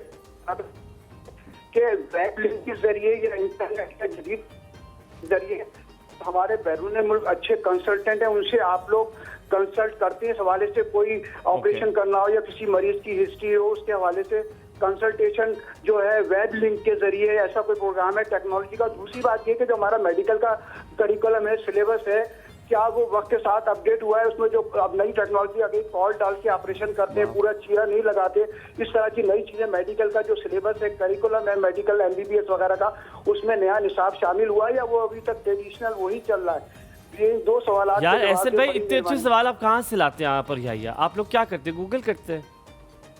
कि वेब लिंक के जरिए या इंटरनेट के जरिए हमारे बैरून मुल्क अच्छे कंसल्टेंट हैं, उनसे आप लोग कंसल्ट करते हैं इस हवाले से, कोई ऑपरेशन करना हो या किसी मरीज की हिस्ट्री हो, उसके हवाले से कंसल्टेशन जो है वेब लिंक के जरिए, ऐसा कोई प्रोग्राम है टेक्नोलॉजी का। दूसरी बात ये कि जो हमारा मेडिकल का करिकुलम है, सिलेबस है, क्या वो वक्त के साथ अपडेट हुआ है? उसमें जो अब नई टेक्नोलॉजी आ गई, फॉल्ट डाल के ऑपरेशन करते हैं, पूरा चीरा नहीं लगाते, इस तरह की नई चीजें मेडिकल का जो सिलेबस है, करिकुलम है मेडिकल MBBS वगैरह का, उसमें नया निसाब शामिल हुआ है या वो अभी तक ट्रेडिशनल वही चल रहा है? ये 2 सवाल यार एहसन भाई, इतने अच्छे सवाल आप कहाँ से लाते हैं यहाँ पर? यार आप लोग क्या करते हैं, गूगल करते हैं?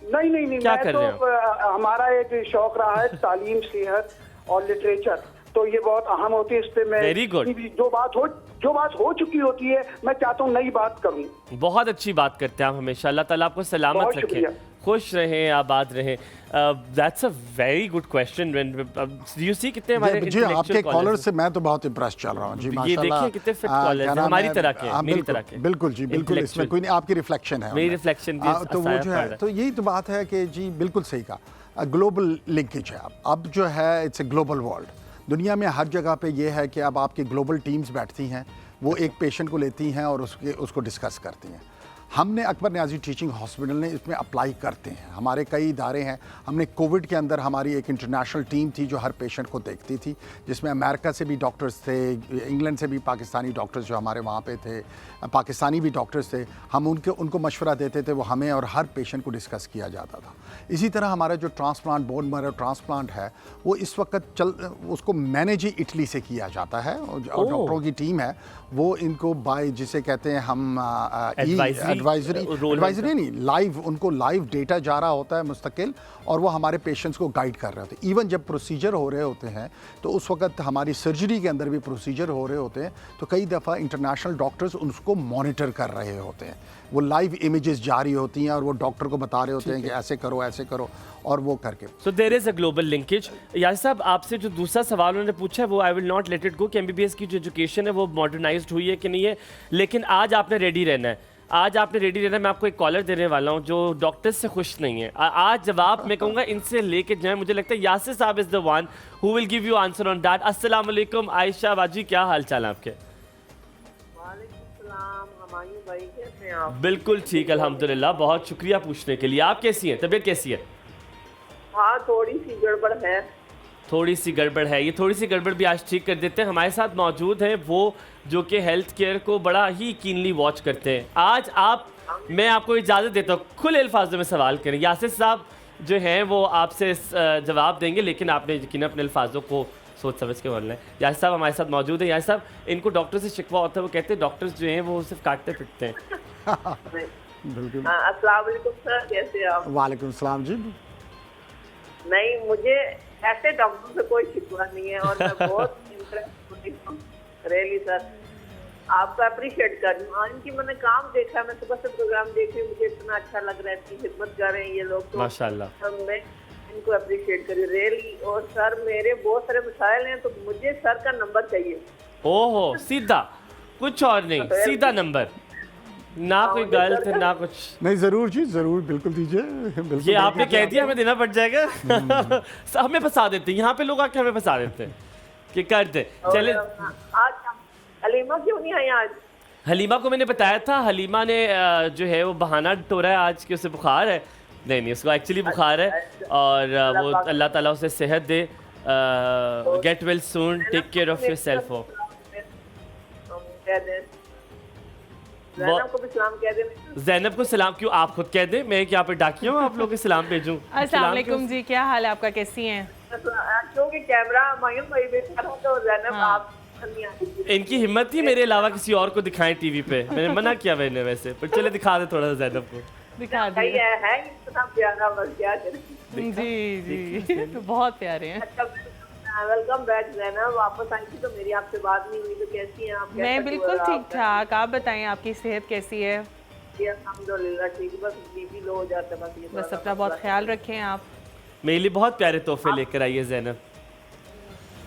नहीं, क्या मैं कर रहे हैं तो हमारा एक शौक रहा है तालीम, सेहत और लिटरेचर, तो ये बहुत अहम होती है। इस पे मैं वेरी गुड, जो बात हो चुकी होती है मैं चाहता हूँ नई बात करूँ। बहुत अच्छी बात करते हैं आप हमेशा। अल्लाह ताला आपको सलामत रखे, खुश रहें, आबाद रहें। That's a very good question. You see कितने हमारे जी आपके कॉलर से मैं तो बहुत इम्प्रेस चल रहा हूँ जी, ये देखिए कितने फिट कॉलर हैं, हमारी तरह के, मेरी तरह के। बिल्कुल जी, बिल्कुल, इसमें कोई नहीं, आपकी रिफ्लेक्शन है, मेरी रिफ्लेक्शन भी तो वो जो है, तो यही तो बात है कि जी बिल्कुल सही कहा, ग्लोबल लिंकेज है। अब जो है इट्स ए ग्लोबल वर्ल्ड। दुनिया में हर जगह पे ये है कि अब आपकी ग्लोबल टीम्स बैठती हैं, वो एक पेशेंट को लेती हैं और उसको डिस्कस करती हैं। हमने अकबर न्याजी टीचिंग हॉस्पिटल ने इसमें अप्लाई करते हैं, हमारे कई इदारे हैं। हमने कोविड के अंदर हमारी एक इंटरनेशनल टीम थी जो हर पेशेंट को देखती थी, जिसमें अमेरिका से भी डॉक्टर्स थे, इंग्लैंड से भी पाकिस्तानी डॉक्टर्स जो हमारे वहाँ पे थे, पाकिस्तानी भी डॉक्टर्स थे। हम उनको मशवरा देते थे, वो हमें और हर पेशेंट को डिस्कस किया जाता था। इसी तरह हमारा जो ट्रांसप्लांट, बोन मैरो ट्रांसप्लांट है, वो इस वक्त उसको मैनेज ही इटली से किया जाता है, और डॉक्टरों की टीम है वो इनको बाय जिसे कहते हैं हम एडवाइजरी नहीं, लाइव उनको लाइव डेटा जा रहा होता है मुस्तकिल, और वो हमारे पेशेंट्स को गाइड कर रहे होते हैं। इवन जब प्रोसीजर हो रहे होते हैं तो उस वक्त हमारी सर्जरी के अंदर भी प्रोसीजर हो रहे होते हैं, तो कई दफ़ा इंटरनेशनल डॉक्टर्स उसको मॉनिटर कर रहे होते हैं, वो लाइव इमेजेस जारी होती हैं और वो डॉक्टर को बता रहे होते हैं कि ऐसे करो, और वो करके। So there is a global linkage. यार साहब आपसे जो दूसरा सवाल उन्होंने पूछा है वो I will not let it go कि MBBS की जो एजुकेशन है वो मॉडर्नाइज्ड हुई है कि नहीं है, लेकिन आज आपने रेडी रहना है, आज आपने रेडी रहना है। मैं आपको एक कॉलर देने वाला हूँ जो डॉक्टर्स से खुश नहीं है। आज जवाब मैं कहूँगा इनसे लेके जाए, मुझे लगता है यासिर साहब is the one who will give you answer on that. अस्सलाम वालेकुम आयशा बाजी, क्या हाल चाल है आपके? भाई कैसे हैं आप? बिल्कुल ठीक अल्हम्दुलिल्लाह, बहुत शुक्रिया पूछने के लिए। आप कैसी हैं, तबीयत कैसी है? हाँ थोड़ी सी गड़बड़ है। थोड़ी सी गड़बड़ है, ये थोड़ी सी गड़बड़ भी आज ठीक कर देते हैं। हमारे साथ मौजूद हैं वो जो कि हेल्थ केयर को बड़ा ही कीनली वॉच करते हैं। आज मैं आपको इजाज़त देता हूँ, खुले अल्फाजों में सवाल करें। यासिर साहब जो हैं वो आपसे जवाब देंगे, लेकिन आपने यकीन अपने अल्फाजों को सोच समझ के बोलना है। यासिर साहब हमारे साथ मौजूद है। यासिर साहब, इनको डॉक्टर से शिकवा होता है, वो कहते हैं डॉक्टर्स जो हैं वो सिर्फ काटते पिटते हैं। बिल्कुल। अस्सलाम वालेकुम सर, कैसे आप? वालेकुम सलाम जी। नहीं, मुझे ऐसे डॉक्टर से कोई शिकवा नहीं है और मैं बहुत इम्प्रेस हूँ रियली सर, आपका अप्रिशिएट कर रही हूँ। इनकी मैंने काम देखा, मैं सुबह से प्रोग्राम देख रही हूँ, मुझे इतना अच्छा लग रहा है, इतनी खिदमत कर रहे हैं ये लोग, तो माशाल्लाह मैं इनको अप्रिशिएट करी रियली। और सर मेरे बहुत सारे मसाइल हैं, तो मुझे सर का नंबर चाहिए। ओहो, सीधा, कुछ और नहीं, सीधा नंबर, ना कोई गलत ना कुछ नहीं। जरूर जी, जरूर, बिल्कुल दीजिए, बिल्कुल। ये आपने कह दिया, हमें देना पड़ जाएगा। हमें फंसा देते हैं यहाँ पे लोग, आके हमें फंसा देते हैं। कि कर दे। चले, आज हलीमा क्यों नहीं आई आज? हलीमा को मैंने बताया था, हलीमा ने जो है वो बहाना टोरा है आज कि उसे बुखार है। नहीं, उसको एक्चुअली बुखार है और वो अल्लाह ताला उसे सेहत दे। Get well soon, take care of yourself. हो ज़ैनब को भी सलाम कह दे। ज़ैनब को सलाम क्यों, आप खुद कह दे, मैं क्या पे डाकिया हूँ आप लोग के सलाम भेजूँ? अस्सलाम वालेकुम जी, क्या हाल है आपका, कैसी हैं? क्योंकि कैमरा मायूम भाई बेचारा तो ज़ैनब आप नहीं आई। इनकी हिम्मत थी मेरे अलावा किसी और को दिखाएं टीवी पे। मैंने मना किया मैंने वैसे, पर चले दिखा दे थोड़ा सा ज़ैनब को। दिखा भाई दिए। है इतना प्यारा, बस क्या करें। जी बहुत प्यारे हैं। वेलकम बैक ज़ैनब, वापस आई थी तो मेरी आपसे बात नहीं हुई, तो कैसी हैं आप? मैं बिल्कुल ठीक ठाक, आप बताएं आपकी सेहत कैसी है? अल्हम्दुलिल्लाह ठीक, बस बीपी लो हो जाता है बस। बस अपना बहुत ख्याल रखें आप। मेरे लिए बहुत प्यारे तोहफे लेकर आई है ज़ैनब।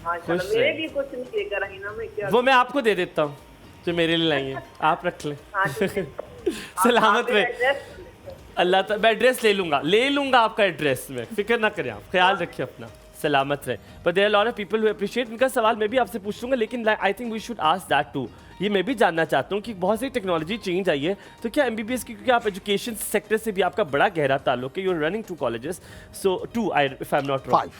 माशाल्लाह, मेरे लिए कुछ नहीं लेकर आई ना, मैं क्या वो मैं आपको दे देता हूँ जो मेरे लिए लाई है, आप रख लें। हाँ, ठीक है। सलामत आप रहे। एड्रेस- अल्लाह, मैं एड्रेस ले लूंगा आपका एड्रेस में, फिक्र ना करें आप, ख्याल रखिए अपना, सलामत रहे। पर there are lot of people who appreciate. इनका सवाल मैं भी आपसे पूछ लूंगा, लेकिन I think we should ask that too. ये मैं भी जानना चाहता हूँ कि बहुत सी टेक्नोलॉजी चेंज आई है, तो क्या एमबीबीएस की, क्योंकि आप एजुकेशन सेक्टर से भी आपका बड़ा गहरा ताल्लुक है, you are running 2 colleges, so 2 if I am not wrong. 5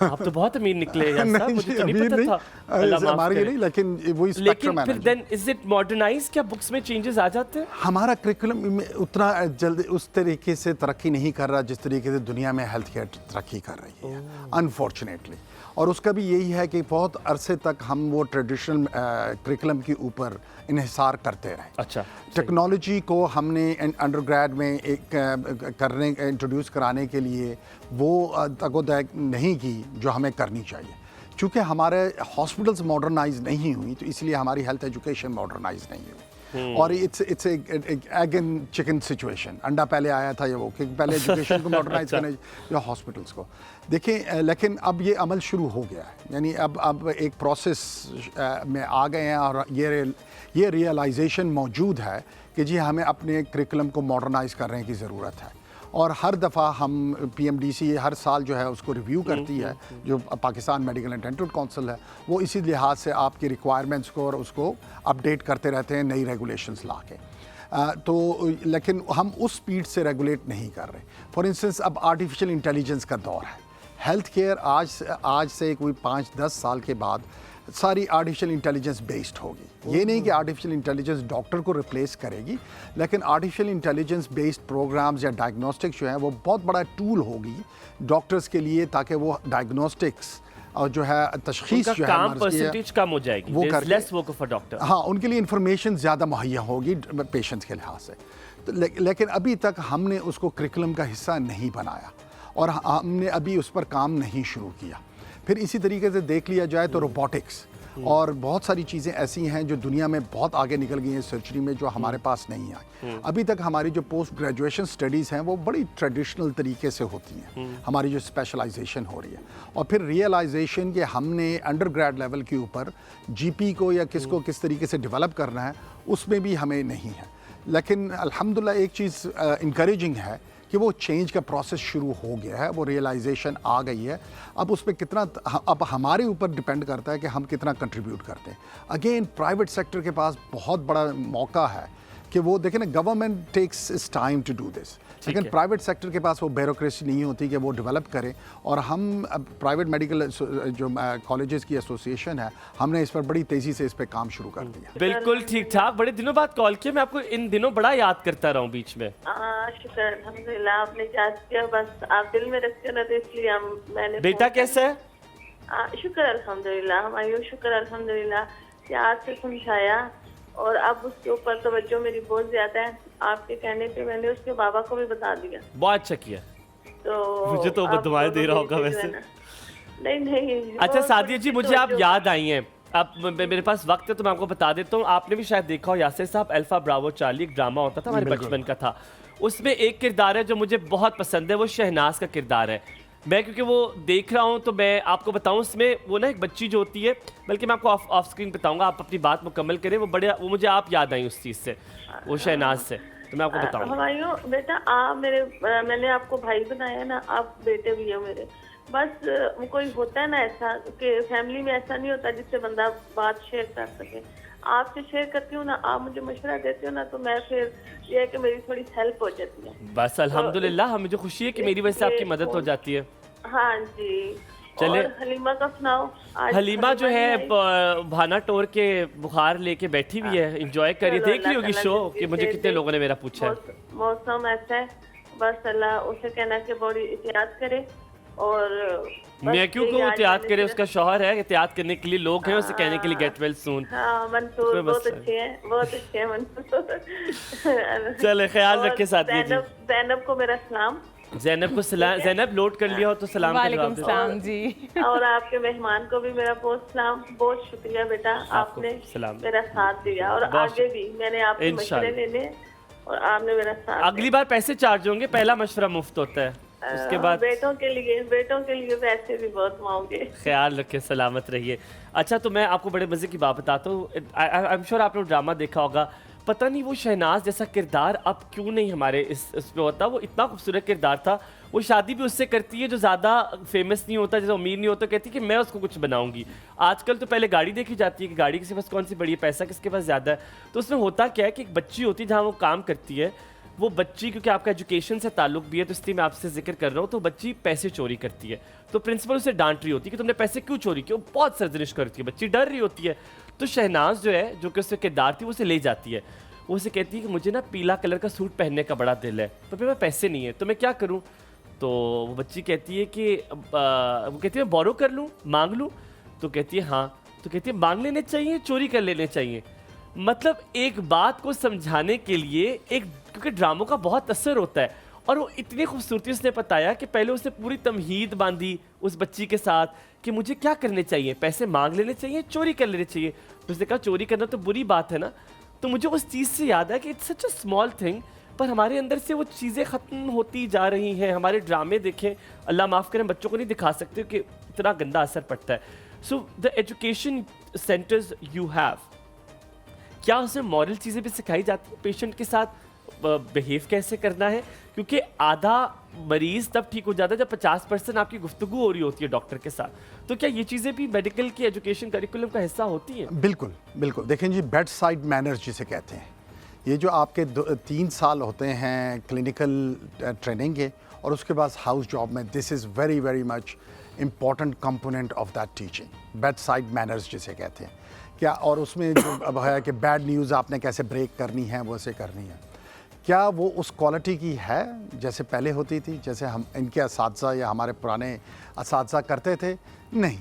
आप तो बहुत अमीर निकले यार साहब, मुझे तो नहीं अमीर पता नहीं, था। अल्लाह माफ हमारे ये करे। नहीं, लेकिन वही स्पेक्ट्रम लेकिन फिर management. Then is it modernise, क्या बुक्स में चेंजेस आ जाते हैं? हमारा करिकुलम में उतना जल्दी उस तरीके से तरक्की नहीं कर रहा जिस तरीके से दुनिया में हेल्थ केयर तरक्की कर रही है, अनफॉर्चुनेटली। और उसका भी यही है कि बहुत अरसे तक हम वो ट्रेडिशनल करिकुलम के ऊपर इन्हिसार करते रहे। अच्छा, टेक्नोलॉजी को हमने अंडरग्रेड में इंट्रोड्यूस कराने के लिए वो तगोदैक नहीं की जो हमें करनी चाहिए। चूँकि हमारे हॉस्पिटल्स मॉडर्नाइज नहीं हुई, तो इसलिए हमारी हेल्थ एजुकेशन मॉडर्नाइज नहीं हुई। और it's egg and chicken situation, अंडा पहले आया था या वो, कि पहले एजुकेशन को मॉडर्नाइज करने या हॉस्पिटल्स को देखें। लेकिन अब ये अमल शुरू हो गया है, यानी अब एक प्रोसेस में आ गए हैं और ये रियलाइजेशन मौजूद है कि जी हमें अपने करिकुलम को मॉडर्नाइज करने की ज़रूरत है। और हर दफ़ा हम पीएमडीसी हर साल जो है उसको रिव्यू करती है, जो Pakistan medical and dental council है, वो इसी लिहाज से आपकी रिक्वायरमेंट्स को और उसको अपडेट करते रहते हैं नई रेगुलेशंस ला के। तो लेकिन हम उस स्पीड से रेगुलेट नहीं कर रहे। फॉर इंस्टेंस अब आर्टिफिशियल इंटेलिजेंस का दौर है। हेल्थ केयर आज से कोई 5-10 साल के बाद सारी आर्टिफिशियल इंटेलिजेंस बेस्ड होगी। ये नहीं कि आर्टिफिशियल इंटेलिजेंस डॉक्टर को रिप्लेस करेगी, लेकिन आर्टिफिशियल इंटेलिजेंस बेस्ड प्रोग्राम्स या डायग्नोस्टिक्स जो है वो बहुत बड़ा टूल होगी डॉक्टर्स के लिए, ताकि वो डायग्नोस्टिक्स और जो है तशखीस जो है काम मर्ज़ की है, परसेंटेज कम हो जाएगी, वो There is करके- less work for doctor। हाँ, उनके लिए इंफॉर्मेशन ज़्यादा मुहैया होगी पेशेंट्स के लिहाज से। तो लेकिन अभी तक हमने उसको करिकुलम का हिस्सा नहीं बनाया और हमने अभी उस पर काम नहीं शुरू किया। फिर इसी तरीके से देख लिया जाए तो रोबोटिक्स और बहुत सारी चीज़ें ऐसी हैं जो दुनिया में बहुत आगे निकल गई हैं सर्जरी में, जो हमारे पास नहीं आई। अभी तक हमारी जो पोस्ट ग्रेजुएशन स्टडीज़ हैं वो बड़ी ट्रेडिशनल तरीके से होती हैं, हमारी जो स्पेशलाइजेशन हो रही है। और फिर रियलाइजेशन कि हमने अंडर ग्रेड लेवल के ऊपर जीपी को या किसको किस तरीके से डेवलप करना है, उसमें भी हमें नहीं है। लेकिन अल्हम्दुलिल्लाह एक चीज़ इंकरेजिंग है कि वो चेंज का प्रोसेस शुरू हो गया है, वो रियलाइजेशन आ गई है। अब उस पर कितना, अब हमारे ऊपर डिपेंड करता है कि हम कितना कंट्रीब्यूट करते हैं। अगेन प्राइवेट सेक्टर के पास बहुत बड़ा मौका है कि वो देखें ना, government takes it's time to do this, लेकिन प्राइवेट सेक्टर के पास वो ब्यूरोक्रेसी नहीं होती कि वो डेवलप करे। और हम प्राइवेट मेडिकल जो कॉलेजेस की एसोसिएशन है, हमने इस पर बड़ी तेज़ी से इस पर काम शुरू कर दिया। बिल्कुल ठीक ठाक, बड़े दिनों बाद कॉल किया, मैं आपको इन दिनों बड़ा याद करता रहा हूँ बीच में। शुक्र अल्हम्दुलिल्लाह, आपने याद किया, बस आप दिल में रखते ना, तो इसलिए मैंने बेटा कैसा है? शुक्र अल्हम्दुलिल्लाह, हमारी शुक्र अल्हम्दुलिल्लाह कि आज से समझाया और अब उसके ऊपर तवज्जो मेरी बहुत ज्यादा है। आपके कहने पे मैंने उसके बाबा को भी बता दिया। बहुत अच्छा किया। तो मुझे तो आप बददुआएं दे रहा होगा दोनों वैसे। नहीं अच्छा वो सादिया जी, मुझे आप तवज्जो- याद आई हैं। अब मेरे पास वक्त है तो मैं आपको बता देता हूँ, आपने भी शायद देखा हो यासिर साहब, अल्फा ब्रावो चार्ली एक ड्रामा होता था हमारे बचपन का था। उसमें एक किरदार है जो मुझे बहुत पसंद है, वो शहनाज का किरदार है। मैं क्योंकि वो देख रहा हूँ तो मैं आपको बताऊँ, उसमें वो ना एक बच्ची जो होती है, बल्कि मैं आपको ऑफ स्क्रीन बताऊँगा, आप अपनी बात मुकम्मल करें। वो मुझे आप याद आई उस चीज़ से, वो शहनाज से। तो मैं आपको बताऊंगा। हमायूं बेटा आप मैंने आपको भाई बनाया ना, आप बेटे भी हो मेरे। बस वो कोई होता है ना ऐसा कि फैमिली में ऐसा नहीं होता जिससे बंदा बात शेयर कर सके। आपसे शेयर करती हूँ ना, आप मुझे मशवरा देते हो ना, तो मैं फिर ये है कि मेरी थोड़ी हेल्प हो जाती है। बस अल्हम्दुलिल्लाह, हमें जो खुशी है कि मेरी वजह से आपकी मदद हो जाती है। हाँ जी। चले। और हलीमा का सुनाओ। आज हलीमा जो है नहीं आई। भाना टोर के बुखार लेके बैठी हुई है, एंजॉय करिए। चलो, देख ली होगी अल्लाह शो ताला कि मुझे जिंदगी कितने दे। लोगों ने मेरा पूछा है। मौसम ऐसा है, बस अल्लाह उसे कहना कि बड़ी एहतियात करे। और बस मैं क्यों यही कहूँ आज एहतियात मैंने करे, सिर्फ- उसका शौहर है, एहतियात करने के लिए लोग हैं उसे कहने के लिए गेट वेल सून। हाँ मंसूर कोई बहुत मसला अच्छे हैं, बहुत अच्छे हैं मंसूर। चले, ख्याल और रखे सादगी जी। ज़ैनब को मेरा सलाम। जैनब को सलाम। जैनब लोड कर लिया हो तो सलाम का वालेकुम जवाब दे। सलाम जी। और आपके मेहमान को भी मेरा बहुत सलाम। बहुत शुक्रिया बेटा, आपको आपने सलाम। मेरा साथ दिया और बहुत आगे भी मैंने आपके मशवरे इंशाल्लाह। लेने और आपने मेरा साथ अगली बार पैसे चार्ज होंगे, पहला मशवरा मुफ्त होता है, उसके बाद बेटों के लिए पैसे भी बहुत मांगे। ख्याल रखे, सलामत रहिए। अच्छा, तो मैं आपको बड़े मज़े की बात बताता हूँ। आई एम श्योर आपने ड्रामा देखा होगा। पता नहीं वो शहनाज जैसा किरदार अब क्यों नहीं हमारे इस पे होता। वो इतना खूबसूरत किरदार था। वो शादी भी उससे करती है जो ज़्यादा फेमस नहीं होता, जैसे अमीर नहीं होता, कहती है कि मैं उसको कुछ बनाऊंगी। आजकल तो पहले गाड़ी देखी जाती है कि गाड़ी किसी पास कौन सी बड़ी है, पैसा किसके पास ज़्यादा है। तो उसमें होता क्या है कि एक बच्ची होती है जहाँ वो काम करती है। वो बच्ची, क्योंकि आपका एजुकेशन से ताल्लुक भी है तो इसलिए मैं आपसे जिक्र कर रहा हूँ, तो बच्ची पैसे चोरी करती है। तो प्रिंसिपल उसे डांट रही होती है कि तुमने पैसे क्यों चोरी किए। वो बहुत सरजनिश करती है, बच्ची डर रही होती है। तो शहनाज जो है, जो कि उससे किरदार थी, वो उसे ले जाती है। वो उसे कहती है कि मुझे ना पीला कलर का सूट पहनने का बड़ा दिल है, तो फिर मैं पैसे नहीं है, तो मैं क्या करूँ। तो वो बच्ची कहती है कि वो कहती है मैं बोरो कर लूँ, मांग लूँ। तो कहती है हाँ। तो कहती है मांग लेने चाहिए, चोरी कर लेने चाहिए। मतलब एक बात को समझाने के लिए क्योंकि ड्रामों का बहुत असर होता है। और वो इतनी खूबसूरती उसने बताया कि पहले उसने पूरी तमहीद बांधी उस बच्ची के साथ कि मुझे क्या करने चाहिए, पैसे मांग लेने चाहिए, चोरी कर लेने चाहिए। तो उसने कहा चोरी करना तो बुरी बात है ना। तो मुझे उस चीज़ से याद है कि it's such a small thing, पर हमारे अंदर से वो चीज़ें ख़त्म होती जा रही हैं। हमारे ड्रामे देखें, अल्लाह माफ़ करें, बच्चों को नहीं दिखा सकते कि इतना गंदा असर पड़ता है। So the education centres you have, क्या उसमें मॉरल चीज़ें भी सिखाई जाती हैं, पेशेंट के साथ बिहेव कैसे करना है? क्योंकि आधा मरीज तब ठीक हो जाता है जब 50% आपकी गुफ्तगू हो रही होती है डॉक्टर के साथ। तो क्या ये चीज़ें भी मेडिकल की एजुकेशन करिकुलम का हिस्सा होती हैं? बिल्कुल बिल्कुल। देखें जी, बेड साइड मैनर्स जिसे कहते हैं, ये जो आपके 3 साल होते हैं क्लिनिकल ट्रेनिंग के, और उसके बाद हाउस जॉब में, this is very very much important component of that teaching. Bed side manners जिसे कहते हैं क्या, और उसमें जो अब है कि बैड न्यूज़ आपने कैसे ब्रेक करनी है, वैसे करनी है। क्या वो उस क्वालिटी की है जैसे पहले होती थी, जैसे हम इनके असातिज़ा या हमारे पुराने असातिज़ा करते थे? नहीं,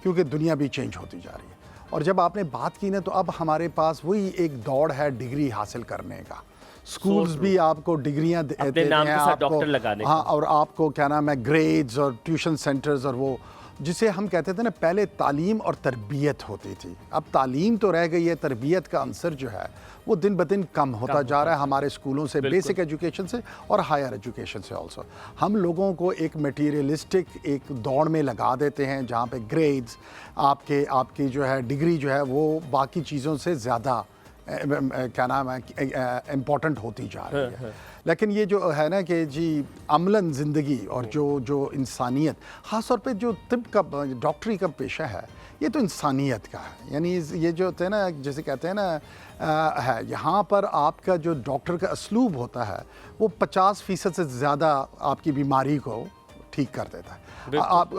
क्योंकि दुनिया भी चेंज होती जा रही है। और जब आपने बात की ना, तो अब हमारे पास वही एक दौड़ है डिग्री हासिल करने का। स्कूल्स भी आपको डिग्रियां देते नाम हैं के साथ आपको, डॉक्टर लगाने हाँ, और आपको क्या नाम है, ग्रेड्स और ट्यूशन सेंटर्स, और वो जिसे हम कहते थे ना पहले तालीम और तरबियत होती थी। अब तालीम तो रह गई है, तरबियत का अंसर जो है वो दिन ब दिन कम होता जा रहा है हमारे स्कूलों से, बेसिक एजुकेशन से और हायर एजुकेशन से ऑल्सो। हम लोगों को एक मटीरियलिस्टिक एक दौड़ में लगा देते हैं जहाँ पे ग्रेड्स आपकी जो है डिग्री जो है वो बाकी चीज़ों से ज़्यादा क्या नाम है इम्पोर्टेंट होती जा रही है। लेकिन ये जो है ना कि जी अमलन ज़िंदगी और जो इंसानियत, ख़ास तौर पे जो तिब का डॉक्टरी का पेशा है, ये तो इंसानियत का है। यानी ये जो होते हैं ना, जैसे कहते हैं ना है, यहाँ पर आपका जो डॉक्टर का असलूब होता है वो 50% से ज़्यादा आपकी बीमारी को ठीक कर देता है। आप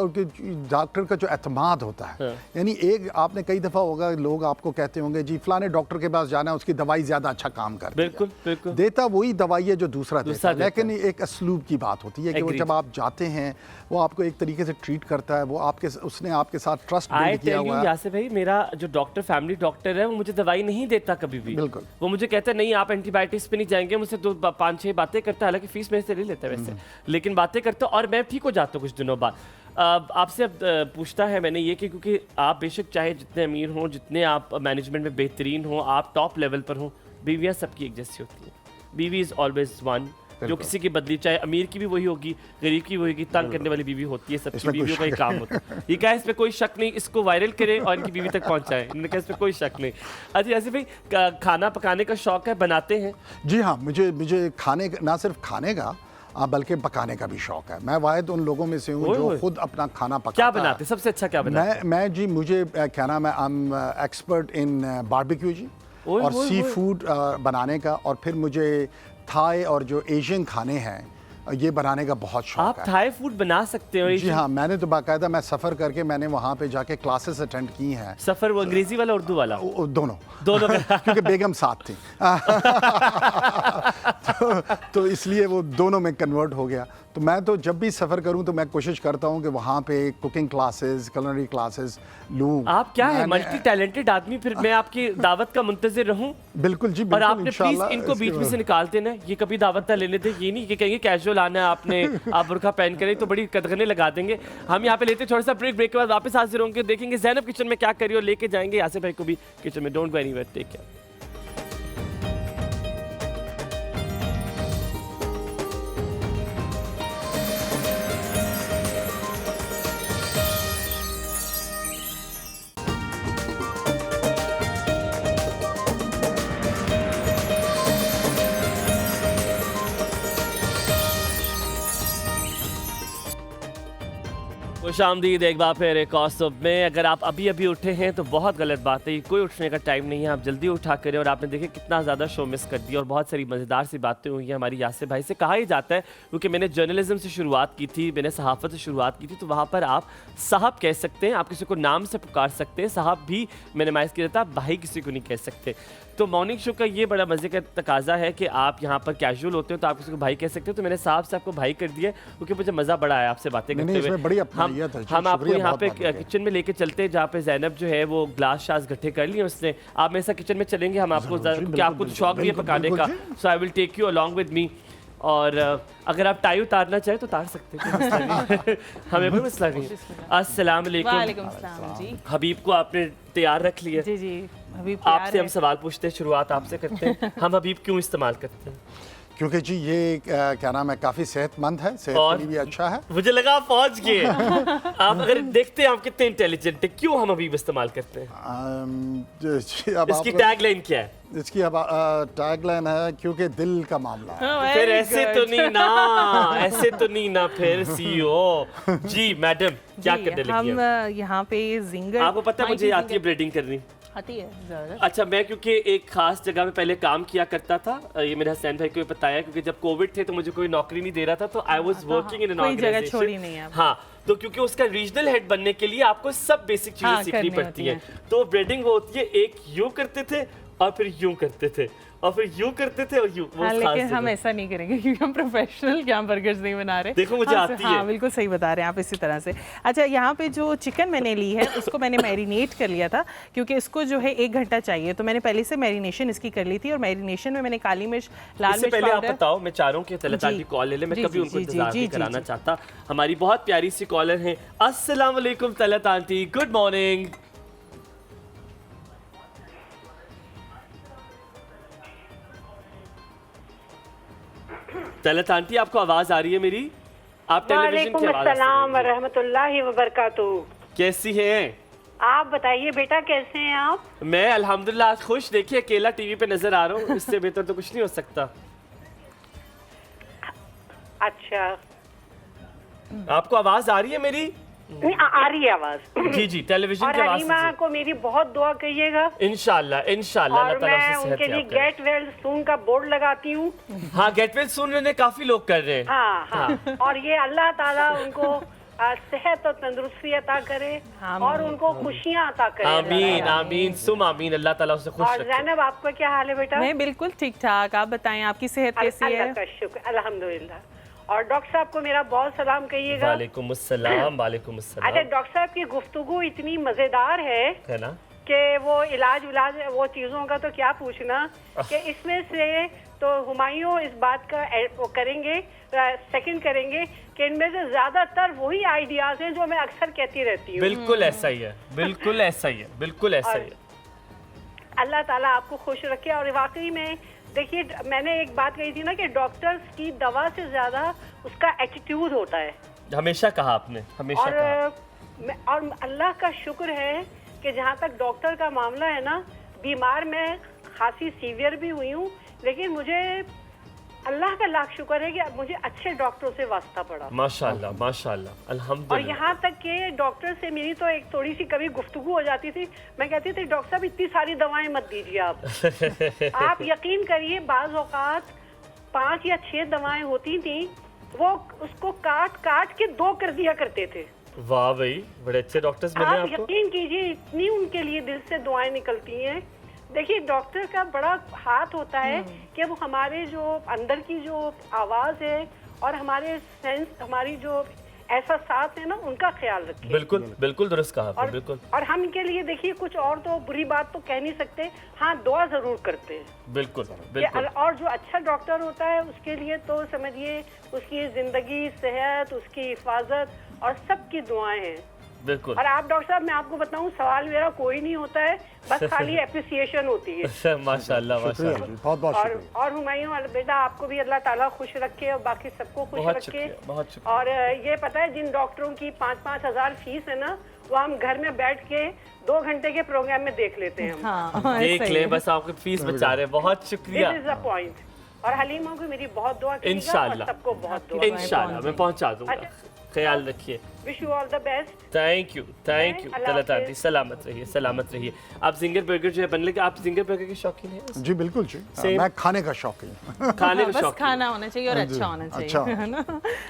डॉक्टर का जो एतमाद होता है, यानी एक आपने कई दफ़ा होगा लोग आपको कहते होंगे जी फलाने डॉक्टर के पास जाना है, उसकी दवाई ज़्यादा अच्छा काम करती है। बिल्कुल देता वही दवाई है जो दूसरा देता है, लेकिन एक असलूब की बात होती है कि वो जब आप जाते हैं वो आपको एक तरीके से ट्रीट करता है, वो उसने आपके साथ ट्रस्ट बिल्ड किया हुआ है। यासिर भाई, मेरा जो डॉक्टर फैमिली डॉक्टर है वो मुझे दवाई नहीं देता कभी भी। बिल्कुल। वो मुझे कहता है नहीं आप एंटीबायोटिक्स पे नहीं जाएंगे, मुझसे 5-6 बातें करता है, हालांकि फीस मेरे से ले लेता है वैसे, लेकिन बातें करता और मैं ठीक हो जाता हूँ कुछ दिनों बाद। आपसे अब पूछता है मैंने ये कि क्योंकि आप बेशक चाहे जितने अमीर हों, जितने आप मैनेजमेंट में बेहतरीन हों, आप टॉप लेवल पर हों, बीवियाँ सबकी एक जैसी होती हैं। बीवी इज़ ऑलवेज वन, जो किसी की बदली, चाहे अमीर की भी वही होगी, गरीब की वही होगी, तंग करने वाली बीवी होती है, सबकी इसमें कोई बीवियों का ही शक काम होता है। ये कहा इसमें कोई शक नहीं, इसको वायरल करें और इनकी बीवी तक पहुंचाएं। इन्होंने कहा इसमें कोई शक नहीं। अच्छा ऐसे भाई खाना पकाने का शौक है, बनाते हैं? जी हाँ, मुझे खाने का, ना सिर्फ खाने का बल्कि पकाने का भी शौक है। मैं वाहिद उन लोगों में से हूँ जो खुद अपना खाना पकाता क्या है। बनाते? सबसे अच्छा क्या बनाते? मैं जी, मुझे क्या नाम है, I am expert in barbecue जी, ओए, और ओए, सी ओए। फूड बनाने का, और फिर मुझे थाई और जो एशियन खाने हैं ये बनाने का बहुत शौक आप है। थाई फूड बना सकते हो? जी हाँ, मैंने तो बाकायदा मैं सफ़र करके मैंने वहाँ पे जाके क्लासेस अटेंड की हैं। सफर वो अंग्रेजी वाला, उर्दू वाला? दोनों दोनों का। क्योंकि बेगम साथ थी तो इसलिए वो दोनों में कन्वर्ट हो गया। तो मैं तो जब भी सफ़र करूं तो मैं कोशिश करता हूं कि वहाँ पे कुकिंग क्लासेस, कुलिनरी क्लासेस लूं। आप क्या है, मल्टी टैलेंटेड आदमी। फिर मैं आपकी दावत का मुंतजिर रहूं? बिल्कुल जी, और बिल्कुल, आपने प्लीज इंशाल्लाह इनको इसके बीच में बाद। से निकाल देना, ये कभी दावत ना लेने दे। ये नहीं कि कहेंगे कैजुअल आना है आपने, आप बुर्का पहन कर तो बड़ी कदगने लगा देंगे। हम यहाँ पे लेते थोड़ा सा ब्रेक के बाद वापस हाजिर होंगे, देखेंगे ज़ैनब किचन में क्या करी और लेके जाएंगे यासिर भाई को भी किचन में। Don't go anywhere, take care. खुशामदीद एक बार फिर एक और सुबह में। अगर आप अभी अभी उठे हैं तो बहुत गलत बात है, कोई उठने का टाइम नहीं है, आप जल्दी उठा करें। और आपने देखे कितना ज़्यादा शो मिस कर दिया और बहुत सारी मज़ेदार सी बातें हुई हैं हमारी यासिर भाई से। कहा ही जाता है, क्योंकि मैंने जर्नलिज्म से शुरुआत की थी, मैंने सहाफ़त से शुरुआत की थी, तो वहाँ पर आप साहब कह सकते हैं, आप किसी को नाम से पुकार सकते हैं। साहब भी मैंने माइज किया था, भाई किसी को नहीं कह सकते। तो मॉर्निंग शो का ये बड़ा मज़े का तकाजा है कि आप यहाँ पर कैजुअल होते हो तो आप किसी को भाई कह सकते हो। तो मैंने साहब से आपको भाई कर दिया क्योंकि मुझे मज़ा बड़ा आया आपसे बातें करते हुए। इसमें बड़ी अपनानियत है। हम आपको यहाँ पे शुक्रिया, किचन में लेके चलते हैं जहाँ पे ज़ैनब जो है वो ग्लास शास इकट्ठे कर लिए उसने। आप मेरे साथ किचन में चलेंगे, हम आपको क्योंकि आपको तो शौक भी है पकाने का, so I will take you along with me. और अगर आप टाई उतारना चाहें तो उतार सकते हैं, कोई मसला नहीं। हमें कोई मसला नहीं। अस्सलाम वालेकुम। वालेकुम सलाम जी। हबीब को आपने तैयार रख लिया? जी जी, अभी आपसे हम सवाल पूछते हैं, शुरुआत आपसे करते हैं। हम हबीब क्यों इस्तेमाल करते हैं? क्योंकि जी ये क्या नाम है, काफ़ी सेहतमंद है, सेहत और के लिए भी अच्छा है। मुझे लगा आप पहुंच गए। आप अगर देखते हैं आप कितने इंटेलिजेंट है, क्यों हम हबीब इस्तेमाल करते हैं? जी, अब इसकी आप टैगलाइन क्या है? इसकी अब टैगलाइन है क्योंकि दिल का मामला है। फिर ऐसे तो नहीं ना, ऐसे तो नहीं ना फिर सीईओ जी। मैडम क्या करने लगी हम हैं? यहाँ पे जिंगर, आपको पता है मुझे आती है ब्रीडिंग करनी? आती है ज़रा। अच्छा, मैं क्योंकि एक खास जगह पे पहले काम किया करता था, ये मेरे हसनैन भाई को भी बताया, क्योंकि जब कोविड थे तो मुझे कोई नौकरी नहीं दे रहा था, तो I was working in an कोई जगह ऑर्गेनाइजेशन। छोड़ी नहीं है। हाँ, तो क्योंकि उसका रीजनल हेड बनने के लिए आपको सब बेसिक चीजें हाँ, सीखनी करनी पड़ती होती हैं। तो ब्रीडिंग होती है, एक यूं करते थे और फिर यूं करते थे और फिर यूं करते थे और यूं। वो हाँ, खास लेकिन हम जगह। ऐसा नहीं करेंगे क्योंकि हम प्रोफेशनल यहाँ बर्गर्स नहीं बना रहे। देखो मुझे हाँ, आती हाँ, है। बिल्कुल सही बता रहे हैं आप इसी तरह से। अच्छा, यहाँ पे जो चिकन मैंने ली है उसको मैंने मैरिनेट कर लिया था, क्योंकि इसको जो है 1 घंटा चाहिए। तो मैंने पहले से मैरिनेशन इसकी कर ली थी, और मैरिनेशन में मैंने काली मिर्च, लाल इससे मिर्च पहले आप पाउडर। बताओ, मैं चाह रहा हूँ कि तलत आंटी जी। कॉल ले ले, मैं जी, कभी जी, उनको जी, इंतजार जी, नहीं जी, कराना जी। चाहता। हमारी बहुत प्यारी सी कॉलर हैं। अस्सलाम वालेकुम Talat aunty, good morning. Talat aunty, आपको आवाज आ रही है मेरी? आप टेलीविजन की आवाज अस्सलाम वरहमतुल्लाहि वबरकातुहू। कैसी हैं? आप बताइए बेटा, कैसे हैं आप? मैं अल्हम्दुलिल्लाह आज खुश। देखिए अकेला टीवी पे नजर आ रहा हूँ, इससे बेहतर तो कुछ नहीं हो सकता। अच्छा, आपको आवाज आ रही है मेरी? नहीं, आ रही है आवाज। जी जी, टेलीविजन और की आवाज हलीमा को मेरी बहुत दुआ कहिएगा। इंशाल्लाह इंशाल्लाह, और अल्लाह ताला मैं उसे उनके सेहत लिए याब करे। गेट वेल सून का बोर्ड लगाती हूँ। हाँ, गेट वेल सुन रहे काफी लोग कर रहे हैं। हाँ हाँ, और ये अल्लाह ताला उनको सेहत और तंदुरुस्ती अता करे और उनको खुशियाँ अता करे। आमीन आमीन सुम आमीन, अल्लाह ताला उसे खुश और रखे। ज़ैनब, आपका क्या हाल है बेटा? मैं बिल्कुल ठीक ठाक, आप बताएं आपकी सेहत कैसी अल्लाह है? का शुक्र, अल्हम्दुलिल्लाह। और डॉक्टर साहब को मेरा बहुत सलाम कहिएगा। वालेकुम अस्सलाम, वालेकुम अच्छा, अस्सलाम। डॉक्टर साहब की गुफ्तगू इतनी मजेदार है ना कि वो इलाज वो चीज़ों का तो क्या पूछना, कि इसमें से तो हुमायूं इस बात का वो करेंगे, सेकंड करेंगे कि इनमें से ज़्यादातर वही आइडियाज़ हैं जो मैं अक्सर कहती रहती हूँ। बिल्कुल ऐसा ही है, बिल्कुल ऐसा ही है, बिल्कुल ऐसा ही है। अल्लाह ताला आपको खुश रखे। और वाकई में देखिए मैंने एक बात कही थी ना कि डॉक्टर्स की दवा से ज्यादा उसका एटीट्यूड होता है। हमेशा कहा आपने, हमेशा कहा। और अल्लाह का शुक्र है कि जहाँ तक डॉक्टर का मामला है ना, बीमार मैं खासी सीवियर भी हुई हूँ, लेकिन मुझे अल्लाह का लाख शुक्र है कि मुझे अच्छे डॉक्टरों से वास्ता पड़ा। माशाल्लाह माशाल्लाह, और अल्हम्दुलिल्लाह। यहाँ तक कि डॉक्टर से मेरी तो एक थोड़ी सी कभी गुफ्तगू हो जाती थी। मैं कहती थी डॉक्टर साहब इतनी सारी दवाएं मत दीजिए आप। आप यकीन करिए बाज़ औक़ात 5 या 6 दवाएं होती थी, वो उसको काट काट के 2 कर दिया करते थे। वाह भाई, बड़े अच्छे डॉक्टर्स मिले आप आपको। यकीन कीजिए इतनी उनके लिए दिल से दुआएं निकलती हैं। देखिए डॉक्टर का बड़ा हाथ होता है कि वो हमारे जो अंदर की जो आवाज है और हमारे सेंस, हमारी जो एहसास है ना, उनका ख्याल रखें। बिल्कुल बिल्कुल दुरुस्त कहा आपने, और, बिल्कुल। और हम इनके लिए देखिए कुछ और तो बुरी बात तो कह नहीं सकते, हाँ दुआ जरूर करते हैं। बिल्कुल बिल्कुल। और जो अच्छा डॉक्टर होता है उसके लिए तो समझिए उसकी जिंदगी, सेहत, उसकी हिफाजत और सबकी दुआएं हैं। बिल्कुल। और आप डॉक्टर साहब, मैं आपको बताऊं, सवाल मेरा कोई नहीं होता है, बस खाली एप्रिसिएशन होती है। माशाल्लाह माशाल्लाह। बहुत बहुत शुक्रिया। और हुमायूं बेटा, आपको भी अल्लाह ताला खुश रखे और बाकी सबको खुश बहुत रखे। शुक्रिया, बहुत शुक्रिया। और ये पता है जिन डॉक्टरों की 5-5 हज़ार फीस है ना, वो हम घर में बैठ के 2 घंटे के प्रोग्राम में देख लेते हैं हम। हाँ, देख सही ले, है। बस आपकी फीस बचा रहे। बहुत शुक्रिया। This is the point. और हलीमा को मेरी बहुत दुआ कीजिएगा और इंशाल्लाह। सबको बहुत दुआ। इंशाल्लाह मैं पहुंचा दूंगा। अच्छा। ख्याल रखिए। Wish you all the best. Thank you thank you. अल्लाह गलत आंटी, हाफिज। सलामत रहिए, सलामत रहिए। आप जिंगर बर्गर जो है बन लगे, आप जिंगर बर्गर के शौकीन हैं? जी बिल्कुल जी, Same. मैं खाने का शौकीन हूँ। खाने का बस शौकीन। खाना होना चाहिए और अच्छा होना चाहिए, अच्छा। है ना।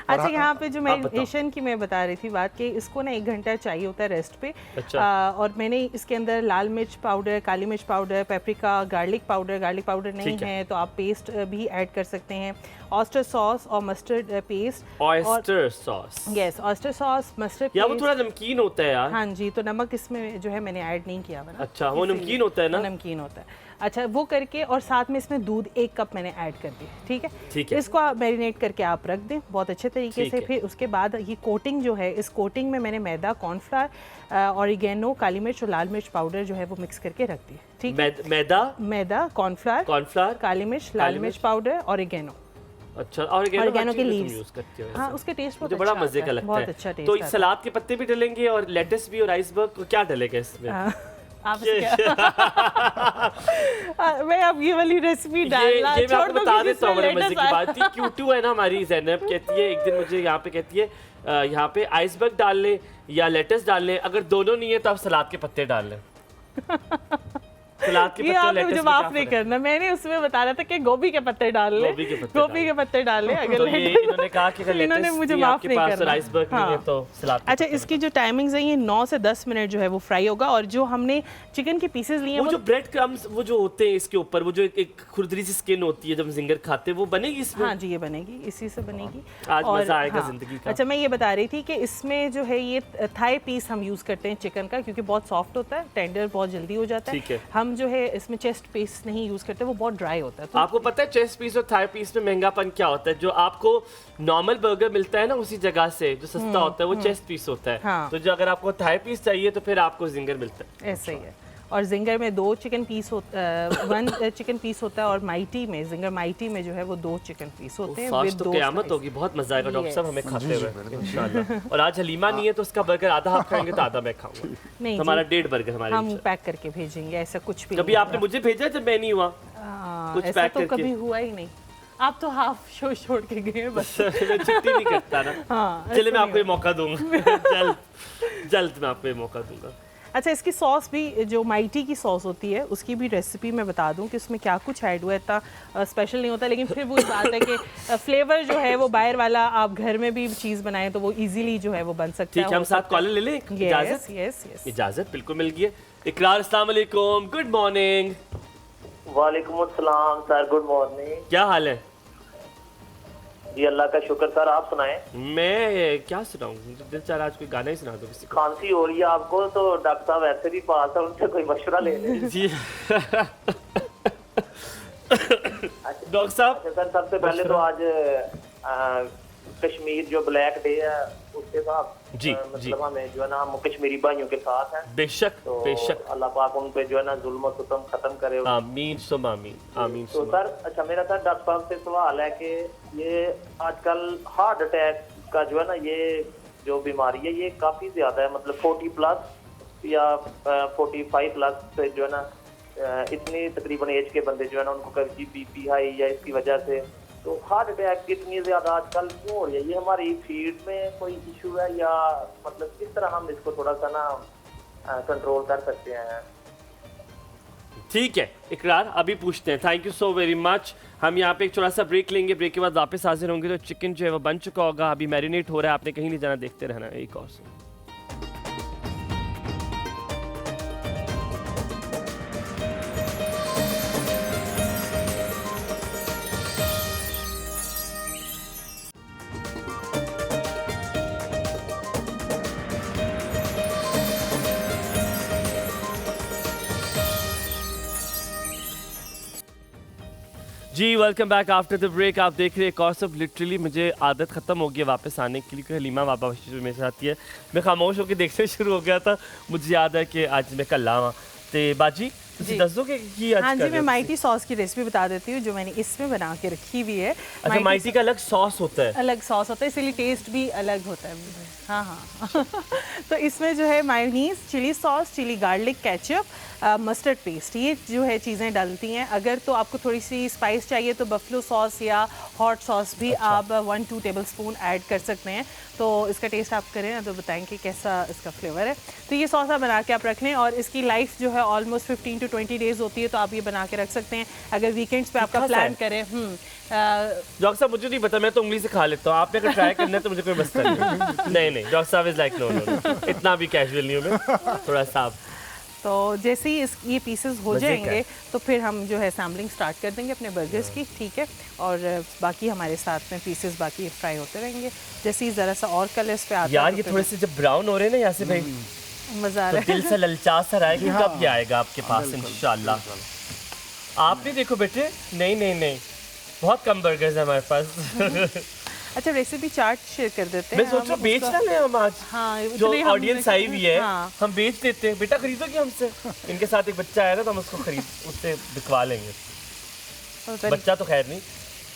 अच्छा, यहाँ पे जो आप बताओ। मेडिटेशन की मैं बता रही थी बात, कि इसको ना 1 घंटा चाहिए होता है रेस्ट पे। अच्छा। और मैंने इसके अंदर लाल मिर्च पाउडर, काली मिर्च पाउडर, पेपरिका, गार्लिक पाउडर नहीं ठीक है। है तो आप पेस्ट भी ऐड कर सकते हैं। ऑयस्टर सॉस और mustard paste. Oyster sauce. Yes, oyster sauce, mustard या वो थोड़ा नमकीन होता है यार। हाँ जी, तो नमक इसमें जो है मैंने ऐड नहीं किया हुआ ना। अच्छा, वो इसीलिए। नमकीन होता है ना? नमकीन होता है। अच्छा, वो करके और साथ में इसमें दूध 1 कप मैंने ऐड कर दिया। ठीक ठीक है, है। इसको आप मैरिनेट करके आप रख दें बहुत अच्छे तरीके ठीक से। है। फिर उसके बाद ये कोटिंग जो है, इस कोटिंग में मैंने मैदा, कॉर्नफ्लावर, ऑरिगेनो, काली मिर्च और लाल मिर्च पाउडर जो है वो मिक्स करके रख दिया। ठीक है, मैदा, कॉर्नफ्लावर, काली मिर्च, लाल मिर्च पाउडर, ऑरिगेनो। अच्छा, ऑरिगेनो के लीव्स यूज करते हो? हाँ, उसके टेस्ट मुझे बहुत बड़ा अच्छा मजे आता का है, लगता बहुत है। अच्छा टेस्ट तो आता है। सलाद के पत्ते भी डलेंगे और लेटस भी और आइसबर्ग, क्या डलेगा इसमें? आप मैं अब ये वाली रेसिपी डालना ये मैं छोड़ आपको दूंगी बता देता हूँ, बड़े जिसमें मजे की lettuce बात थी। Q2 है ना हमारी ज़ैनब, कहती है एक दिन मुझे यहाँ पे कहती है यहाँ पे आइसबर्ग डाल लें या लेटस डाल लें, अगर दोनों नहीं है तो आप सलाद के पत्ते डाल लें। सलाद के ये पत्ते आपने लेटस मुझे में क्या माफ नहीं फर्क है? करना, मैंने उसमें बताया था कि गोभी के पत्ते डाल ले, गोभी के पत्ते गोभी के पत्ते डाल ले। अगर तो ये इन्होंने कहा कि अगर इन्होंने लेटस मुझे नहीं माफ आपके नहीं पास और करना। आइसबर्ग नहीं है हाँ। तो सलाद के अच्छा, पत्ते इसकी जो टाइमिंग्स है ये 9 से 10 मिनट जो है वो फ्राई होगा। और जो हमने चिकन के पीसेस लिए हैं वो जो ब्रेड क्रम्स वो जो होते हैं इसके ऊपर, वो जो एक खुरदरी सी स्किन होती है जब हम जिंगर खाते हैं, वो बनेगी इसमें? हाँ जी, ये बनेगी, इसी से बनेगी। आज मजा आएगा जिंदगी का। अच्छा, मैं ये बता रही थी कि इसमें जो है ये थाई पीस हम यूज़ करते हैं चिकन का, क्योंकि बहुत सॉफ्ट होता है, टेंडर बहुत जल्दी हो जाता ठीक है। है। हम जो है इसमें चेस्ट पीस नहीं यूज़ करते, वो बहुत ड्राई होता है। तो आपको पता है चेस्ट पीस और थाई पीस में महंगापन क्या होता है? जो आपको नॉर्मल बर्गर मिलता है ना उसी जगह से जो सस्ता होता है वो चेस्ट पीस होता है। हाँ। तो जो अगर आपको थाई पीस चाहिए तो फिर आपको जिंगर मिलता है। ऐसे ही है। और जिंगर में 2 चिकन पीस होता है, 1 चिकन पीस होता है। और माइटी में, जिंगर माइटी में जो है वो 2 चिकन पीस होते हैं। फास्ट तो 2 क़यामत slice। होगी, बहुत मजा आएगा डॉक्टर साहब हमें खाते जी, हुए इंशाल्लाह। और आज हलीमा नहीं है तो उसका बर्गर आधा आप खाएंगे तो आधा मैं खाऊंगा। नहीं तो हमारा जी, 1.5 बर्गर हमारे हम बीच है। पैक करके भेजेंगे, ऐसा कुछ भी कभी नहीं आपने मुझे भेजा है जब मैं नहीं हुआ? कुछ ऐसा पैक तो करके? कभी हुआ ही नहीं। आप तो हाफ शो छोड़ के गए बस। मैं छुट्टी नहीं करता ना। हाँ, चलिए ऐसा मैं आपको नहीं ये मौका दूंगा। जल्द मैं आपको ये मौका दूंगा। अच्छा, इसकी सॉस भी, जो माइटी की सॉस होती है उसकी भी रेसिपी मैं बता दूं कि उसमें क्या कुछ ऐड हुआ है। इतना स्पेशल नहीं होता, लेकिन फिर वो बात है कि फ्लेवर जो है वो बाहर वाला आप घर में भी चीज़ बनाएं तो वो इजीली जो है वो बन सकता है। ठीक है, हम साथ कॉलर ले लें? इजाजत? Yes yes. इजाजत बिल्कुल मिल गई है। इकरार, अस्सलाम वालेकुम, गुड मॉर्निंग। वालेकुम अस्सलाम सर, गुड मॉर्निंग। क्या हाल है? जी अल्लाह का शुक्र सर, आप सुनाएं। मैं क्या सुनाऊं, दिल चाह रहा आज कोई गाना ही सुना दो किसी को। खांसी हो रही है आपको तो डॉक्टर साहब ऐसे भी पास है, उनसे कोई मशवरा ले लें। जी डॉक्टर साहब, अच्छा सर, सबसे पहले तो आज कश्मीर जो ब्लैक डे है उसके साथ जी, मतलब हमें जो है ना हम कश्मीरी भाइयों के साथ हैं। बेशक तो बेशक। अल्लाह पाक उन पे जो है ना जुल्म और सितम खत्म करे। आमीन सुम आमीन, आमीन तो सुम। सर अच्छा मेरा सर डॉक्टर साहब से सवाल है कि ये आजकल हार्ट अटैक का जो है ना ये जो बीमारी है ये काफी ज्यादा है, मतलब 40 प्लस या 45 प्लस से जो है ना इतनी तकरीबन एज के बंदे जो है ना उनको कभी बीपी हाई या इसकी वजह से तो हार्ट अटैक कितनी ज्यादा आजकल क्यों हो रही है? ये हमारी फीड में कोई इशू है या मतलब किस तरह हम इसको थोड़ा सा ना कंट्रोल कर सकते हैं? ठीक है इकरार, अभी पूछते हैं। Thank you so very much. हम यहाँ पे एक छोटा सा ब्रेक लेंगे, ब्रेक के बाद वापस हाजिर होंगे। तो चिकन जो है वो बन चुका होगा, अभी मैरिनेट हो रहा है, आपने कहीं नहीं जाना, देखते रहना एक और से। जी welcome back after the break. आप देख रहे हैं एक और सब। लिटरली मुझे आदत ख़त्म हो गई वापस आने की, क्योंकि हलीमा बाबा मेरे साथ आती है। मैं खामोश होकर देखने शुरू हो गया था, मुझे याद है कि आज मैं कल आवा तो बाजी जी। दस दो कि आज हाँ जी, कर मैं रहे माइटी सॉस की रेसिपी बता देती हूँ जो मैंने इसमें बना के रखी हुई है। अच्छा माइटी का अलग सॉस होता है? अलग सॉस होता है, इसीलिए टेस्ट भी अलग होता है। हाँ हाँ तो इसमें जो है mayonnaise, chilli sauce, chilli garlic, ketchup, mustard paste, ये जो है चीज़ें डलती हैं। अगर तो आपको थोड़ी सी स्पाइस चाहिए तो बफलो सॉस या हॉट सॉस भी आप 1-2 टेबलस्पून ऐड कर सकते हैं। तो इसका टेस्ट आप करें ना तो बताएंगे कैसा इसका फ्लेवर है। तो ये सॉस आप बना के आप रख लें, और इसकी लाइफ जो है ऑलमोस्ट 15 to 20 डेज़ होती है, तो आप ये बना के रख सकते हैं अगर वीकेंड्स पे आपका प्लान करें। डॉक्टर साहब मुझे नहीं पता, मैं तो उंगली से खा लेता हूँ। आपने अगर ट्राई करना है तो मुझे कोई मसला नहीं। नहीं डॉक्टर साहब इज लाइक नो, इतना भी कैजुअल नहीं हूँ मैं, थोड़ा सा। तो जैसे ही ये पीसेस हो जाएंगे तो फिर हम जो है सैम्पलिंग स्टार्ट कर देंगे अपने बर्गर्स की, ठीक है। और बाकी हमारे साथ में पीसेस बाकी फ्राई होते रहेंगे। जैसे ही ज़रा सा और कलर्स पे आता है यार, ये थोड़े से जब ब्राउन हो रहे हैं ना यहाँ से भाई, मज़ा आ रहा है। दिल से ललचा सा रहा है कि कब ये आएगा आपके पास इंशाल्लाह। आपने देखो बेटे, नहीं बहुत कम बर्गर्स है हमारे पास। अच्छा रेसिपी चार्ट शेयर कर देते हैं। मैं सोच रहा हूँ बेच ना ले हम आज। हाँ, जो ऑडियंस आई हुई है हाँ। हम बेच देते हैं। बेटा खरीदोगे हमसे? इनके साथ एक बच्चा आया था तो हम उसको उससे बिकवा लेंगे। बच्चा तो खैर नहीं,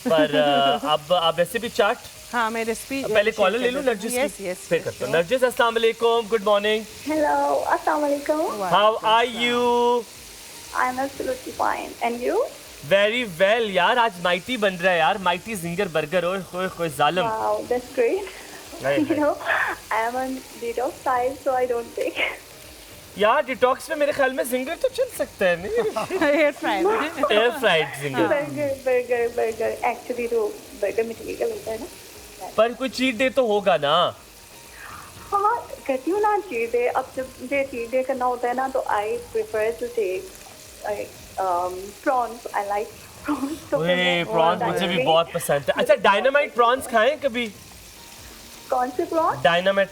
पर अब आप रेसिपी चार्ट। हाँ मैं रेसिपी पहले कॉलर ले लूँ नरजिस की, फिर करता हूँ। नरजिस अस्सलाम वालेकुम, गुड मॉर्निंग। हेलो अस्सलाम वालेकुम। How are you? I am absolutely fine and you? Very well यार, आज माइटी बन रहा है यार, माइटी जिंगर बर्गर। ओए कोई जालिम। Wow that's great. You know I am on detox diet so I don't take. यार डिटॉक्स में मेरे ख्याल में जिंगर तो चल सकता है नहीं? Air fried ginger. Burger actually तो बर्गर मटेरियल का होता है ना, पर कोई चीट डे तो होगा ना? हाँ कहती हूँ ना चीट डे। अब जब मुझे चीट डे करना होता है ना तो I prefer to take prawns. I like prawns. तो प्रॉन्स मुझे भी बहुत पसंद है। अच्छा डायनामाइट प्रॉन्स खाएं कभी? कौन से प्रॉन्स? डायनामाइट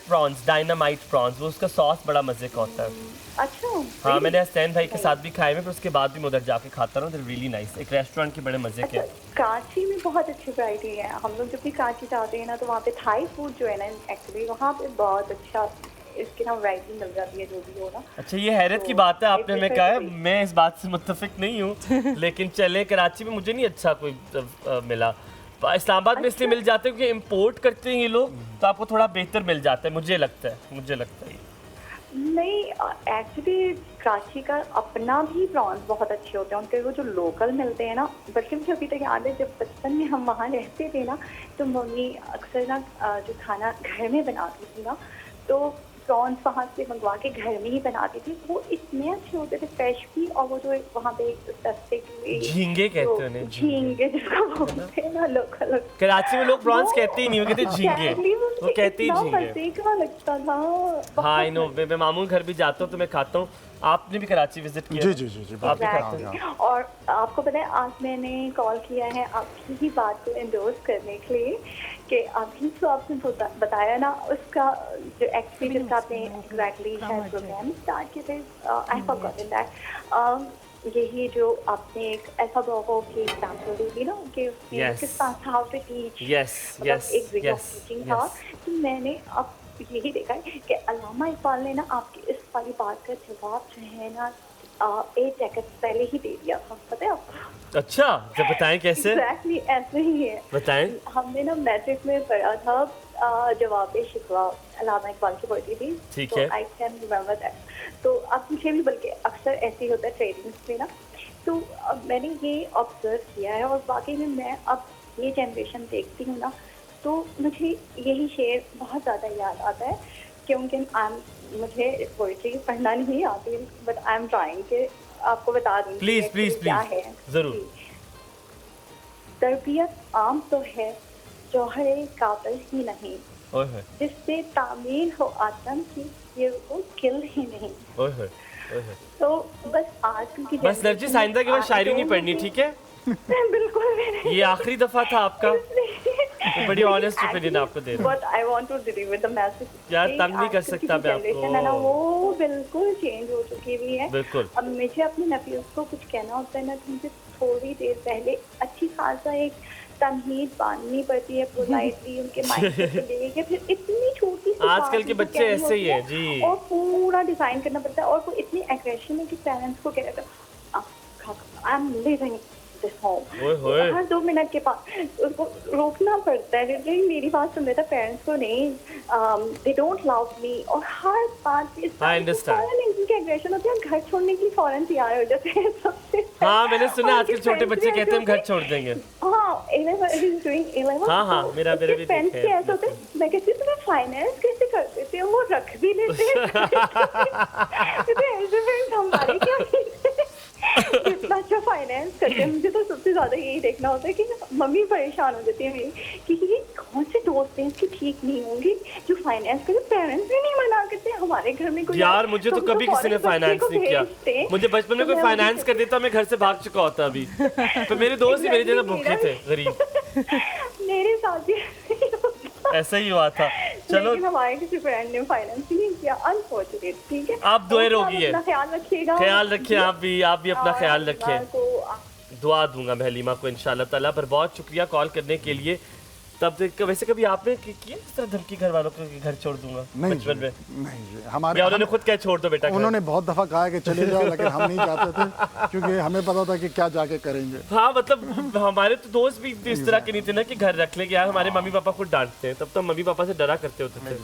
प्रॉन्स, वो उसका सॉस बड़ा मजे का होता है। अच्छा हाँ मैंने हसनैन भाई के साथ भी खाए हैं, फिर उसके बाद भी मैं उधर जाके खाता रहा हूँ। रियली नाइस, एक रेस्टोरेंट के बड़े मजे के। कराची में बहुत अच्छी वैरायटी है। हम लोग जब भी कराची जाते हैं ना तो वहाँ पे थाई फूड जो है ना एक्चुअली वहाँ पे बहुत अच्छा इसकी ना वैरायटी मिल जाती है जो भी हो ना। अच्छा ये हैरत की बात है आपने हमें कहा है, मैं इस बात से मुत्तफिक नहीं हूँ। लेकिन चले, कराची में मुझे नहीं अच्छा कोई मिला। इस्लामाबाद में इसलिए मिल जाते हैं क्योंकि इम्पोर्ट करते हैं ये लोग, तो आपको थोड़ा बेहतर मिल जाता है, मुझे लगता है। नहीं एक्चुअली कराची का अपना भी प्रॉन्स बहुत अच्छे होते हैं उनके, वो जो लोकल मिलते हैं ना। बल्कि मुझे अभी तक याद है जब बचपन में हम वहाँ रहते थे ना तो मम्मी अक्सर ना जो खाना घर में बनाती थी ना तो प्रॉन्स वहाँ से मंगवा के घर में ही बनाती थी। वो इतने अच्छे होते थे फ्रेश भी, और वो जो वहाँ पे सस्ते झींगे कहते हैं उन्हें, झींगे जिसको बोलते हैं ना लोकल। कराची में लोग प्रॉन्स कहते ही नहीं, वो कहते झींगे, वो कहते ही झींगे। लगता था। हाँ आई नो, मैं मामून घर भी जाता हूँ तो मैं खाता हूँ। आपने भी कराची विजिट किया? जी और आपको पता है आज मैंने कॉल किया है आपकी ही बात को एंडोर्स करने के लिए कि अभी जो आपने बताया ना उसका जो एक्चुअली जिसका आपने एग्जैक्टली है प्रोग्राम स्टार्ट किया थे, आई फॉरगॉटन दैट। यही जो आपने एक अल्फाबेटो की एग्जांपल दी थी ना कि उसमें Yes. किस तरह how to teach Yes, yes, एक वे ऑफ yes, टीचिंग था, yes. तो मैंने अब यही देखा है कि अल्लामा इकबाल ने ना आपकी इस वाली बात का जवाब जो है ना 8 डेकेड पहले ही दे दिया था, पता है आपको? अच्छा, जब बताएं कैसे? एग्जैक्टली ऐसे ही है। बताएं। हमने ना मैट्रिक में पढ़ा था जवाब शिकवा, अल्लामा इकबाल की पढ़ी थी। ठीक है। I can remember that. तो अब मुझे भी बल्कि अक्सर ऐसे ही होता है ट्रेनिंग्स में ना, तो अब मैंने ये ऑब्जर्व किया है और वाकई में मैं अब ये जनरेशन देखती हूँ ना, तो मुझे यही शेर बहुत ज़्यादा याद आता है, क्योंकि मुझे पोइट्री पढ़ना नहीं आती, बट आई एम ट्राइंग के आपको बता दूँ प्लीज प्लीज क्या है। प्लीज जरूर। तरबियत आम तो है, जौहरे काबिल ही नहीं, ओए होए, जिससे तामीर हो आदम की, ये वो किल ही नहीं। ओए होए, ओए होए। तो बस आजकल की बस नरजिस, आइंदा के बाद शायरी नहीं पढ़नी, ठीक है? बिल्कुल भी ये आखिरी दफा था आपका। तो बड़ी ऑनेस्ट ओपिनियन आपको दे रहा हूँ। But I want to deliver the message. यार, तंग नहीं कर सकता मैं आपको। जनरेशन है ना, वो बिल्कुल चेंज हो चुकी हुई है। बिल्कुल। अब मुझे अपने नफीस को कुछ कहना होता है ना, तो मुझे थोड़ी देर पहले अच्छी खासा एक तमहीद बांधनी पड़ती है पोलाइटली उनके माइंड से लेके, फिर इतनी छोटी सी आजकल के बच्चे ऐसे ही है जी। और पूरा डिजाइन करना पड़ता है, और वो इतनी एग्रेशन है कि पेरेंट्स को कह रहा था I am living this home, her 2 minute के बाद उसको रोकना पड़ता है। लिटरली मेरी बात सुन रहे थे पेरेंट्स को, नहीं दे डोंट लव मी, और हर बात पे फौरन इनकी एग्रेशन होती है, घर छोड़ने के लिए फौरन तैयार हो जाते हैं सबसे। हाँ, मैंने सुना आजकल छोटे बच्चे कहते हैं हम घर छोड़ देंगे। हाँ, 11 हाँ हाँ, मेरा भी फ्रेंड्स के ऐसा होता है। मैं कहती हूँ तुम्हें फाइनेंस कैसे कर देते हो, वो रख भी लेते हैं। ऐसे फ्रेंड्स हमारे क्या कितना अच्छा फाइनेंस करते हैं। मुझे तो सबसे ज्यादा यही देखना होता है कि मम्मी परेशान हो जाती है मेरी कि ये कौन से दोस्त हैं इसकी ठीक नहीं होंगी जो फाइनेंस करे, पेरेंट्स भी नहीं मना करते हमारे घर में कोई। यार मुझे तो कभी किसी ने फाइनेंस नहीं किया। मुझे बचपन में कोई फाइनेंस कर देता मैं घर से भाग चुका होता अभी। तो मेरे दोस्त ही मेरी जगह भूखे थे, गरीब। मेरे साथ भी ऐसा ही हुआ था। चलो, लेकिन हमारे किसी फ्रेंड ने फाइनेंस नहीं किया, अनफॉर्चुनेट। ठीक है, आप दुआ रोगी है, ख्याल रखिएगा। ख्याल रखिए आप भी अपना ख्याल रखिए। दुआ दूंगा मैं हलीमा को इंशाल्लाह ताला। पर बहुत शुक्रिया कॉल करने के लिए। तब तक वैसे कभी आपने किया इस तरह धमकी घर वालों को कि घर छोड़ दूंगा बचपन में? नहीं जी, हमारे या उन्होंने खुद क्या छोड़ दो बेटा? उन्होंने बहुत दफा कहा कि चले जाओ, लेकिन हम नहीं जाते थे क्योंकि हमें पता था कि क्या जाके करेंगे। हाँ, मतलब हमारे तो दोस्त भी इस तरह के नहीं थे ना कि घर रख ले, यार हमारे मम्मी पापा खुद डांटते हैं। तब तो मम्मी पापा से डरा करते होते थे।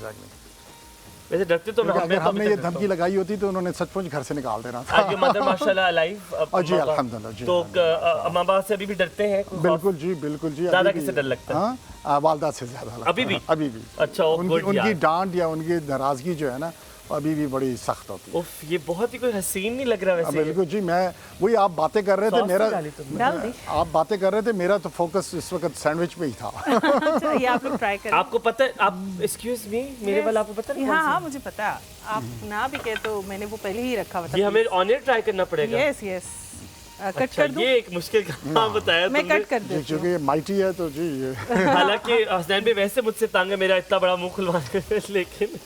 वैसे डरते तो अगर हमने ये धमकी लगाई होती तो उन्होंने सचमुच घर से निकाल देना था। आज मदर माशाल्लाह अलाइव, जी अल्हम्दुलिल्लाह जी। तो अम्मा बाबा से अभी भी डरते हैं? बिल्कुल जी, बिल्कुल जी। दादा किससे डर लगता है? हाँ, वालदा से ज्यादा। अभी भी। अच्छा, उनकी डांट या उनकी नाराजगी जो है ना, अभी भी बड़ी सख्त होती है। उफ, ये बहुत ही कोई हसीन नहीं लग रहा वैसे। बिल्कुल जी, मैं वही आप बातें कर रहे थे, आप बातें कर रहे थे, मेरा तो फोकस इस वक्त सैंडविच पे ही था। अच्छा, ये आप लोग ट्राई करें। आपको पता है, आप एक्सक्यूज मी, मेरे वाला आपको पता है? हाँ, मुझे पता है। आप ना भी कहे तो मैंने वो पहले ही रखा हुआ था। ये हमें ऑन एयर ट्राई करना पड़ेगा? यस। कट कर दूं? ये एक मुश्किल काम बताया मैं कट कर दूं क्योंकि ये माइटी है तो जी। हालांकि हसनैन भी वैसे मुझसे तंग है, मेरा इतना बड़ा मुंह खुलवा लेकिन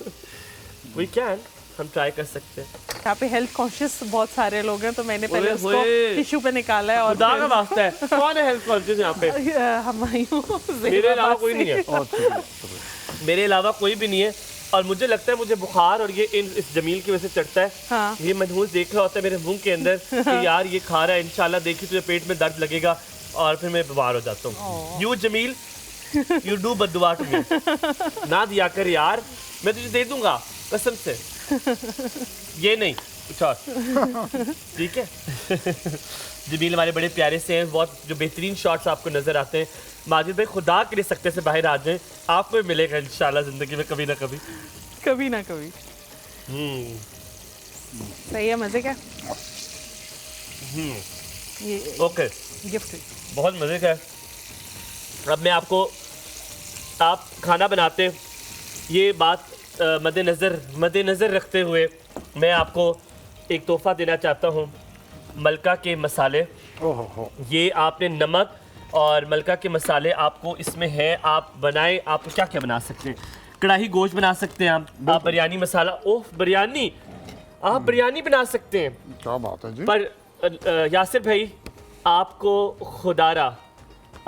वी कैन, हम ट्राई कर सकते हैं। यहाँ पे हेल्थ कॉन्शियस बहुत सारे लोग हैं, तो मैंने पहले उसको टिश्यू पे निकाला है। और खुदा का वास्ता है, कौन है हेल्थ कॉन्शियस यहाँ पे? मेरे अलावा कोई नहीं है। मेरे अलावा कोई भी नहीं है। और मुझे लगता है मुझे बुखार और ये इस जमील की वजह से चढ़ता है। हाँ। ये मनहूस देख रहा होता है मेरे मुंह के अंदर कि यार ये खा रहा है, इंशाल्लाह देखी तुझे पेट में दर्द लगेगा, और फिर मैं बीमार हो जाता हूँ। यू जमील, यू डू बददुआ टू मी। ना दिया कर यार, मैं तुझे दे दूंगा कसम से। ये नहीं, कुछ और। ठीक है। जमील हमारे बड़े प्यारे से हैं, बहुत जो बेहतरीन शॉट्स आपको नजर आते हैं। माजिद भाई खुदा के लिए सकते से बाहर आ जाएं, आपको भी मिलेगा इंशाल्लाह जिंदगी में कभी ना कभी। कभी ना कभी। सही है, मजे का। ये ओके, गिफ्ट बहुत मजे का है। अब मैं आपको, आप खाना बनाते हैं, ये बात मद्देनज़र रखते हुए मैं आपको एक तोहफा देना चाहता हूँ। मलका के मसाले। ये आपने नमक और मलका के मसाले आपको इसमें है। आप बनाएं, आप क्या क्या बना सकते हैं? कढ़ाई गोश्त बना सकते हैं आप बिरयानी मसाला। ओह बिरयानी, आप बिरयानी बना सकते हैं। क्या बात है जी। पर यासिर भाई, आपको खुदारा,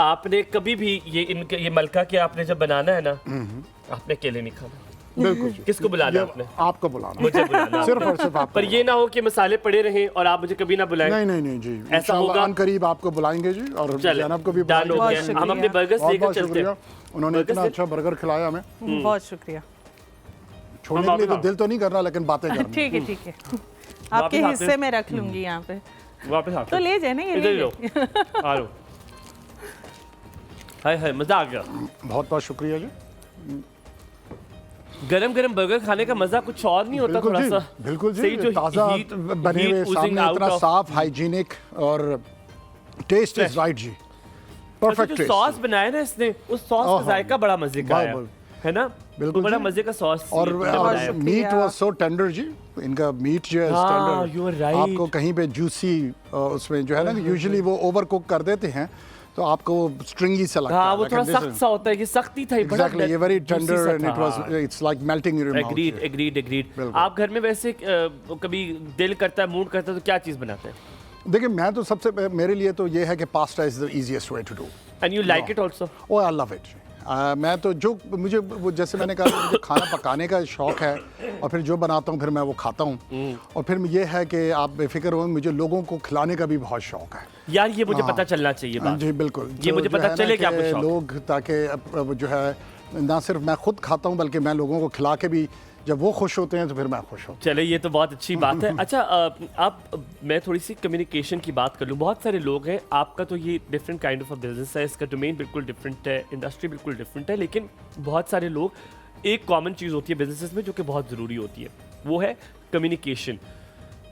आपने कभी भी ये मलका के आपने जब बनाना है ना, आपने अकेले नहीं खाना। बिल्कुल जी। किसको बुलाना है आपने? आपको बुलाना, मुझे बुलाना। सिर्फ और सिर्फ आपको। पर ये ना हो कि मसाले पड़े रहें और आप मुझे कभी ना बुलाएं। नहीं जी, ऐसा इंशाल्लाह होगा? अनकरीब आपको बुलाएंगे जी, और चले, जैनब को भी डन हो बुलाएंगे। गया। हम अपने बर्गर्स बहुत लेकर बहुत चलते शुक्रिया, हैं। उन्होंने इतना अच्छा बर्गर खिलाया हमें। बहुत शुक्रिया। छोड़ने के लिए तो दिल तो नहीं कर रहा, लेकिन बातें करनी। ठीक है ठीक है, आपके हिस्से में रख लूंगी यहाँ पे। वापस आते तो ले जाए ना, ये इधर ले लो, आ लो। हाय हाय, मजा आ गया। बहुत बहुत शुक्रिया जी। गरम गरम बर्गर खाने का मजा कुछ और नहीं होता। बिल्कुल थोड़ा जी, सा बिल्कुल जी, सही जो ताज़ा heat- बने heat हुए oozing सामने, out इतना of- साफ, हाइजीनिक, और टेस्ट इज राइट जी, अच्छा, परफेक्ट जो टेस्ट। सॉस बनाया ना इसने, उस सॉस का जायका बड़ा मजे का है, है ना? बिल्कुल तो बड़ा जी। मजे का सॉस और बनाया। मीट वाज सो टेंडर जी, इनका मीट जो है हाँ, स्टैंडर्ड, you are right. आपको कहीं पे जूसी उसमें जो है ना, यूजुअली वो ओवर कुक कर देते हैं तो आपको स्ट्रिंगी सा लगता है। हाँ, वो थोड़ा सख्त सा होता है, ये सख्ती था, ये बड़ा एग्जैक्टली, ये वेरी juicy टेंडर सा एंड था। It was, it's like melting in your mouth. Agreed. बिल्कुल। आप घर में वैसे कभी दिल करता है, मूड करता है तो क्या चीज बनाते हैं? देखिए, मैं तो सबसे मेरे लिए तो ये है कि pasta is the easiest way to do. And you like it also? Oh, I love it. मैं तो जो मुझे वो, जैसे मैंने कहा, मुझे खाना पकाने का शौक है, और फिर जो बनाता हूँ फिर मैं वो खाता हूँ। और फिर ये है कि आप बेफिक्र हो, मुझे लोगों को खिलाने का भी बहुत शौक है यार। ये मुझे पता चलना चाहिए बात। जी बिल्कुल, ये मुझे जो पता है ना चले कि आपको कि शौक है। लोग, ताकि जो है ना सिर्फ मैं खुद खाता हूँ, बल्कि मैं लोगों को खिला के भी, जब वो खुश होते हैं तो फिर मैं खुश हूँ। चले, ये तो बहुत अच्छी बात है। अच्छा, अब मैं थोड़ी सी कम्युनिकेशन की बात कर लूँ। बहुत सारे लोग हैं, आपका तो ये different kind of a business है, इसका डोमेन बिल्कुल डिफरेंट है, इंडस्ट्री बिल्कुल डिफरेंट है, लेकिन बहुत सारे लोग, एक कॉमन चीज़ होती है बिजनेसेस में जो कि बहुत ज़रूरी होती है, वो है communication.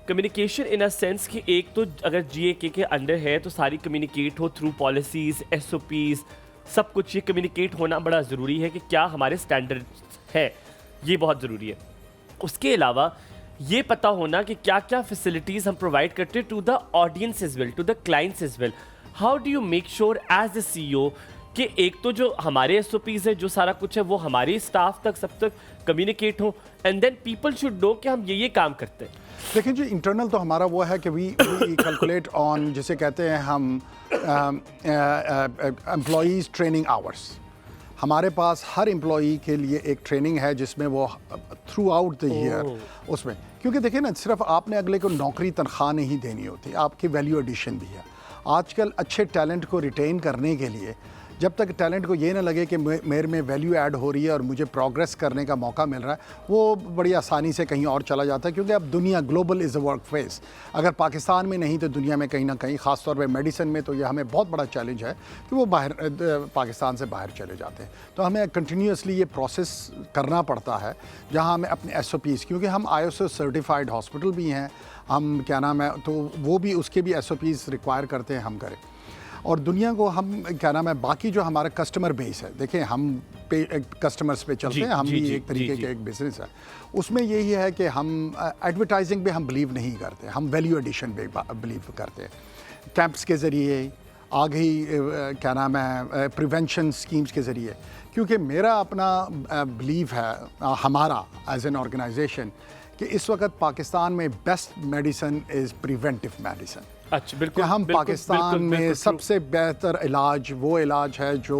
Communication in a sense कि एक तो अगर GAK के अंडर है तो सारी कम्युनिकेट हो थ्रू पॉलिसीज़, SOPs, सब कुछ ये कम्युनिकेट होना बड़ा ज़रूरी है कि क्या हमारे स्टैंडर्ड्स है, ये बहुत ज़रूरी है। उसके अलावा ये पता होना कि क्या क्या फैसिलिटीज़ हम प्रोवाइड करते हैं to the audience is well, to the clients is well. How do you make sure as the CEO कि एक तो जो हमारे SOPs है, जो सारा कुछ है, वो हमारे स्टाफ तक, सब तक कम्युनिकेट हो, and then people should know कि हम ये काम करते हैं। देखिए जी, इंटरनल तो हमारा वो है कि वी कैलकुलेट ऑन, जिसे कहते हैं हम एम्प्लॉइज़ ट्रेनिंग आवर्स। हमारे पास हर एम्प्लॉई के लिए एक ट्रेनिंग है जिसमें वो थ्रू आउट द ईयर उसमें, क्योंकि देखिए ना, सिर्फ आपने अगले को नौकरी तनख्वाह नहीं देनी होती, आपकी वैल्यू एडिशन भी है। आजकल अच्छे टैलेंट को रिटेन करने के लिए, जब तक टैलेंट को ये ना लगे कि मेरे में वैल्यू ऐड हो रही है और मुझे प्रोग्रेस करने का मौका मिल रहा है, वो बड़ी आसानी से कहीं और चला जाता है, क्योंकि अब दुनिया global is a work face. अगर पाकिस्तान में नहीं तो दुनिया में कहीं ना कहीं, ख़ास तौर पे मेडिसिन में तो ये हमें बहुत बड़ा चैलेंज है कि वो बाहर, पाकिस्तान से बाहर चले जाते हैं। तो हमें कंटिन्यूसली ये प्रोसेस करना पड़ता है, जहाँ हमें अपने SOPs, क्योंकि हम ISO सर्टिफाइड हॉस्पिटल भी हैं, हम क्या नाम है, तो वो भी, उसके भी SOPs रिक्वायर करते हैं हम करें। और दुनिया को हम क्या नाम है, बाकी जो हमारा कस्टमर बेस है, देखें हम कस्टमर्स पे चलते हैं, हम भी एक तरीके के एक बिजनेस है, उसमें यही है कि हम एडवर्टाइजिंग पे हम बिलीव नहीं करते, हम वैल्यू एडिशन पे बिलीव करते हैं। कैंप्स के ज़रिए, आगे क्या नाम है, प्रिवेंशन स्कीम्स के ज़रिए, क्योंकि मेरा अपना बिलीव है, हमारा एज एन ऑर्गेनाइजेशन, कि इस वक्त पाकिस्तान में best medicine is preventive medicine. अच्छा, बिल्कुल। हम पाकिस्तान में सबसे बेहतर इलाज वो इलाज है जो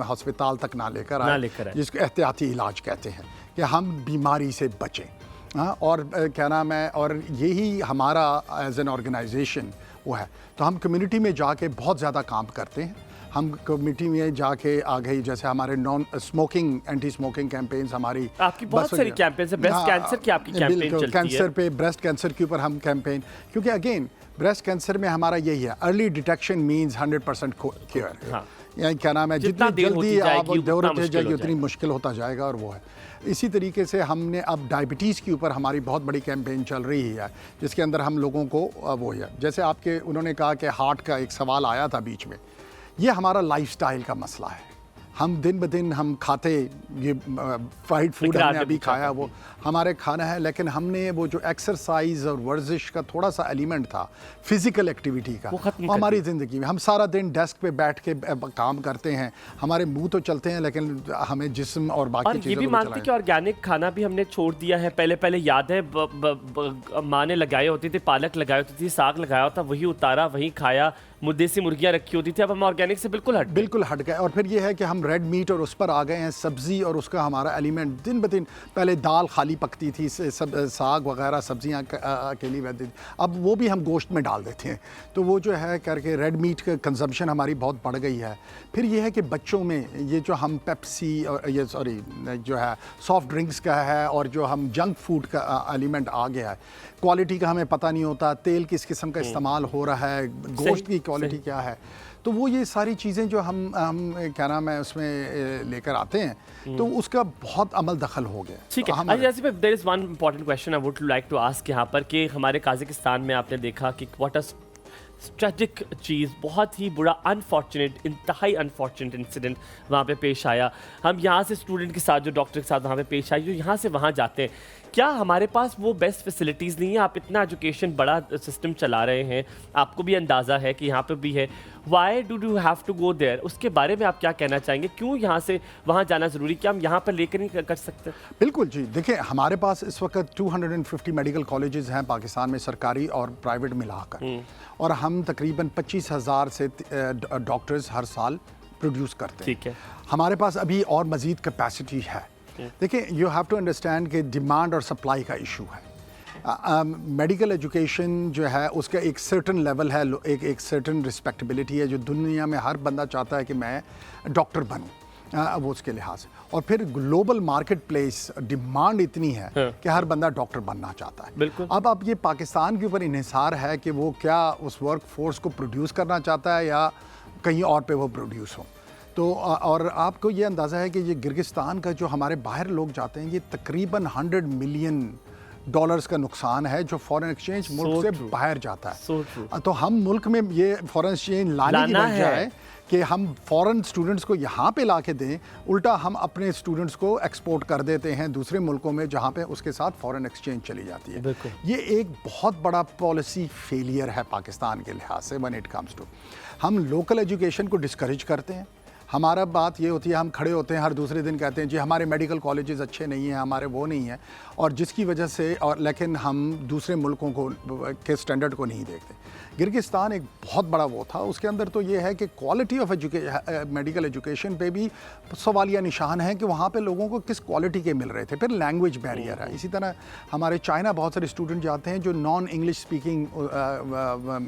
हस्पताल तक ना लेकर आए, जिसको एहतियाती इलाज कहते हैं, कि हम बीमारी से बचें। हाँ, और क्या नाम है, और यही हमारा एज एन ऑर्गेनाइजेशन वो है। तो हम कम्युनिटी में जाके बहुत ज़्यादा काम करते हैं। हम कम्युनिटी में जाके आगे, जैसे हमारे non smoking, anti smoking campaigns, हमारी आपकी बहुत सारी कैंपेन्स है। ब्रेस्ट कैंसर की आपकी कैंपेन चलती है। कैंसर पे, ब्रेस्ट कैंसर के ऊपर हम कैंपेन, क्योंकि अगेन ब्रेस्ट कैंसर में हमारा यही है, अर्ली डिटेक्शन मीन्स 100% क्योर। हाँ। यानी क्या नाम है, जितनी जल्दी आप दौर उठ जाएगी उतनी मुश्किल होता जाएगा, और वो है। इसी तरीके से हमने अब डायबिटीज़ के ऊपर हमारी बहुत बड़ी कैंपेन चल रही है, जिसके अंदर हम लोगों को वो है, जैसे आपके उन्होंने कहा कि हार्ट का एक सवाल आया था बीच में, ये हमारा लाइफस्टाइल का मसला है। हम दिन ब दिन हम खाते, ये फ्राइड फूड हमने अभी खाया वो हमारे खाना है, लेकिन हमने वो जो एक्सरसाइज और वर्जिश का थोड़ा सा एलिमेंट था, फिजिकल एक्टिविटी का, वो हमारी ज़िंदगी में, हम सारा दिन डेस्क पे बैठ के काम करते हैं, हमारे मुंह तो चलते हैं लेकिन हमें जिस्म और बाकी चीज़ें, ये भी मानते कि ऑर्गेनिक खाना भी हमने छोड़ दिया है। पहले याद है माँ ने लगाए होती थी, पालक लगाई होती थी, साग लगाया होता, वही उतारा वही खाया, देसी मुर्गियाँ रखी होती थी। अब हम ऑर्गेनिक से बिल्कुल हट गए। और फिर ये है कि हम रेड मीट और उस पर आ गए हैं, सब्ज़ी और उसका हमारा एलिमेंट दिन ब दिन, पहले दाल खाली पकती थी, साग वगैरह सब्जियां अकेली रहती थी, अब वो भी हम गोश्त में डाल देते हैं, तो वो जो है करके रेड मीट का कंजम्पशन हमारी बहुत बढ़ गई है। फिर ये है कि बच्चों में ये जो हम पेप्सी और ये जो है सॉफ्ट ड्रिंक्स का है, और जो हम जंक फूड का एलिमेंट आ गया है, क्वालिटी का हमें पता नहीं होता, तेल किस किस्म का इस्तेमाल हो रहा है, गोश्त की क्वालिटी क्या है, तो वो ये सारी चीज़ें जो हम क्या नाम है उसमें लेकर आते हैं, तो उसका बहुत अमल दखल हो गया। ठीक है, जैसे there is one important question I would like to ask यहाँ पर कि हमारे काज़ाकिस्तान में आपने देखा कि व्हाट अ ट्रेजिक चीज़, बहुत ही बुरा अनफॉर्चुनेट, इंतहाई अनफॉर्चुनेट इंसिडेंट वहाँ पे पेश आया। हम यहाँ से स्टूडेंट के साथ, जो डॉक्टर के साथ वहाँ पे पेश आई, जो यहाँ से वहाँ जाते हैं, क्या हमारे पास वो बेस्ट फैसिलिटीज़ नहीं है? आप इतना एजुकेशन बड़ा सिस्टम चला रहे हैं, आपको भी अंदाज़ा है कि यहाँ पे भी है, why do you have to go there? उसके बारे में आप क्या कहना चाहेंगे? क्यों यहाँ से वहाँ जाना ज़रूरी? क्या हम यहाँ पर लेकर नहीं कर सकते? बिल्कुल जी, देखिए हमारे पास इस वक्त 250 मेडिकल कॉलेजेस हैं पाकिस्तान में, सरकारी और प्राइवेट मिलाकर, और हम तकरीबन 25,000 से डॉक्टर्स हर साल प्रोड्यूस करते हैं। ठीक है, हमारे पास अभी और मज़ीद कैपेसिटी है। देखिए, यू हैव टू अंडरस्टैंड कि डिमांड और सप्लाई का इशू है। मेडिकल एजुकेशन जो है उसका एक सर्टन लेवल है, एक सर्टन रिस्पेक्टेबिलिटी है, जो दुनिया में हर बंदा चाहता है कि मैं डॉक्टर बनूं, वो उसके लिहाज से। और फिर ग्लोबल मार्केट प्लेस डिमांड इतनी है कि हर बंदा डॉक्टर बनना चाहता है। बिल्कुल। अब ये पाकिस्तान के ऊपर इन्हिसार है कि वो क्या उस वर्क फोर्स को प्रोड्यूस करना चाहता है या कहीं और पे वो प्रोड्यूस हो। तो और आपको ये अंदाज़ा है कि ये गिर्गिस्तान का जो हमारे बाहर लोग जाते हैं, ये तकरीबन $100 मिलियन का नुकसान है जो फॉरेन एक्सचेंज मुल्क से बाहर जाता है। तो हम मुल्क में ये फॉरेन एक्सचेंज लाने की बजाय कि हम फॉरेन स्टूडेंट्स को यहाँ पे ला के दें, उल्टा हम अपने स्टूडेंट्स को एक्सपोर्ट कर देते हैं दूसरे मुल्कों में, जहाँ पे उसके साथ फॉरेन एक्सचेंज चली जाती है। ये एक बहुत बड़ा पॉलिसी फेलियर है पाकिस्तान के लिहाज से व्हेन इट कम्स टू। हम लोकल एजुकेशन को डिस्करेज करते हैं। हमारा बात ये होती है, हम खड़े होते हैं हर दूसरे दिन कहते हैं जी हमारे मेडिकल कॉलेजेस अच्छे नहीं हैं, हमारे वो नहीं हैं, और जिसकी वजह से लेकिन हम दूसरे मुल्कों को के स्टैंडर्ड को नहीं देखते। गिर्गिस्तान एक बहुत बड़ा वो था, उसके अंदर तो ये है कि क्वालिटी ऑफ मेडिकल एजुकेशन पे भी सवालिया निशान है कि वहाँ पे लोगों को किस क्वालिटी के मिल रहे थे। फिर लैंग्वेज बैरियर है। इसी तरह हमारे चाइना बहुत सारे स्टूडेंट जाते हैं जो non English speaking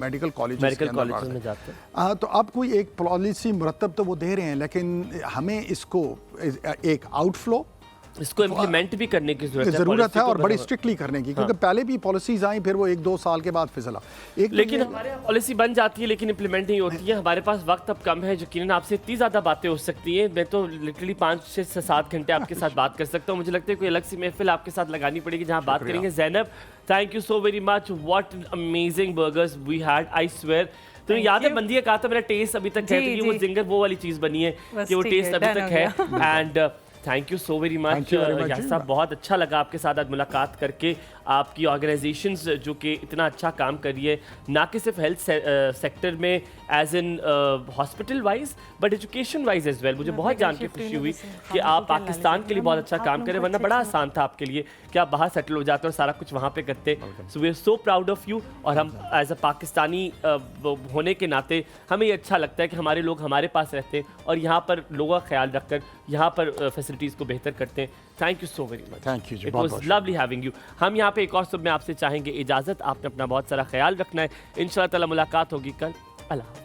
medical college में जाते हैं। तो अब कोई एक पॉलिसी मुरतब तो वो दे रहे हैं, लेकिन हमें इसको एक आउटफ्लो, इसको इम्प्लीमेंट भी करने की ज़रूरत है और बड़ी स्ट्रिक्टली करने की, क्योंकि पहले भी पॉलिसीज आई, फिर वो 1-2 साल के बाद फिसला। लेकिन हमारे यहाँ पॉलिसी बन जाती है लेकिन इम्प्लीमेंट नहीं होती है। हमारे पास वक्त अब कम है, यकीनन आपसे इतनी ज़्यादा बातें हो सकती हैं, मैं तो लिटरली 5 से 7 घंटे आपके साथ बात कर सकता हूँ। मुझे लगता है कोई अलग सी महफिल आपके साथ लगानी पड़ेगी जहाँ बात करेंगे। Zainab, thank you so very much, what amazing burgers we had, I swear. तो याद है बंदी कहा था मेरा टेस्ट अभी तक है, तो वो जिंगर वो वाली चीज़ बनी है कि वो टेस्ट अभी तक है। And thank you so very much यार साहब, बहुत अच्छा लगा आपके साथ आज मुलाकात करके। आपकी ऑर्गेनाइजेशंस जो कि इतना अच्छा काम कर रही है, ना कि सिर्फ हेल्थ सेक्टर में as in hospital wise but education wise as well. मुझे बहुत जान के खुशी हुई कि आप पाकिस्तान के लिए बहुत अच्छा काम करें, वरना बड़ा आसान था आपके लिए कि आप बाहर सेटल हो जाते और सारा कुछ वहाँ पे करते। So we are so proud of you, और हम एज अ पाकिस्तानी होने के नाते हमें ये अच्छा लगता है कि हमारे लोग हमारे पास रहते हैं और यहाँ पर लोगों का ख्याल रखकर यहाँ पर फैसिलिटीज़ को बेहतर करते हैं। Thank you so very much, thank you, it was lovely having you. हम यहाँ पे एक और सुबह में आपसे चाहेंगे इजाज़त, आपने अपना बहुत सारा ख्याल रखना है। इंशाअल्लाह ताला मुलाकात होगी कल। अल्लाह।